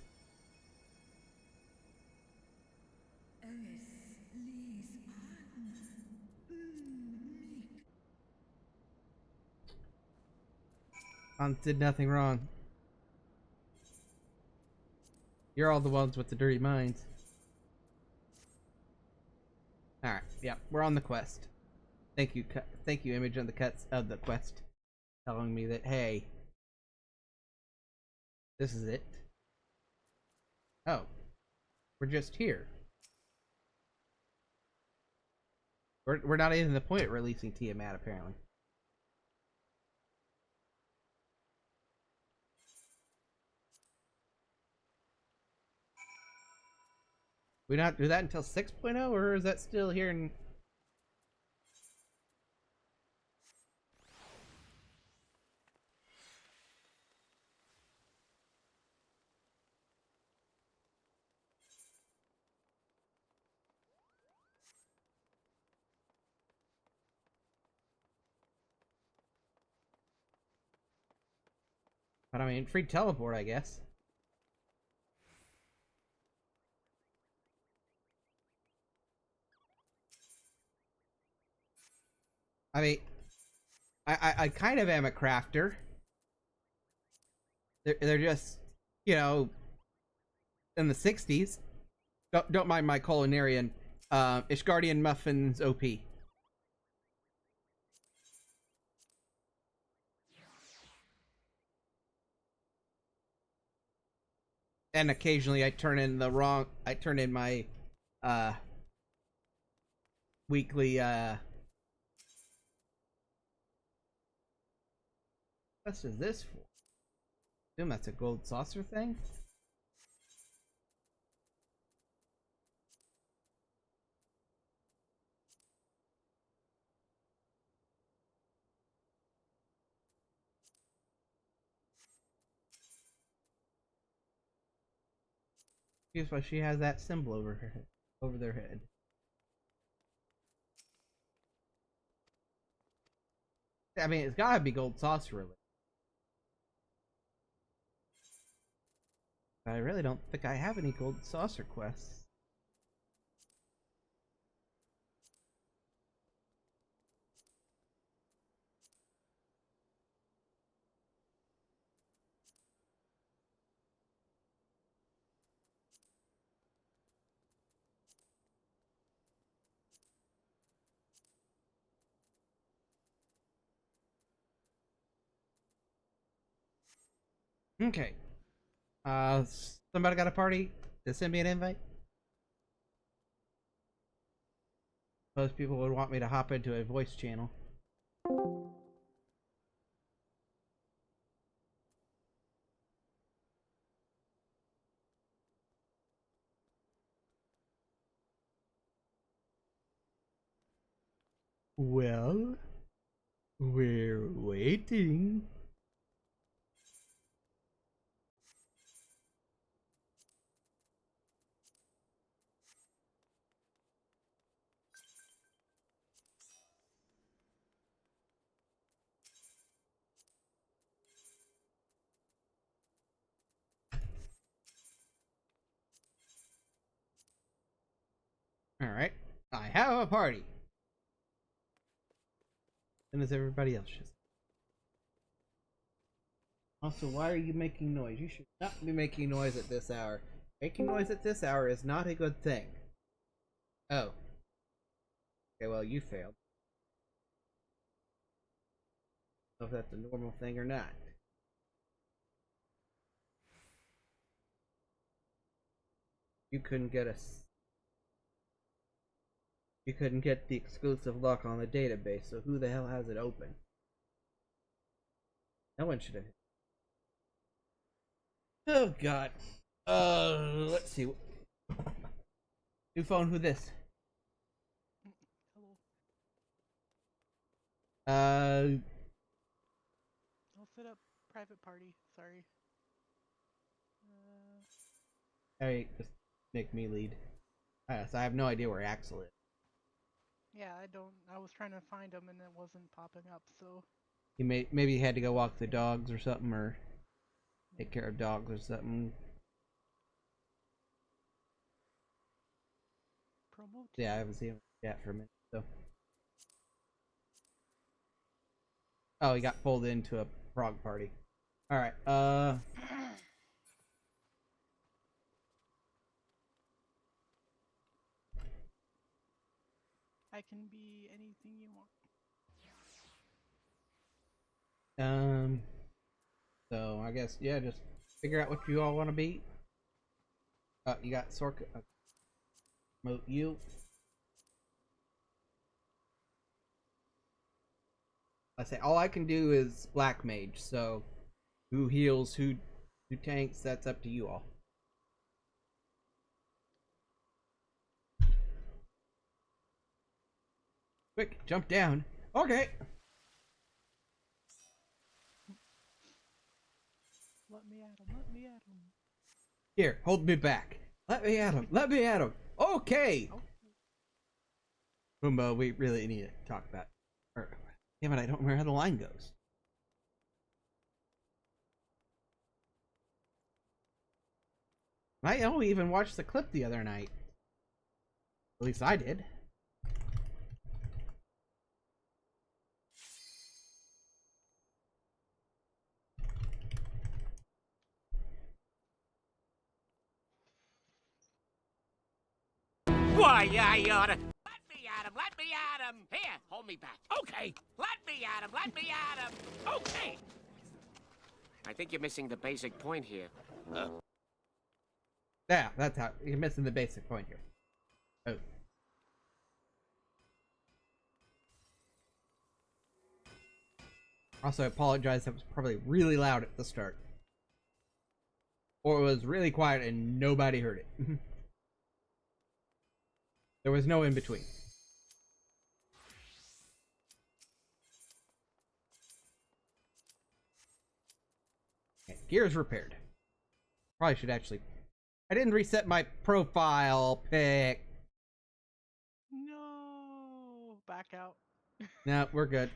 A: Hans did nothing wrong. You're all the ones with the dirty minds. Alright, yeah, we're on the quest. Thank you, Image, on the cuts of the quest, telling me that, hey, this is it. Oh, we're just here. We're not even the point of releasing Tiamat, apparently. We not do that until 6.0, or is that still here in... But I mean, free teleport, I guess. I mean, I kind of am a crafter. They're just, you know, in the 60s. Don't mind my culinarian. Ishgardian muffins OP. And occasionally I turn in my weekly what is this for? Assume that's a gold saucer thing. Here's why she has that symbol over her head, over their head. I mean, it's gotta be gold saucer related. I really don't think I have any gold saucer quests. Okay. Somebody got a party to send me an invite? Most people would want me to hop into a voice channel. Well, we're waiting. Alright. I have a party. And as everybody else should. Also, why are you making noise? You should not be making noise at this hour. Making noise at this hour is not a good thing. Oh. Okay, well, you failed. I don't know if that's a normal thing or not. You couldn't get us. You couldn't get the exclusive lock on the database, so who the hell has it open? No one should have. Oh god. Let's see. New phone, who this?
I: Hello.
A: Uh,
I: I'll set up private party. Sorry.
A: hey, just make me lead. So I have no idea where Axel is.
I: Yeah, I don't. I was trying to find him and it wasn't popping up. So
A: He maybe he had to go walk the dogs or something, or take care of dogs or something.
I: promote.
A: Yeah, I haven't seen him yet for a minute. So. Oh, he got pulled into a frog party. All right.
I: I can be anything you want.
A: So I guess yeah, just figure out what you all want to be. You got Sorka. Promote you. I say all I can do is Black Mage. So who heals, who tanks, that's up to you all. Quick, jump down. Okay.
I: Let me at him. Let me at him.
A: Here, hold me back. Let me at him. Let me at him. Okay.
I: Oh.
A: Pumbaa, we really need to talk about. Damn it, I don't remember how the line goes. I only even watched the clip the other night. At least I did.
J: Why, I oughta... Let me at him! Let me at him! Here, hold me back. Okay. Let me at him! Let me at him! Okay. I think you're missing the basic point here.
A: Yeah, that's how you're missing the basic point here. Oh. Also, I apologize. That was probably really loud at the start, or it was really quiet and nobody heard it. There was no in between. Okay, gears repaired. Probably should actually. I didn't reset my profile pic.
I: No. Back out.
A: No, we're good.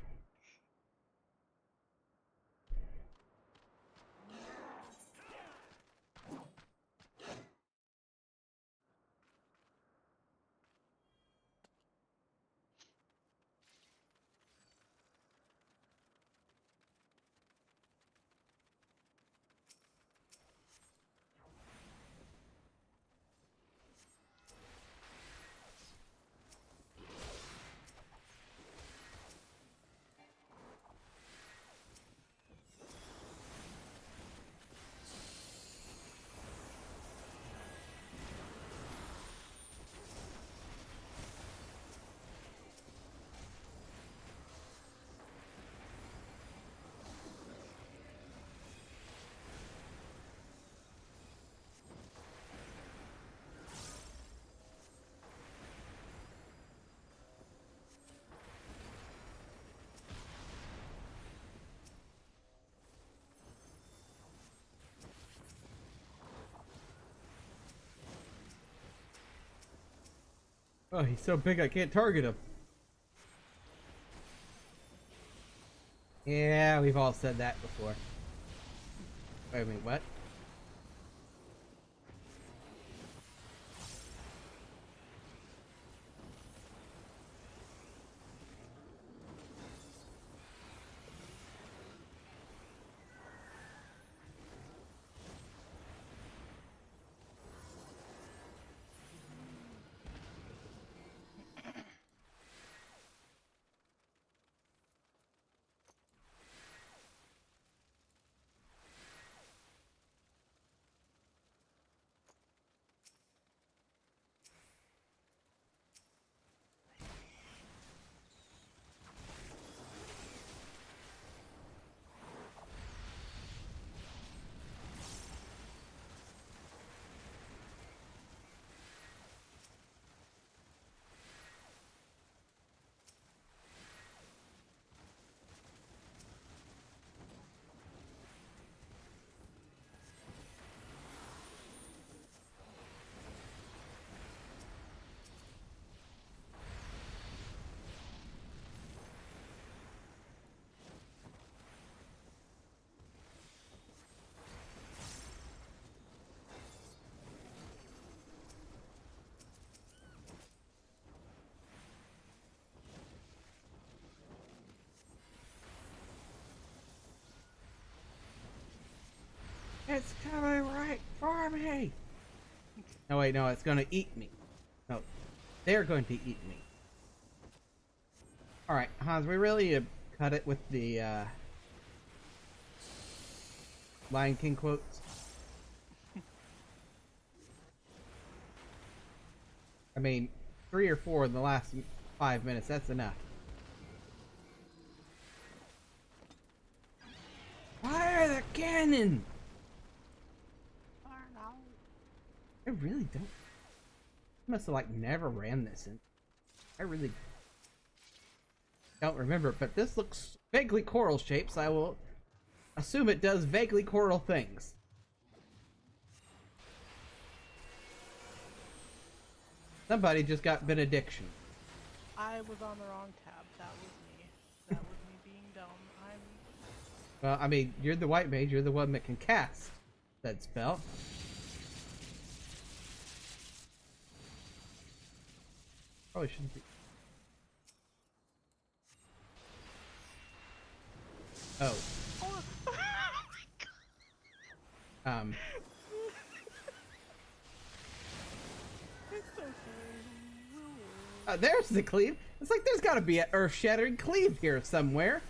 A: Oh, he's so big I can't target him. Yeah, we've all said that before. Wait a minute, what? It's coming right for me! No, wait, no, it's gonna eat me. No, they're going to eat me. Alright, Hans, we really cut it with the, Lion King quotes. I mean, 3 or 4 in the last 5 minutes, that's enough. Fire the cannon! I really don't. I must have like never ran this in. I really don't remember, but this looks vaguely coral shaped, so I will assume it does vaguely coral things. Somebody just got benediction.
I: I was on the wrong tab. That was me. That was me being dumb.
A: Well, I mean, you're the white mage, you're the one that can cast that spell. Probably shouldn't be. Oh. There's the cleave. It's like there's got to be an earth-shattering cleave here somewhere.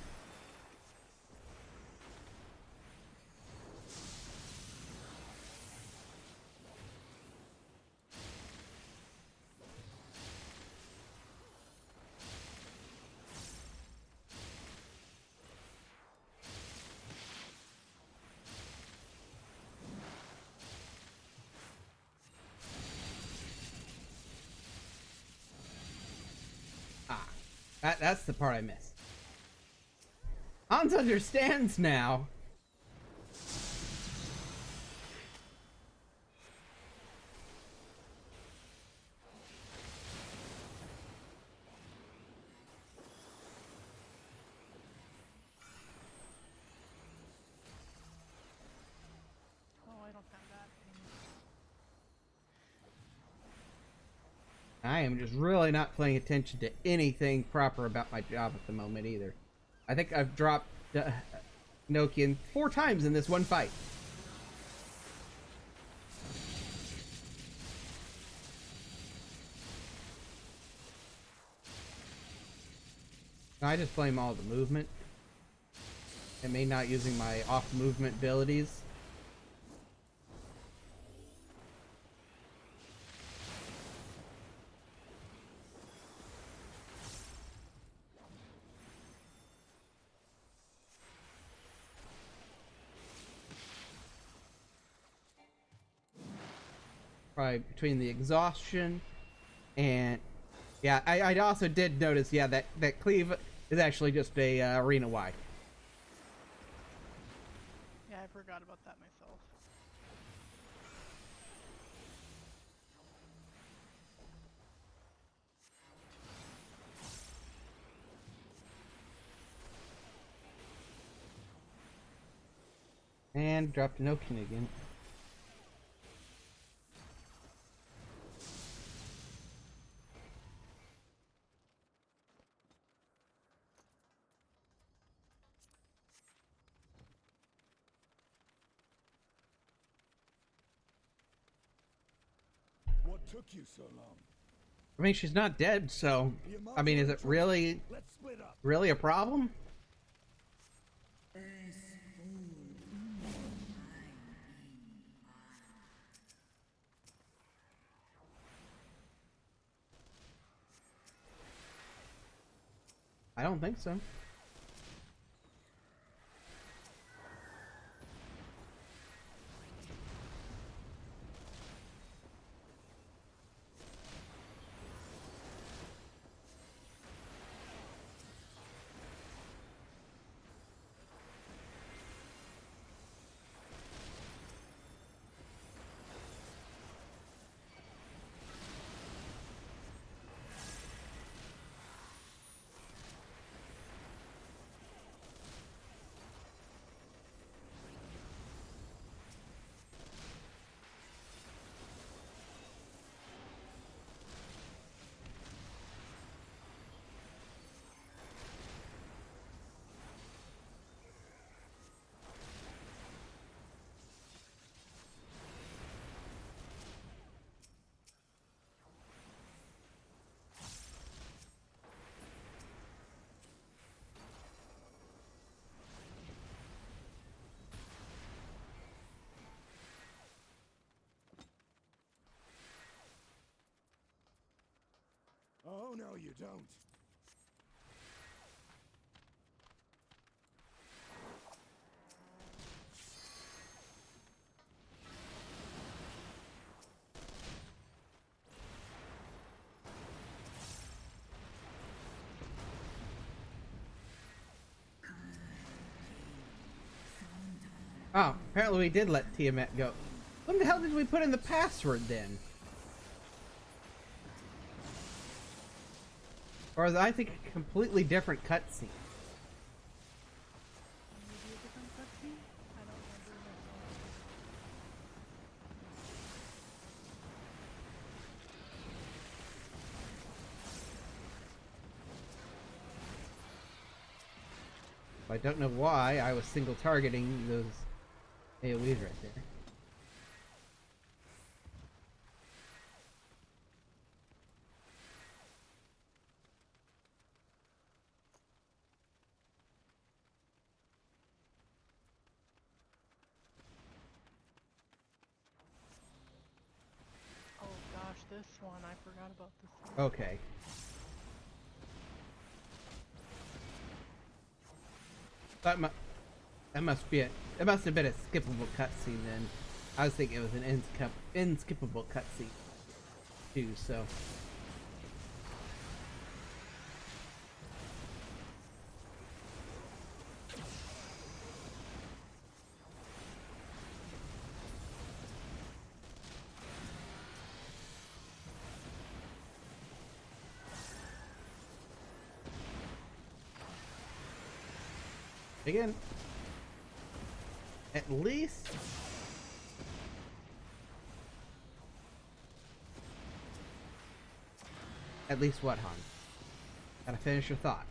A: That's the part I missed. Hans understands now.
I: Oh, I don't have that anymore.
A: I am just really not paying attention to anything proper about my job at the moment either. I think I've dropped Nokian 4 times in this one fight. I just blame all the movement and me not using my off movement abilities. Probably between the exhaustion and yeah, I also did notice, yeah, that cleave is actually just a arena wide.
I: Yeah, I forgot about that myself.
A: And dropped an Oaken again.
E: What took you so long?
A: I mean, she's not dead, so I mean, is it really
E: Let's split up.
A: really a problem? I don't think so.
E: Oh, no, you don't.
A: Oh, apparently we did let Tiamat go. When the hell did we put in the password then? Or is I think a completely different cutscene?
I: Maybe a different cutscene? I don't remember
A: I don't know why I was single targeting those AoEs right there.
I: Oh gosh, this one, I forgot about this one.
A: Okay. That must be it. It must have been a skippable cutscene then. I was thinking it was an inskippable cutscene too. So. Again, at least what, Han? Gotta finish your thought.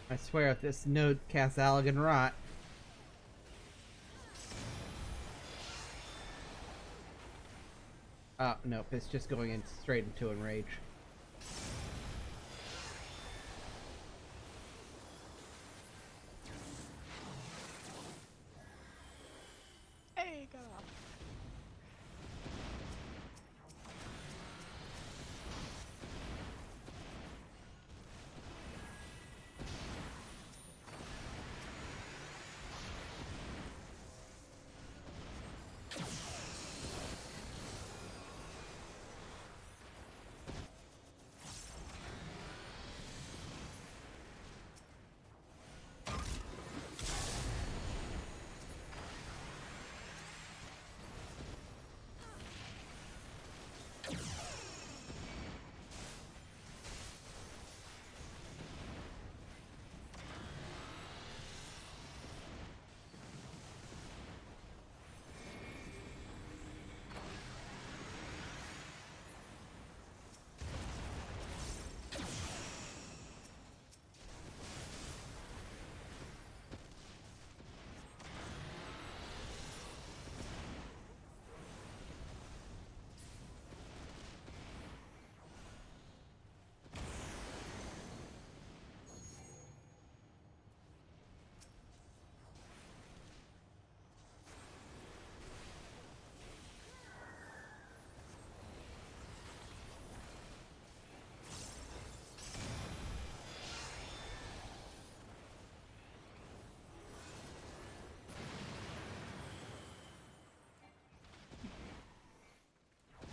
A: I swear if this node casts Allagan Rot. Nope, it's just going in straight into Enrage.
I: Hey, got off.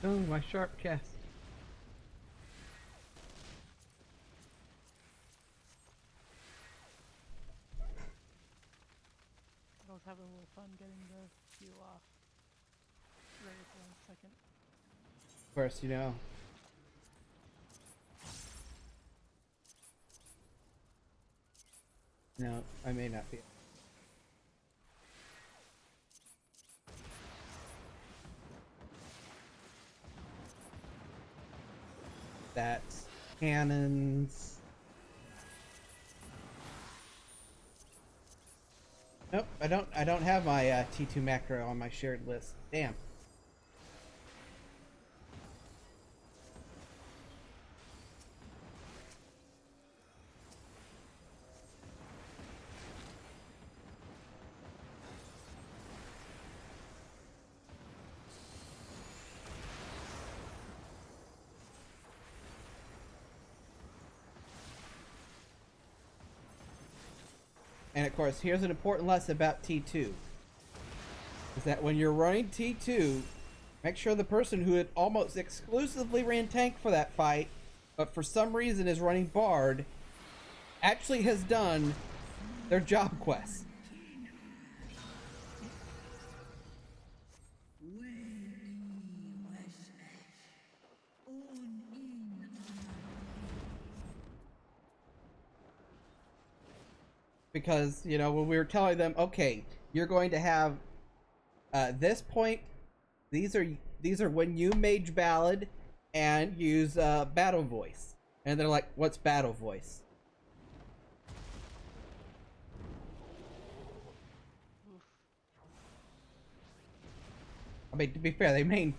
A: Oh, my sharp cast.
I: I was having a little fun getting the few ready for 1 second.
A: Of course, you know. No, I may not be. That's cannons. Nope, I don't have my T2 macro on my shared list. Damn. And of course, here's an important lesson about T2. Is that when you're running T2, make sure the person who had almost exclusively ran tank for that fight, but for some reason is running Bard, actually has done their job quest. Because, you know, when we were telling them, okay, you're going to have this point, these are when you mage ballad and use battle voice. And they're like, what's battle voice? I mean, to be fair, they main...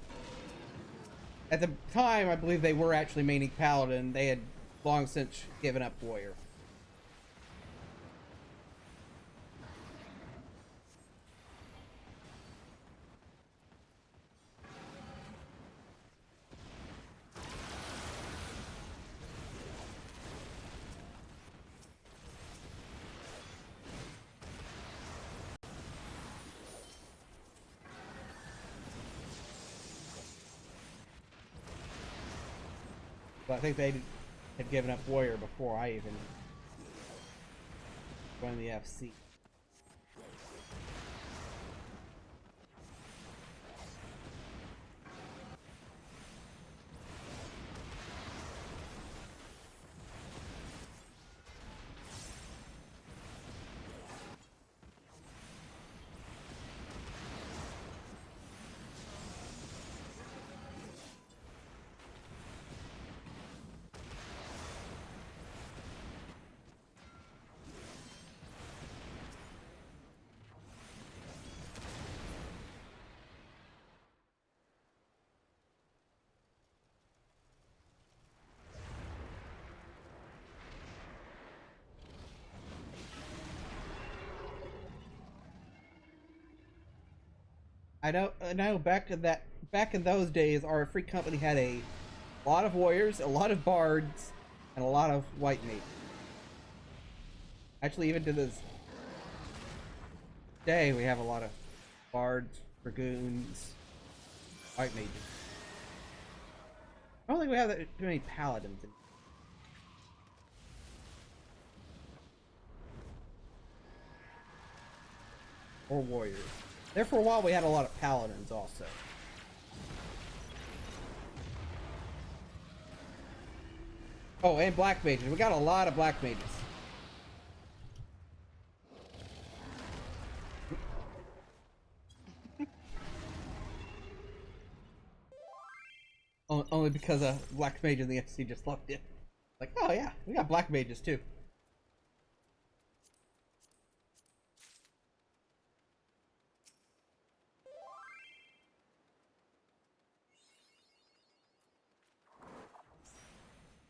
A: At the time, I believe they were actually maining Paladin. They had long since given up Warrior. But I think they had given up Warrior before I even joined the FC. I know back in those days, our free company had a lot of warriors, a lot of bards, and a lot of white mages. Actually, even to this day, we have a lot of bards, dragoons, white mages. I don't think we have that too many paladins. Or warriors. There for a while we had a lot of paladins also. Oh, and black mages. We got a lot of black mages. Only because a black mage in the FC just loved it. Like, oh yeah, we got black mages too.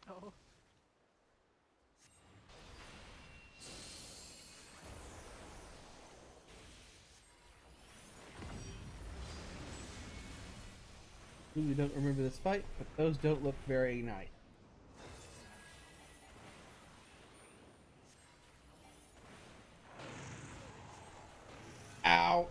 I: Oh.
A: You don't remember this fight, but those don't look very nice. Ow.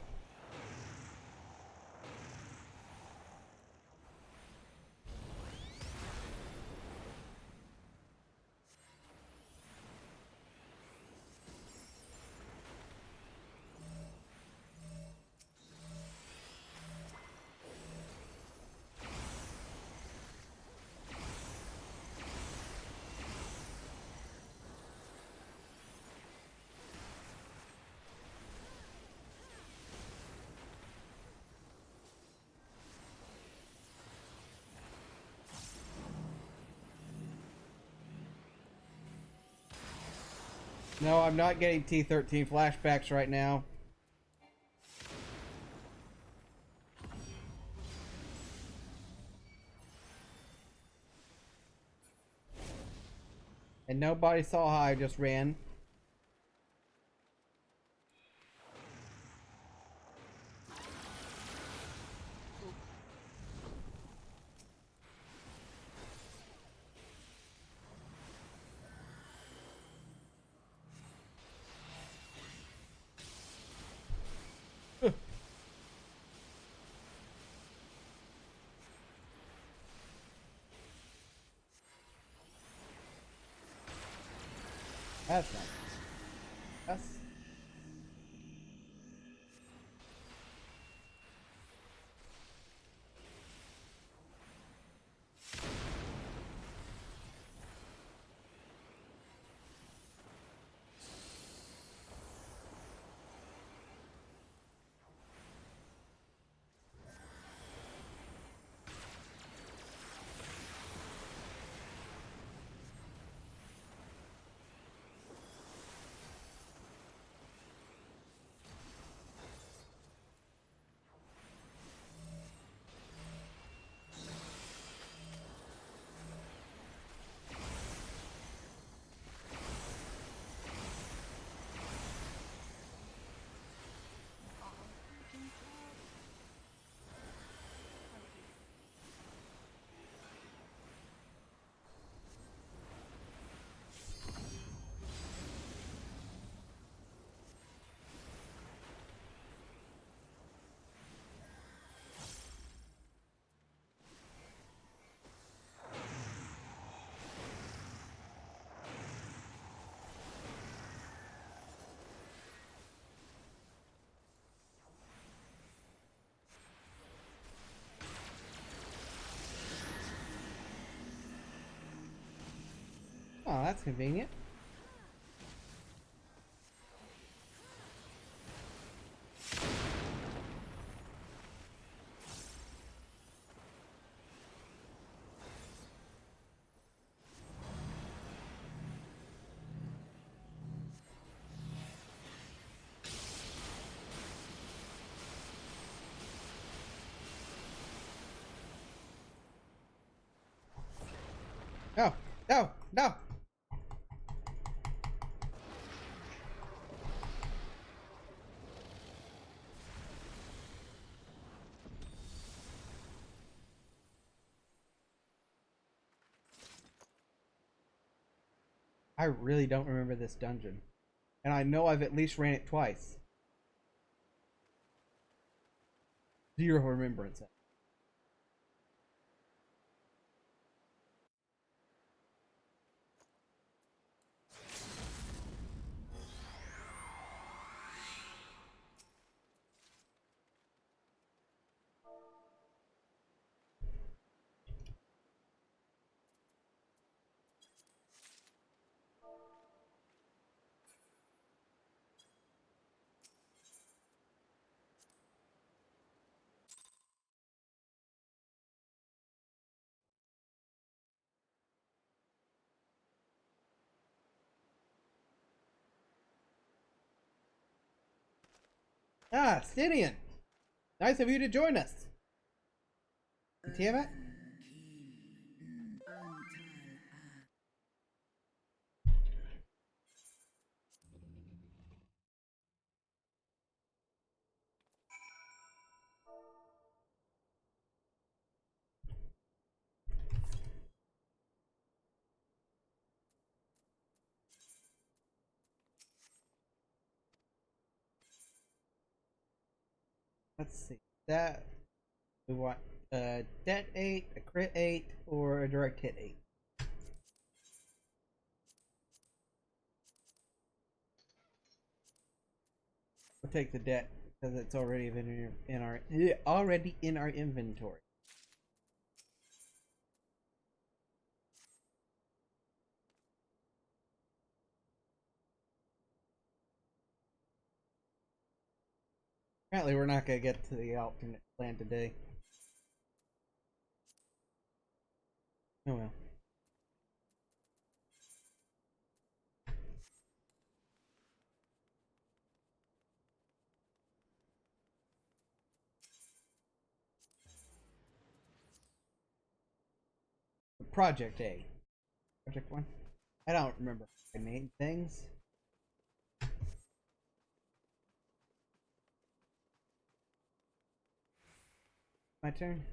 A: No, I'm not getting T13 flashbacks right now. And nobody saw how I just ran. That's not. That's. Oh, that's convenient. No, no, no. I really don't remember this dungeon. And I know I've at least ran it twice. Zero remembrance. Ah, Stydian! Nice of you to join us. Tiamat? Let's see. That we want a debt 8, a crit 8, or a direct hit 8. We'll take the debt because it's already already in our inventory. Apparently, we're not gonna get to the alternate plan today. Oh well. Project A. Project 1? I don't remember I named things. My turn.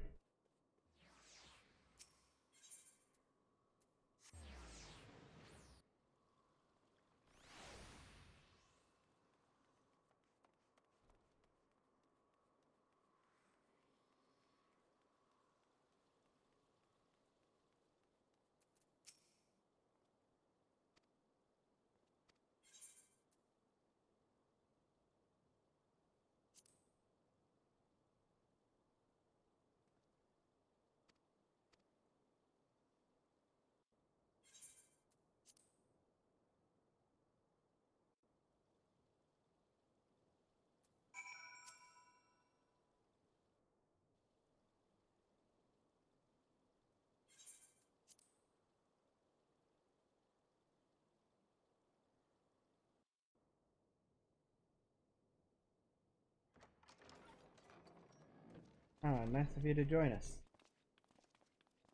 A: Oh, nice of you to join us.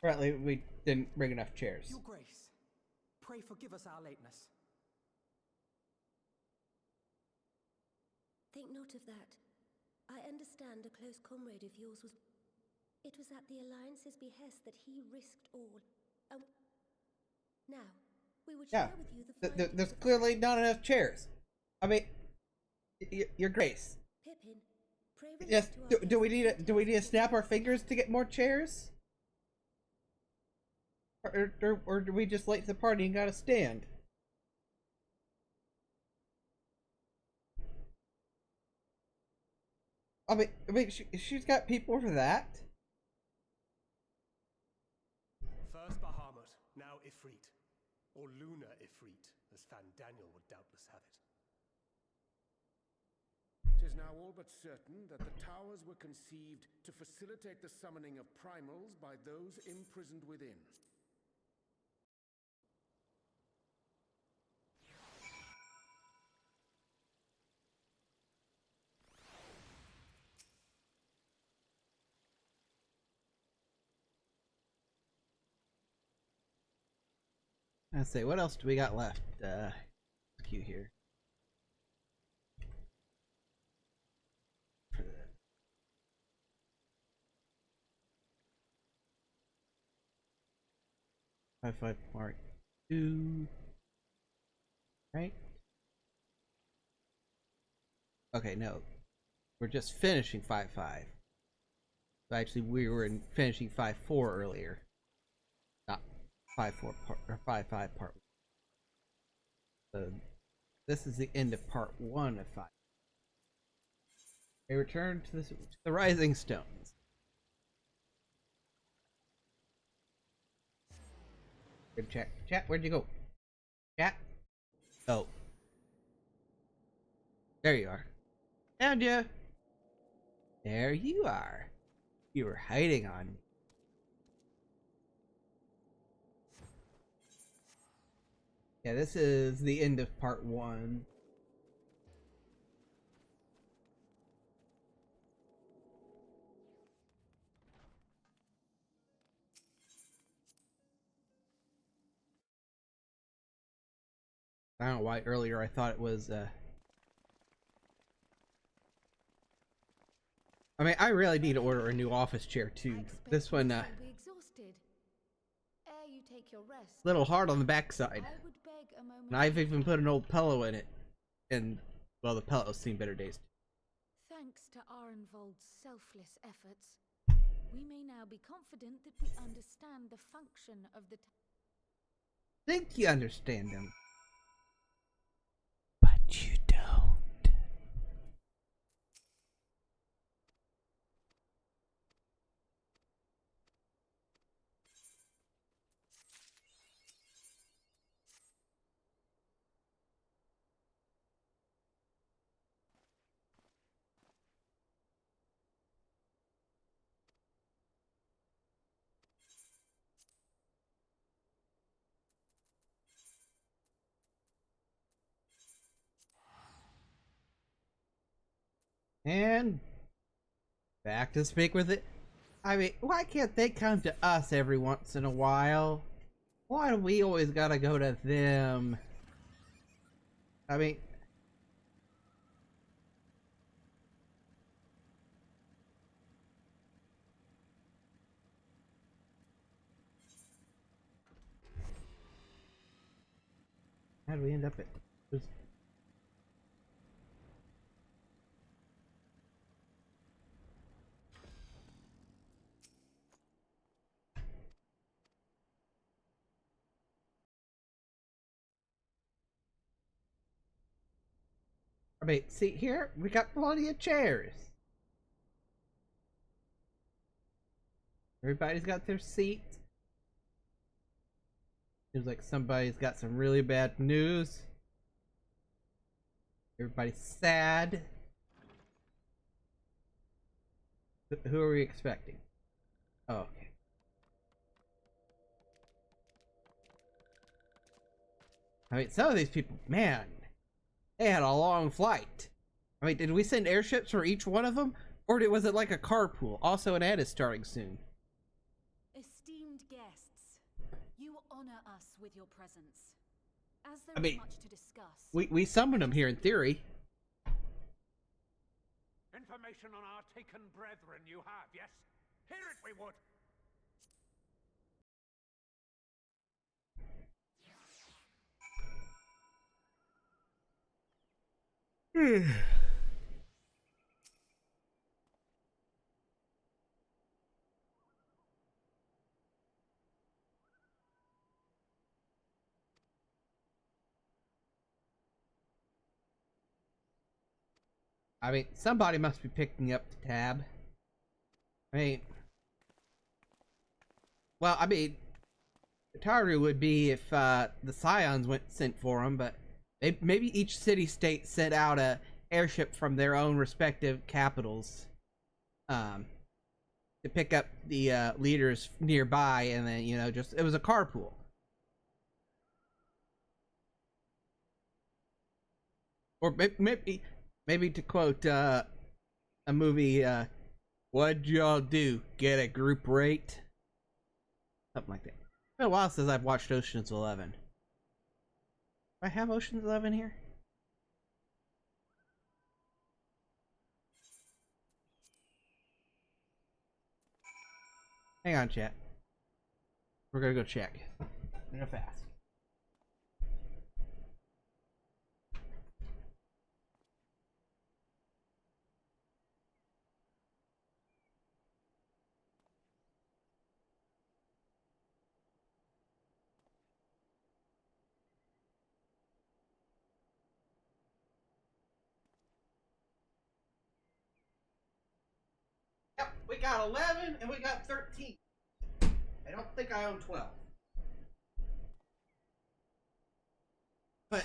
A: Apparently, we didn't bring enough chairs.
K: Your Grace, pray forgive us our lateness.
B: Think not of that. I understand a close comrade of yours was... It was at the Alliance's behest that he risked all. Now, we would share with you the findings
A: There's
B: of...
A: clearly not enough chairs. I mean, Your Grace.
B: Pippin, pray relate
A: Yes.
B: to our
A: Do we need to snap our fingers to get more chairs? Or do we just late to the party and gotta stand? I mean, she's got people for that.
K: First Bahamut, now Ifrit. Or Lunar Ifrit, as Fan Daniel would doubtless have it.
L: 'Tis now all but certain that the towers were conceived to facilitate the summoning of primals by those imprisoned within.
A: Let's see, what else do we got left? Queue here. Five Part 2. Right? Okay, no. We're just finishing 5-5. Actually, we were finishing 5-4 earlier. Not 5-4 part or 5-5 part 1. So this is the end of part 1 of 5. We return to the Rising Stones. Good chat. Chat, where'd you go? Chat? Oh. There you are. Found ya! There you are. You were hiding on me. Yeah, this is the end of part 1. I don't know why earlier I thought it was, I mean, I really need to order a new office chair too. This one,
H: Be exhausted. Ere you take your rest,
A: little hard on the backside.
H: I would beg a moment.
A: And I've even put an old pillow in it. And, well, the pillow's seen better days.
H: Thanks to Arenvold's selfless efforts, we may now be confident that we understand the function of the...
A: Think you understand them. But you don't. And back to speak with it. I mean, why can't they come to us every once in a while? Why do we always gotta go to them? I mean... How did we end up at... I mean, see here, we got plenty of chairs. Everybody's got their seat. Seems like somebody's got some really bad news. Everybody's sad. Who are we expecting? Oh, okay. I mean, some of these people, man, they had a long flight. I mean, did we send airships for each one of them? Or was it like a carpool? Also, an ad is starting soon.
M: Esteemed guests, you honor us with your presence. As there
A: I mean,
M: is much to discuss.
A: We summoned them here in theory.
L: Information on our taken brethren you have, yes? Hear it we would!
A: I mean, somebody must be picking up the tab. I mean... Well, I mean... Taru would be if the Scions sent for them, but maybe each city-state sent out a airship from their own respective capitals to pick up the leaders nearby, and then, you know, just it was a carpool. Or maybe to quote a movie, what'd y'all do? Get a group rate? Something like that. It's been a while since I've watched Ocean's 11. Do I have Ocean's 11 here? Hang on, chat. We're gonna go check. Real fast. Yep, we got 11 and we got 13. I don't think I own 12. But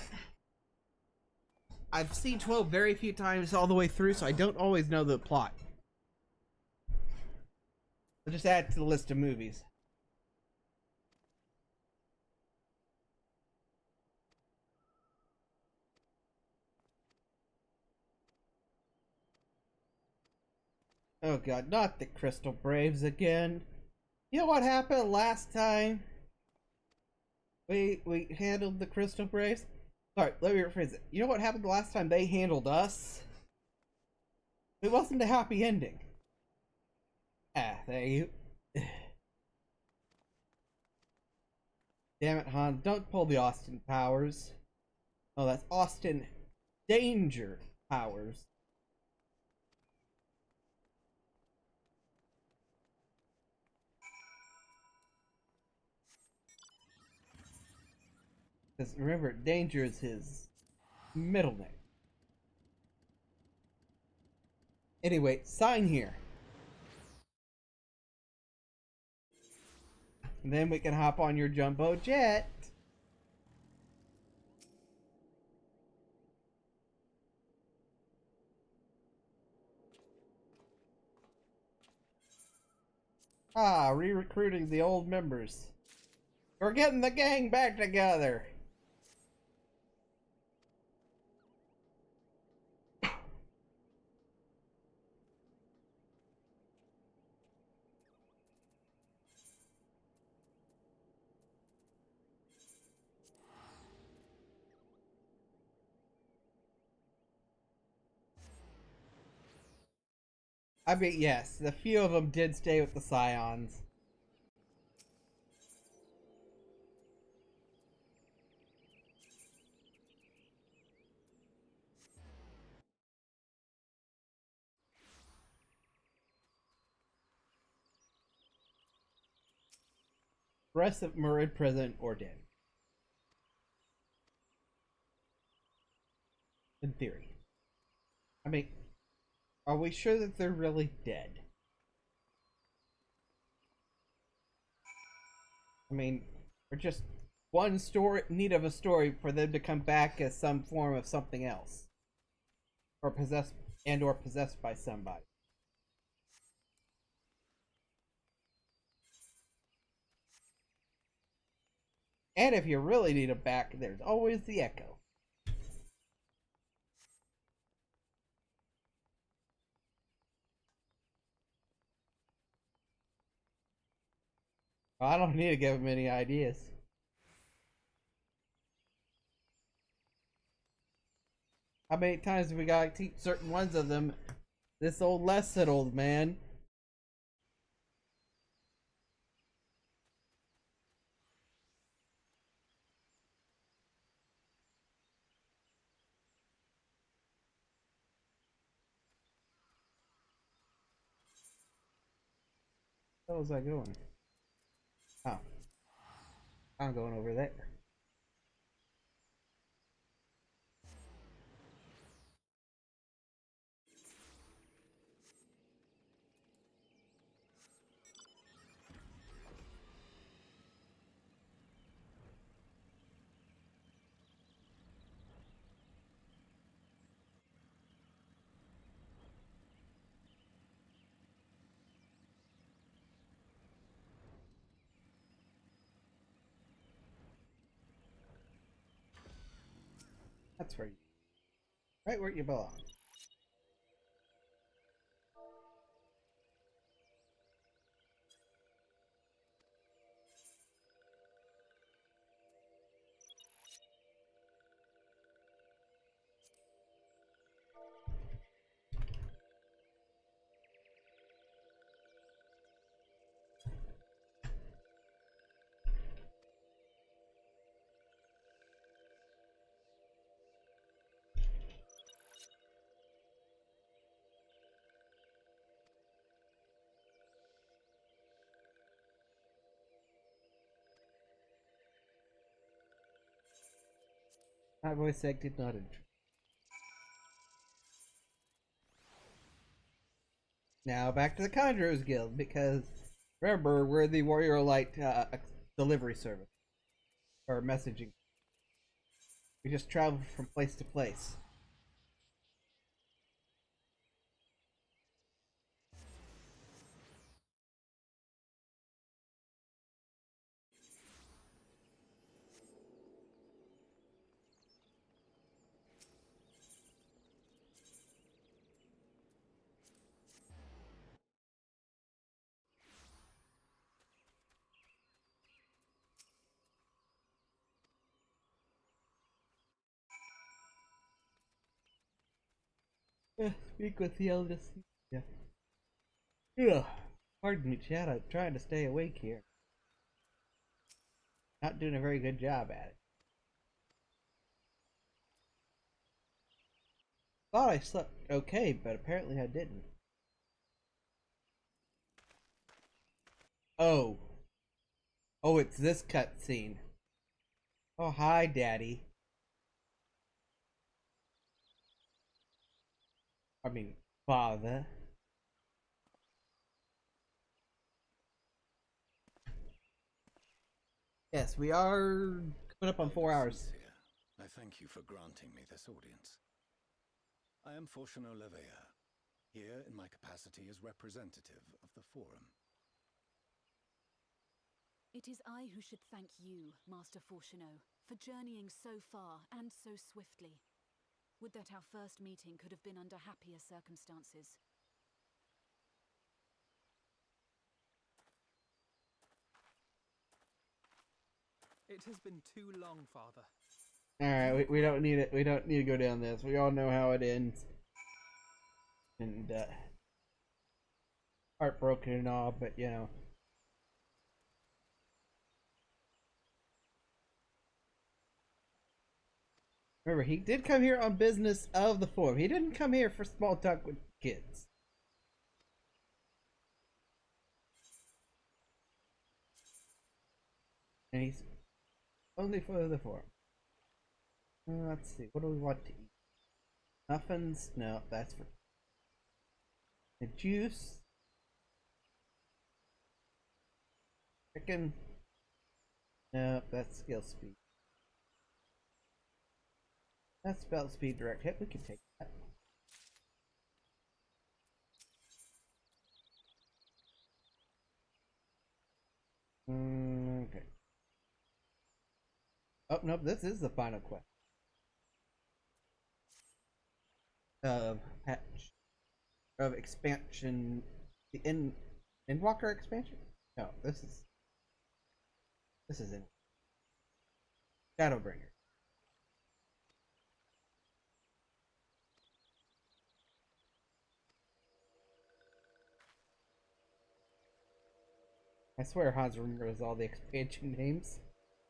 A: I've seen 12 very few times all the way through, so I don't always know the plot. I'll just add it to the list of movies. Oh god, not the Crystal Braves again. You know what happened last time we handled the Crystal Braves? Sorry, let me rephrase it. You know what happened the last time they handled us? It wasn't a happy ending. Ah, there you... Damn it, Han. Don't pull the Austin Powers. Oh, that's Austin Danger Powers. Because remember, Danger is his middle name. Anyway, sign here. And then we can hop on your jumbo jet. Ah, re-recruiting the old members. We're getting the gang back together. I mean, yes, the few of them did stay with the Scions. The rest of them are in prison or dead. In theory. I mean, are we sure that they're really dead? I mean, we're just one story need of a story for them to come back as some form of something else. Or possessed or possessed by somebody. And if you really need them back, there's always the Echo. I don't need to give him any ideas. How many times have we got to teach certain ones of them this old lesson, old man? Where was I going? Oh. I'm going over there. That's where you... Right where you belong. My voice acted not in. Now back to the Conjurers Guild, because remember, we're the Warrior Light delivery service. Or messaging. We just travel from place to place. Speak with the eldest. Yeah. Ugh. Pardon me, Chad. I'm trying to stay awake here. Not doing a very good job at it. Thought I slept okay, but apparently I didn't. Oh. Oh, it's this cutscene. Oh, hi, Daddy. I mean, Father. Yes, we are coming up on 4 hours.
G: I thank you for granting me this audience. I am Fortuno Leveilleur, here in my capacity as representative of the Forum.
M: It is I who should thank you, Master Fortuno, for journeying so far and so swiftly. Would that our first meeting could have been under happier circumstances.
D: It has been too long, Father.
A: Alright, we don't need it. We don't need to go down this. We all know how it ends. And, heartbroken and all, but you know. Remember, he did come here on business of the forum. He didn't come here for small talk with kids. And he's only for the forum. Let's see. What do we want to eat? Muffins? No, that's for the juice. Chicken? No, that's skill speed. That's spell speed direct hit. We can take that. Okay. Oh, nope, this is the final quest. Patch of expansion. The Endwalker expansion? No, this is in Shadowbringer. I swear Hans remembers all the expansion names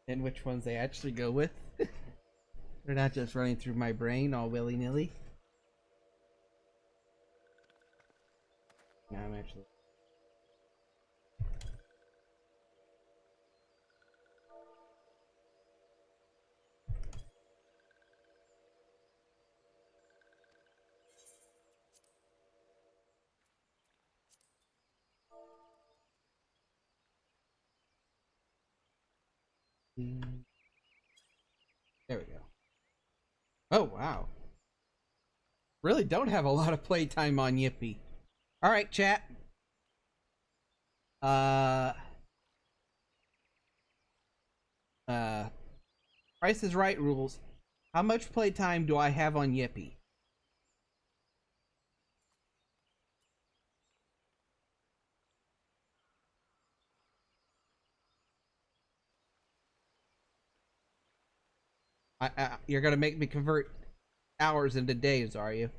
A: and which ones they actually go with. They're not just running through my brain all willy-nilly. No, I'm actually... There we go. Oh, wow. Really don't have a lot of playtime on Yippee. Alright, chat. Price is Right rules. How much playtime do I have on Yippee? You're gonna make me convert hours into days, are you?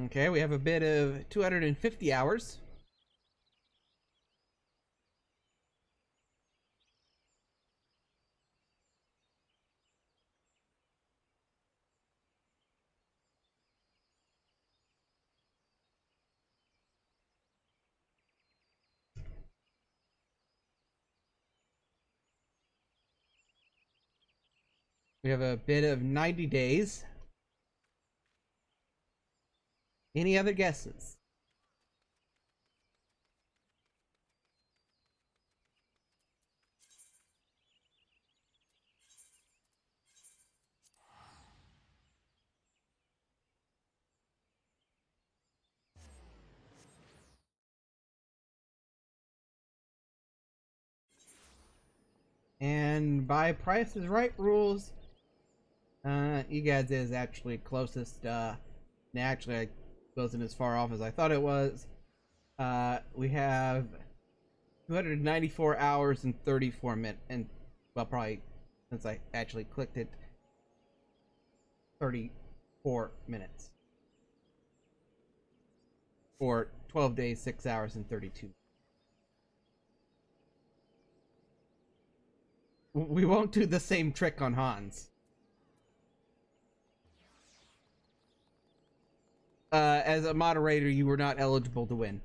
A: Okay, we have a bit of 250 hours. We have a bit of 90 days. Any other guesses? And by Price is Right rules, you guys is actually closest. Actually, I wasn't as far off as I thought it was. We have 294 hours and 34 minutes, and well, probably since I actually clicked it, 34 minutes. Or 12 days, 6 hours, and 32. We won't do the same trick on Hans. As a moderator, you were not eligible to win.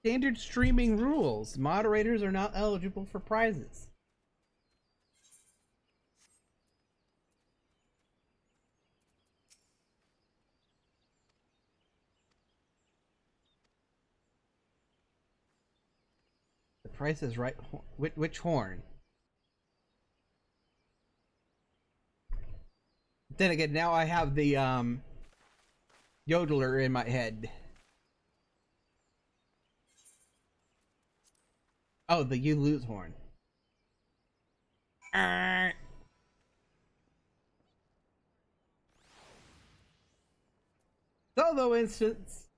A: Standard streaming rules. Moderators are not eligible for prizes. The Price is Right. Which horn? Then again, now I have the yodeler in my head. Oh, the You Lose horn. Solo instance.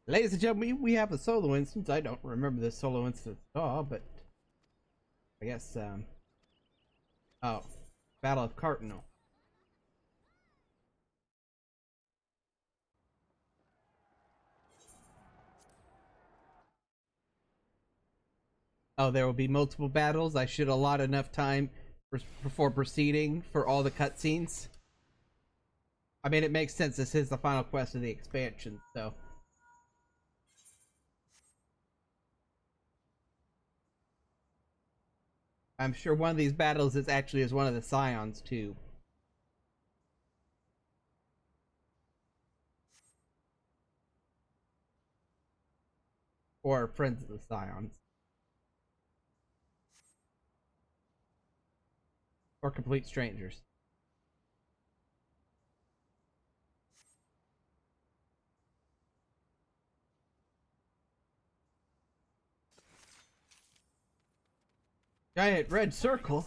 A: Ladies and gentlemen, we have a solo instance. I don't remember this solo instance at all, but I guess, oh, Battle of Cardinal. Oh, there will be multiple battles. I should allot enough time before proceeding for all the cutscenes. I mean, it makes sense. This is the final quest of the expansion, so. I'm sure one of these battles is actually as one of the Scions, too. Or friends of the Scions. Or complete strangers. Giant red circle.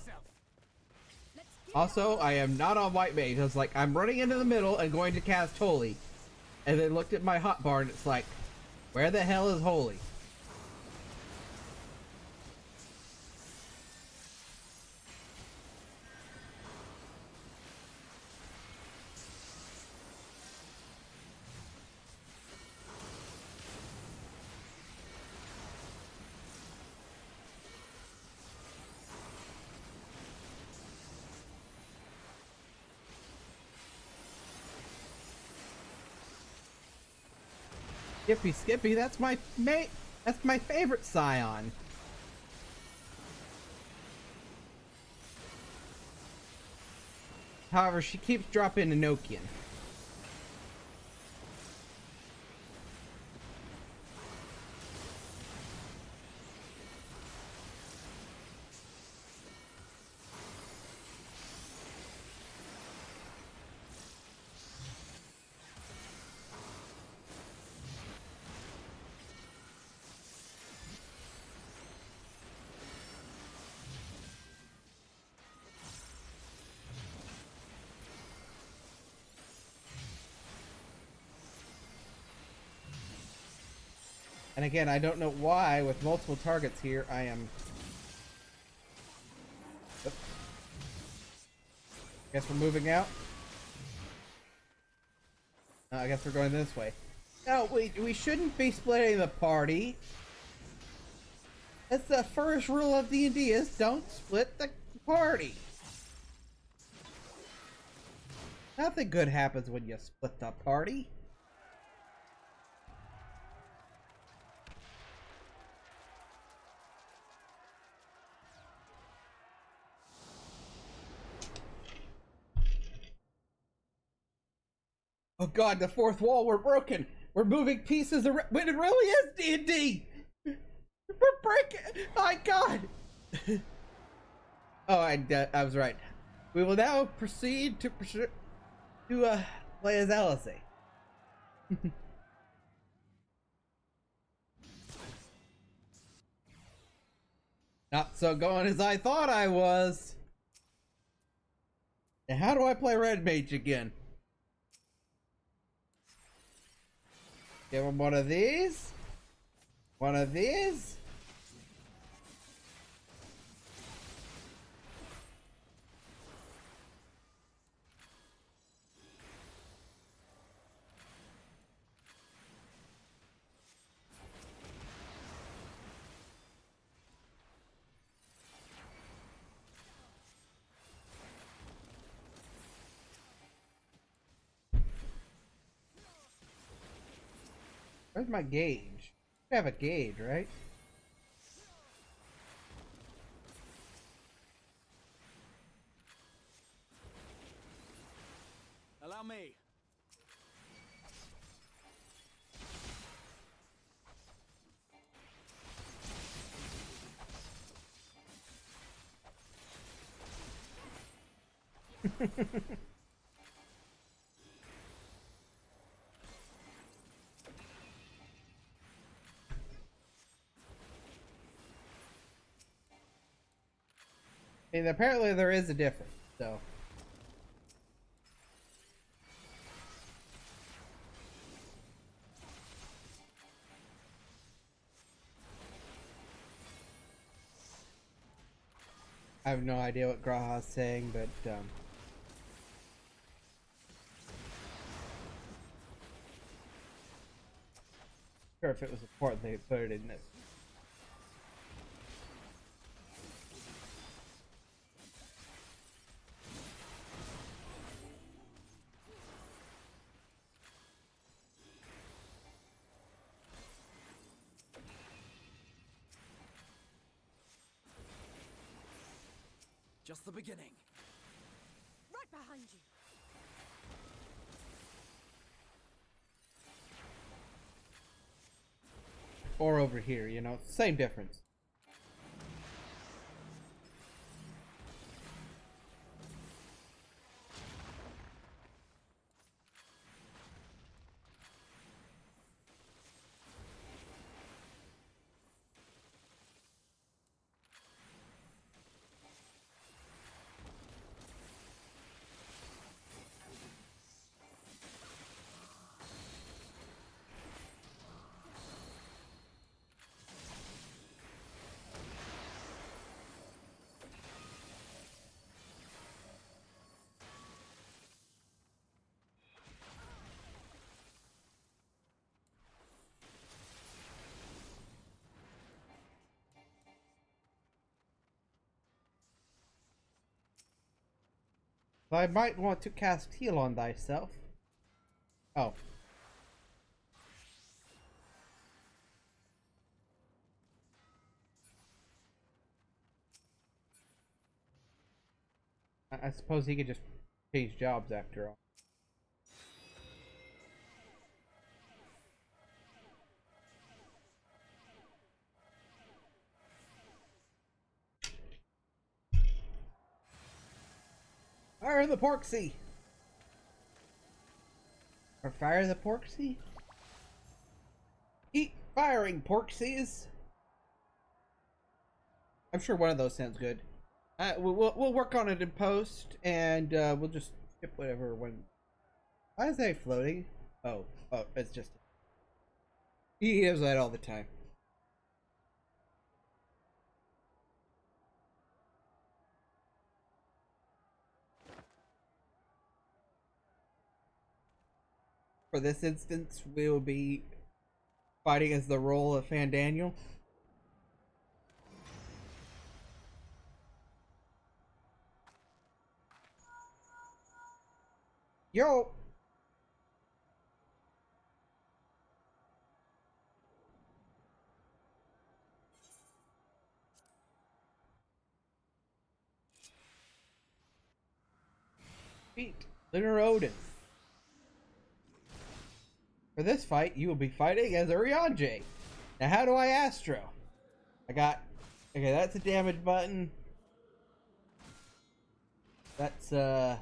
A: Also, I am not on white mage. I was like, I'm running into the middle and going to cast holy. And then looked at my hotbar and it's like, where the hell is holy? Skippy, that's my mate. That's my favorite Scion. However, she keeps dropping Enochian. And again, I don't know why, with multiple targets here, I am... Oops. Guess we're moving out. I guess we're going this way. No, we shouldn't be splitting the party. That's the first rule of D&D is don't split the party. Nothing good happens when you split the party. Oh god, the fourth wall, we're broken. We're moving pieces around. When it really is D&D. We're breaking. My god. Oh, I was right. We will now proceed to play as Alice. Not so going as I thought I was. And how do I play Red Mage again? Give him one of these. One of these. Where's my gauge? I have a gauge, right?
D: Allow me.
A: And apparently there is a difference, so. I have no idea what Graha's saying, but sure if it was important they put it in this.
D: Just the beginning.
H: Right behind you.
A: Or over here, you know, same difference. I might want to cast heal on thyself. Oh. I suppose he could just change jobs after all. Fire the Porksy! Or fire the Porksy? Keep firing, Porksies! I'm sure one of those sounds good. We'll work on it in post, and we'll just skip whatever when. Why is that floating? Oh, it's just. He does that all the time. For this instance, we will be fighting as the role of Fandaniel. Yo! Beat Lunar Odin. For this fight, you will be fighting as Urianger. Now, how do I Astro? Okay, that's a damage button. That's a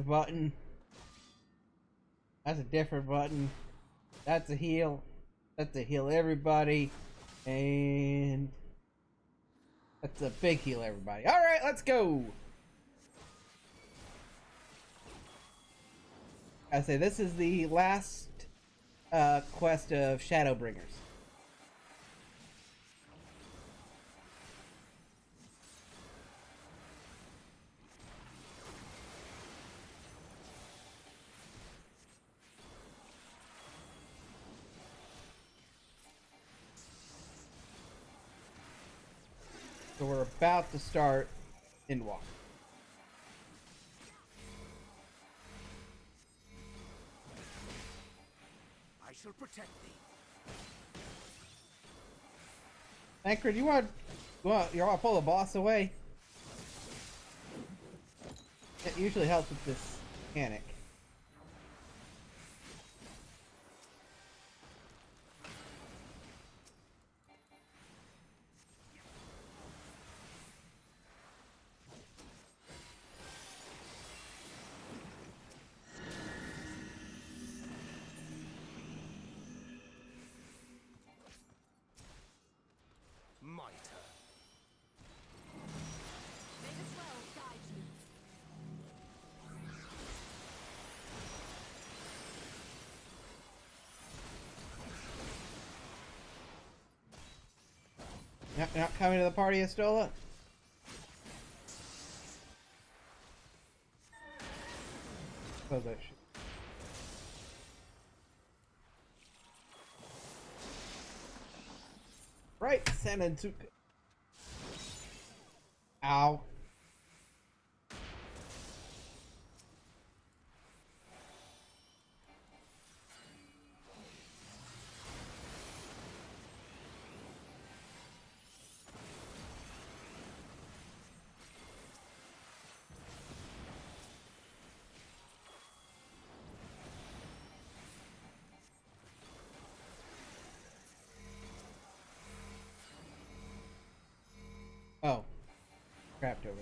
A: button. That's a different button. That's a heal. That's a heal everybody. And that's a big heal everybody. Alright, let's go! I say this is the last quest of Shadowbringers. So we're about to start Endwalk.
L: I shall protect thee.
A: Anchor, you want to pull the boss away? It usually helps with this mechanic.
K: My turn.
A: Not coming to the party, Estola? Suppose I should. Right, Sanensuke. Ow. Oh. Crapped over.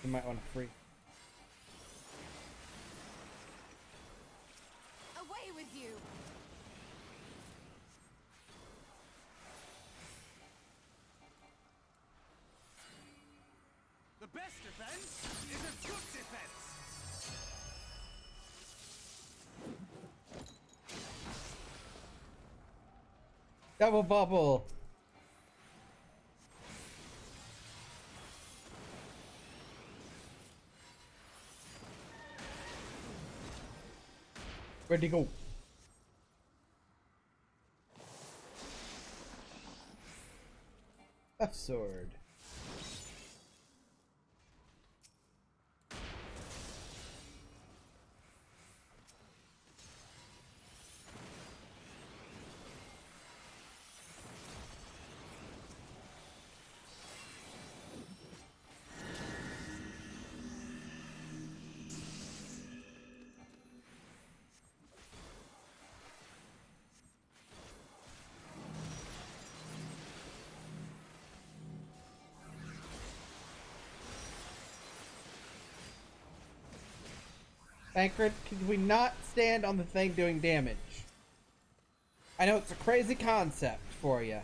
A: You might want to free.
M: Away with you!
C: The best defense is a good defense.
A: Double bubble. Where'd he go? Left sword. Thancred, could we not stand on the thing doing damage? I know it's a crazy concept for you.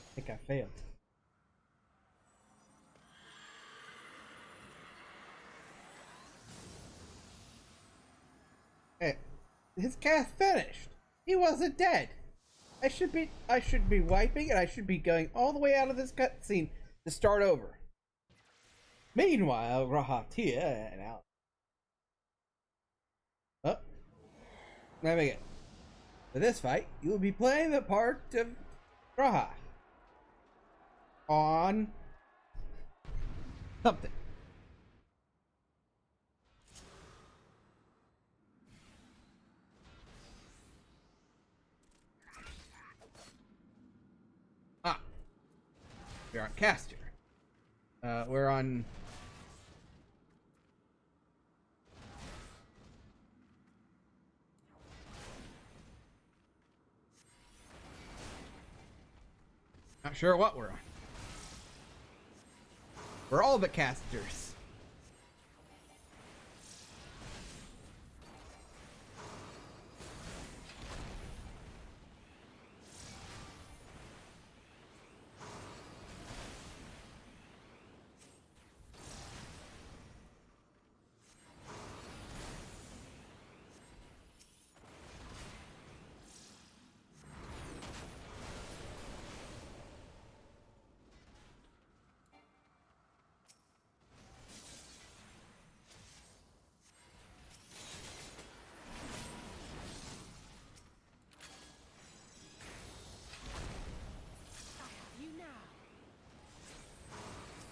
A: I think I failed. Hey, his cast finished. He wasn't dead. I should be wiping and I should be going all the way out of this cutscene to start over. Meanwhile, Rahatia and out. Oh, let me get. For this fight, you will be playing the part of Raha on something. Ah, we're on caster. We're on. Not sure what we're on. We're all the casters.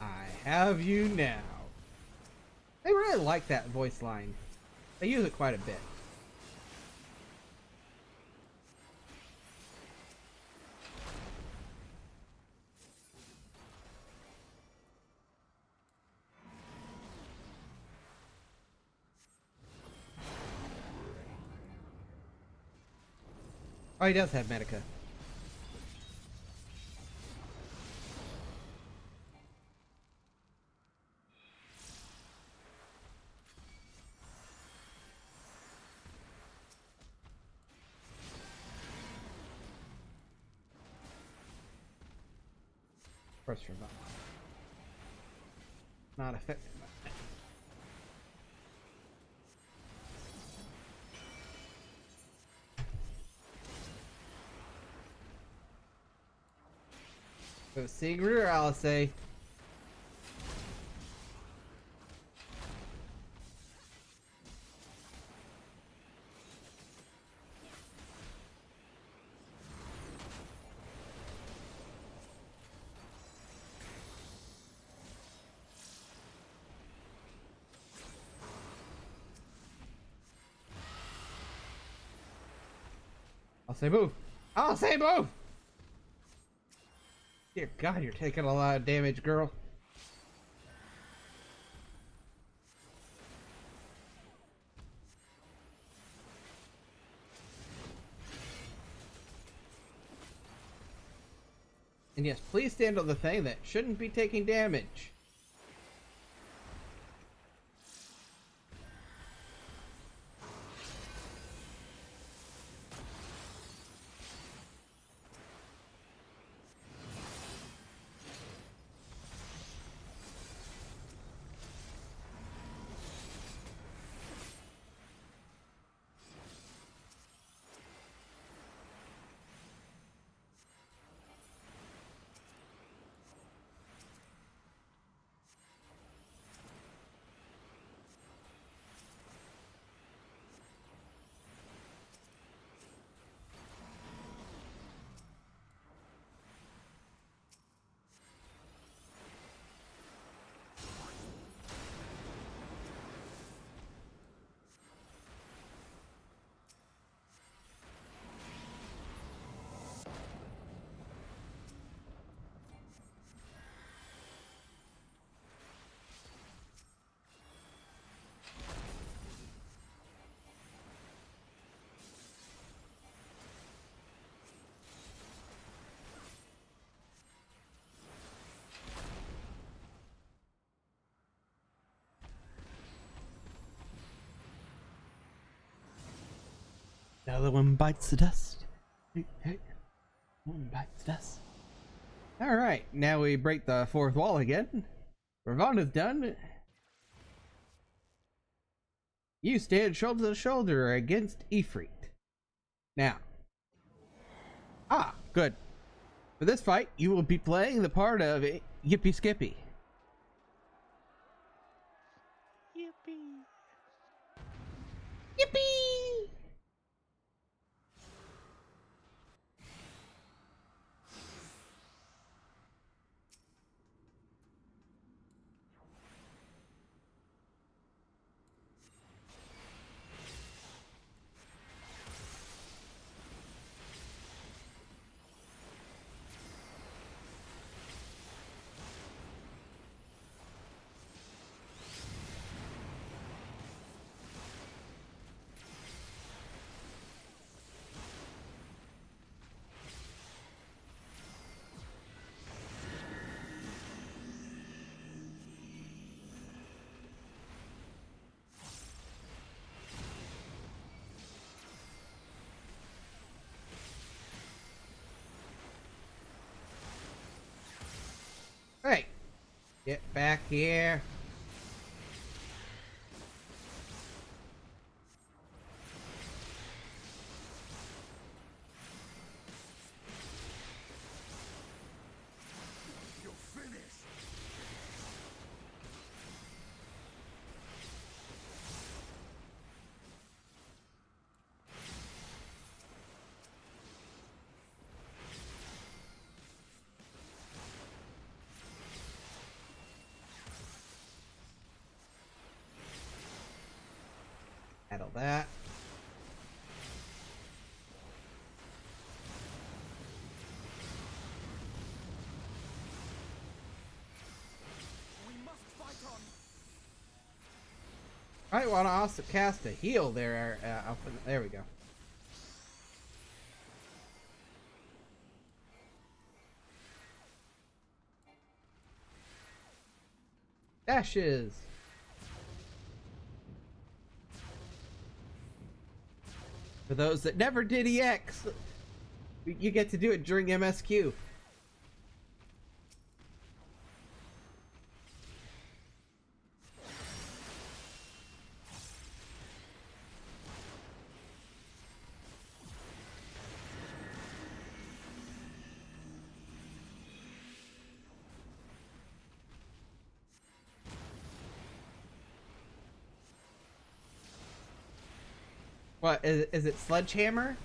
A: I have you now. I really like that voice line. They use it quite a bit. Oh, he does have Medica. course, Ravon. Not affected by that. So, Sigrid or Alice? I'll say move. I'll say move. Dear God, you're taking a lot of damage, girl. And yes, please stand on the thing that shouldn't be taking damage. Another one bites the dust. Hey, one bites the dust. Alright, now we break the fourth wall again. Ravonna's done. You stand shoulder to shoulder against Ifrit. Now. Good. For this fight, you will be playing the part of Yippee Skippy.
I: Yippee!
A: Yippee! Hey, get back here.
L: You're finished.
A: Handle that.
C: We must fight on.
A: I want to also cast a heal there. There we go. Dashes. For those that never did EX, you get to do it during MSQ. What is it? Sledgehammer?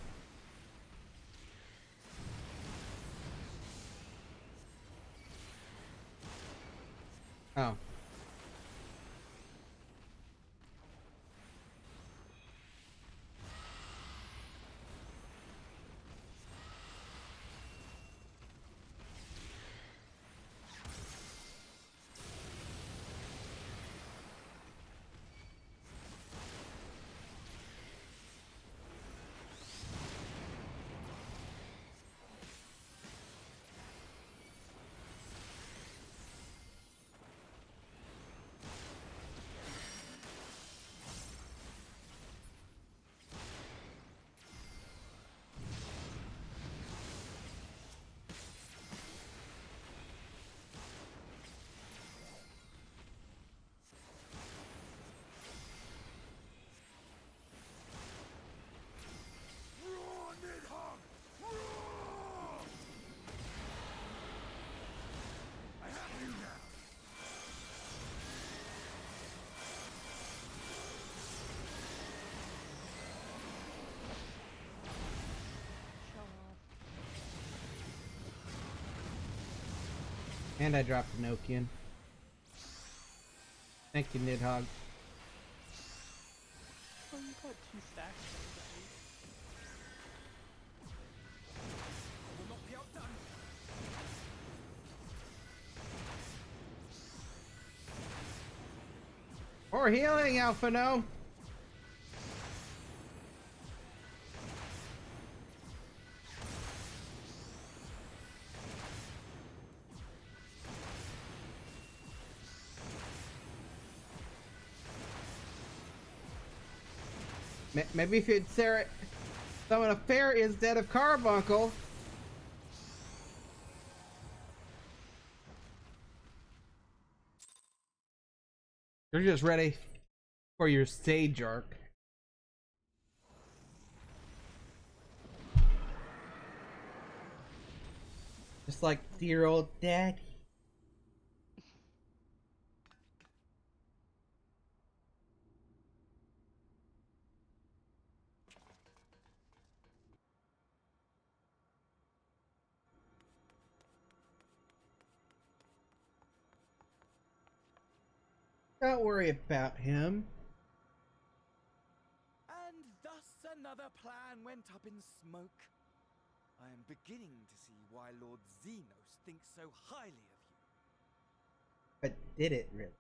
A: Oh. And I dropped a Nokian. Thank you, Nidhogg.
I: Oh, you got 2 stacks already.
C: Will not be outdone.
A: Or healing, Alphino. Maybe if you'd summon a fairy instead of Carbuncle. You're just ready for your stage arc. Just like dear old daddy. Don't worry about him.
C: And thus another plan went up in smoke. I am beginning to see why Lord Xenos thinks so highly of you.
A: But did it really?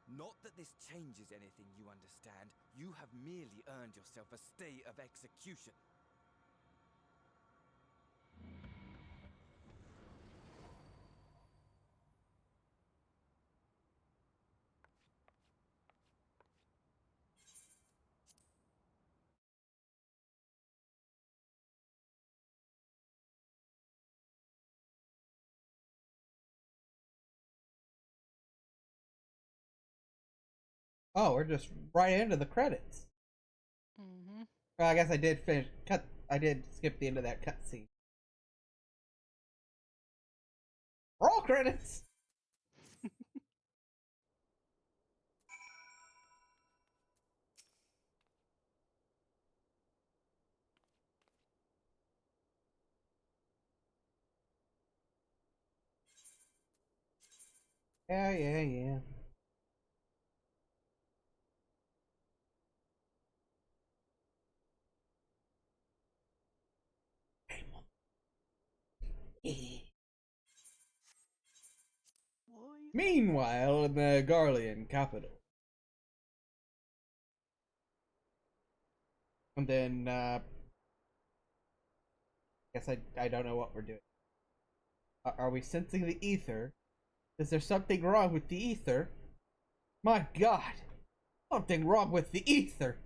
C: Not that this changes anything, you understand. You have merely earned yourself a stay of execution.
A: Oh, we're just right into the credits.
I: Mm-hmm.
A: Well, I guess I did finish I did skip the end of that cutscene. Roll credits. Yeah. Meanwhile, in the Garlean capital. And then, guess I don't know what we're doing. Are we sensing the ether? Is there something wrong with the ether? My god! Something wrong with the ether!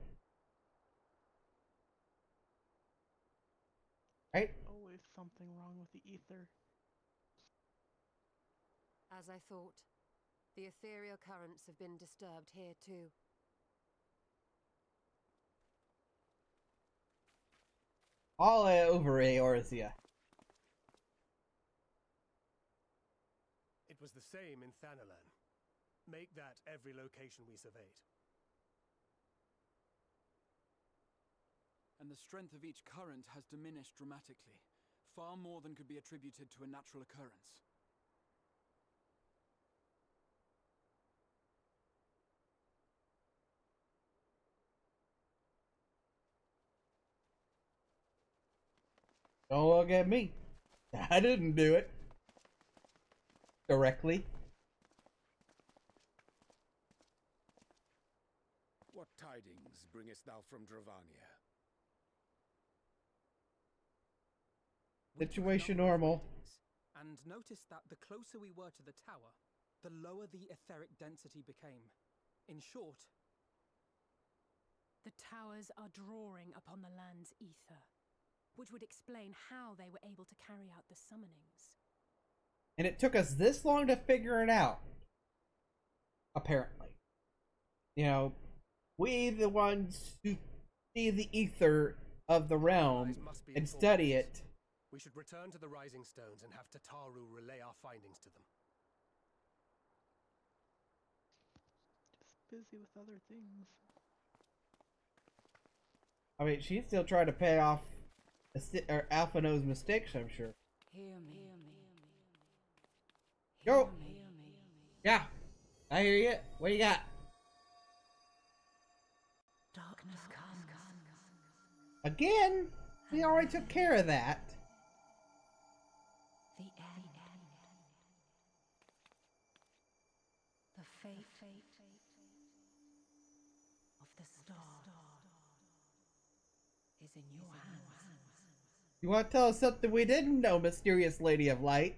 A: Right?
I: Always something wrong with the ether.
B: As I thought, the ethereal currents have been disturbed here too.
A: All over Eorzea.
K: It was the same in Thanalan. Make that every location we surveyed.
D: and the strength of each current has diminished dramatically, far more than could be attributed to a natural occurrence.
A: Don't look at me. I didn't do it. Directly.
L: What tidings bringest thou from Dravania?
A: Situation normal.
C: And noticed that the closer we were to the tower, the lower the etheric density became. In short,
H: The towers are drawing upon the land's ether, which would explain how they were able to carry out the summonings.
A: And it took us this long to figure it out. Apparently. You know, we the ones who see the ether of the realm and study it.
K: We should return to the Rising Stones and have Tataru relay our findings to them.
I: Just busy with other things.
A: I mean, she's still trying to pay off Alphino's mistakes, I'm sure.
M: Hear me.
A: Go! Yeah, I hear you. What do you got?
M: Darkness comes.
A: Again? We already took care of that.
M: The end. The fate of the star is in your hands.
A: You want to tell us something we didn't know, mysterious Lady of Light?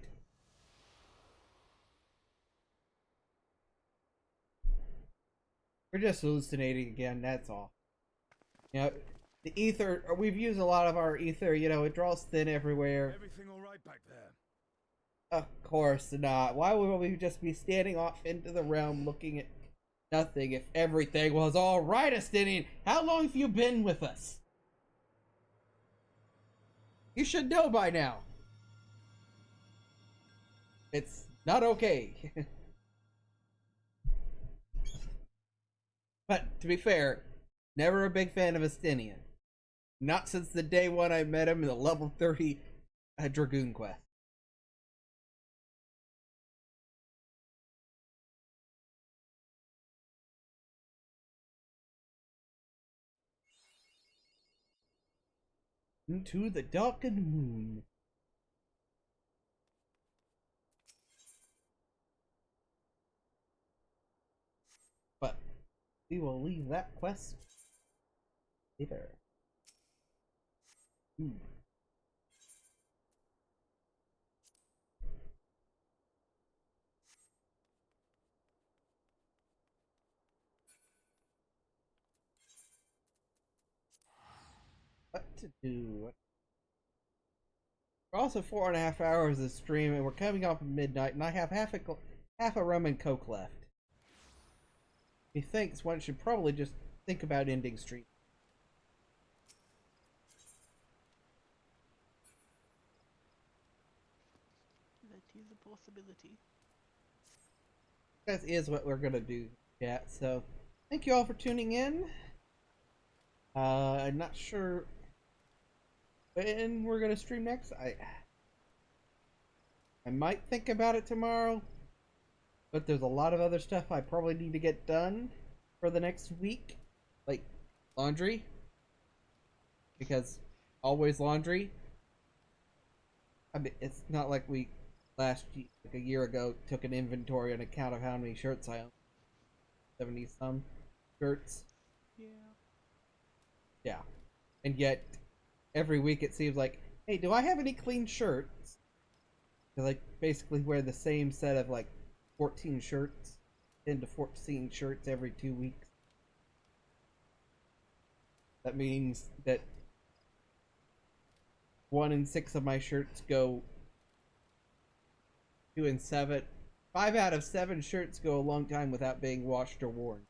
A: We're just hallucinating again, that's all. You know, the ether, we've used a lot of our ether, you know, it draws thin everywhere.
E: Everything all right back there?
A: Of course not. Why would we just be standing off into the realm looking at nothing if everything was all right, Astinian? How long have you been with us? You should know by now. It's not okay. But, to be fair, never a big fan of Astinian. Not since the day one I met him in the level 30 Dragoon quest. Into the darkened moon. But we will leave that quest later. What to do? We're also 4.5 hours of stream, and we're coming up at midnight, and I have half a rum and coke left. He thinks one should probably just think about ending stream.
I: That is a possibility.
A: That is what we're gonna do, chat. So, thank you all for tuning in. I'm not sure when we're gonna stream next. I might think about it tomorrow, but there's a lot of other stuff I probably need to get done for the next week, like laundry, because always laundry. I mean, it's not like we like a year ago, took an inventory on account of how many shirts I own. 70 some shirts.
I: Yeah.
A: Yeah. And yet, every week it seems like, hey, do I have any clean shirts? I like basically wear the same set of like 14 shirts, 10 to 14 shirts every 2 weeks. That means that 1 in 6 of my shirts go 2 in 7. 5 out of 7 shirts go a long time without being washed or worn.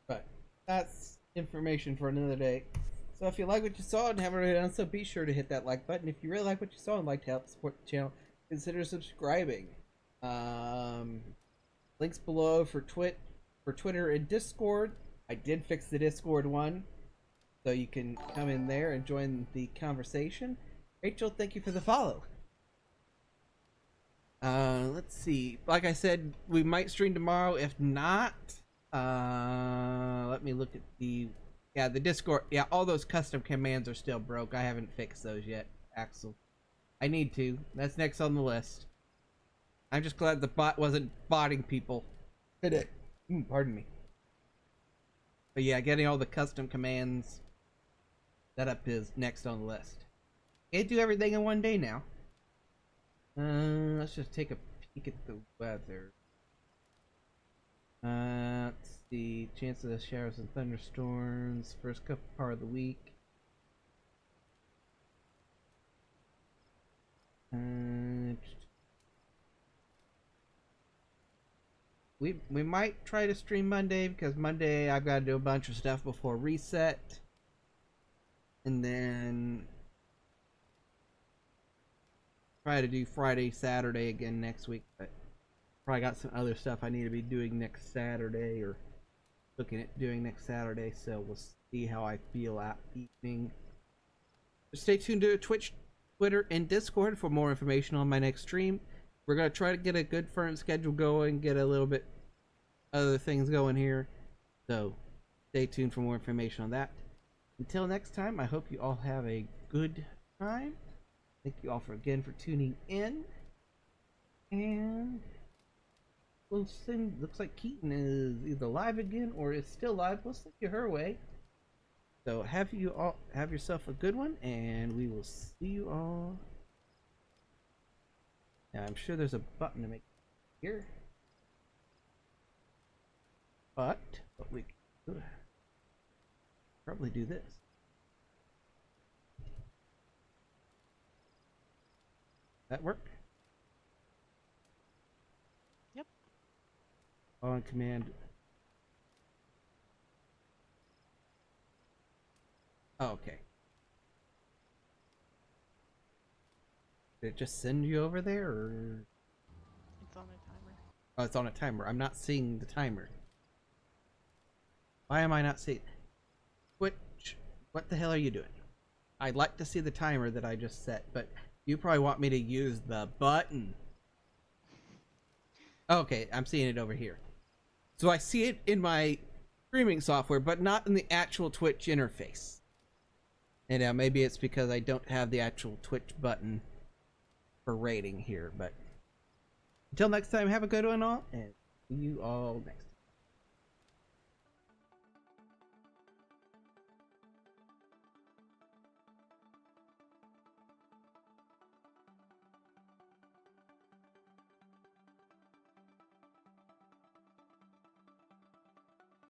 A: But that's information for another day. So if you like what you saw and haven't already done so, be sure to hit that like button. If you really like what you saw and like to help support the channel, consider subscribing. Links below for Twitter and Discord. I did fix the Discord one, so you can come in there and join the conversation. Rachel, thank you for the follow. Let's see. Like I said, we might stream tomorrow. If not, let me look at the Discord. Yeah, all those custom commands are still broke. I haven't fixed those yet, Axel. I need to. That's next on the list. I'm just glad the bot wasn't botting people. Pardon me. But yeah, getting all the custom commands set up is next on the list. Can't do everything in one day now. Let's just take a peek at the weather. Let's see. Chances of showers and thunderstorms. First couple part of the week. We might try to stream Monday, because Monday I've got to do a bunch of stuff before reset. And then try to do Friday, Saturday again next week, but probably got some other stuff I need to be doing next Saturday, or looking at doing next Saturday, so we'll see how I feel that evening. Just stay tuned to Twitch, Twitter, and Discord for more information on my next stream. We're going to try to get a good firm schedule going, get a little bit other things going here, so stay tuned for more information on that. Until next time, I hope you all have a good time. Thank you all again for tuning in. And we'll send. Looks like Keaton is either live again or is still live. We'll send you her way. So have yourself a good one, and we will see you all. Now I'm sure there's a button to make here, but what we can probably do this. That work?
I: Yep.
A: On command. Oh, okay. Did it just send you over there, or?
I: It's on a timer.
A: Oh, it's on a timer. I'm not seeing the timer. Why am I not seeing? Twitch, what the hell are you doing? I'd like to see the timer that I just set, but you probably want me to use the button. Okay, I'm seeing it over here. So I see it in my streaming software, but not in the actual Twitch interface. And maybe it's because I don't have the actual Twitch button for rating here, but until next time, have a good one all, and see you all next time.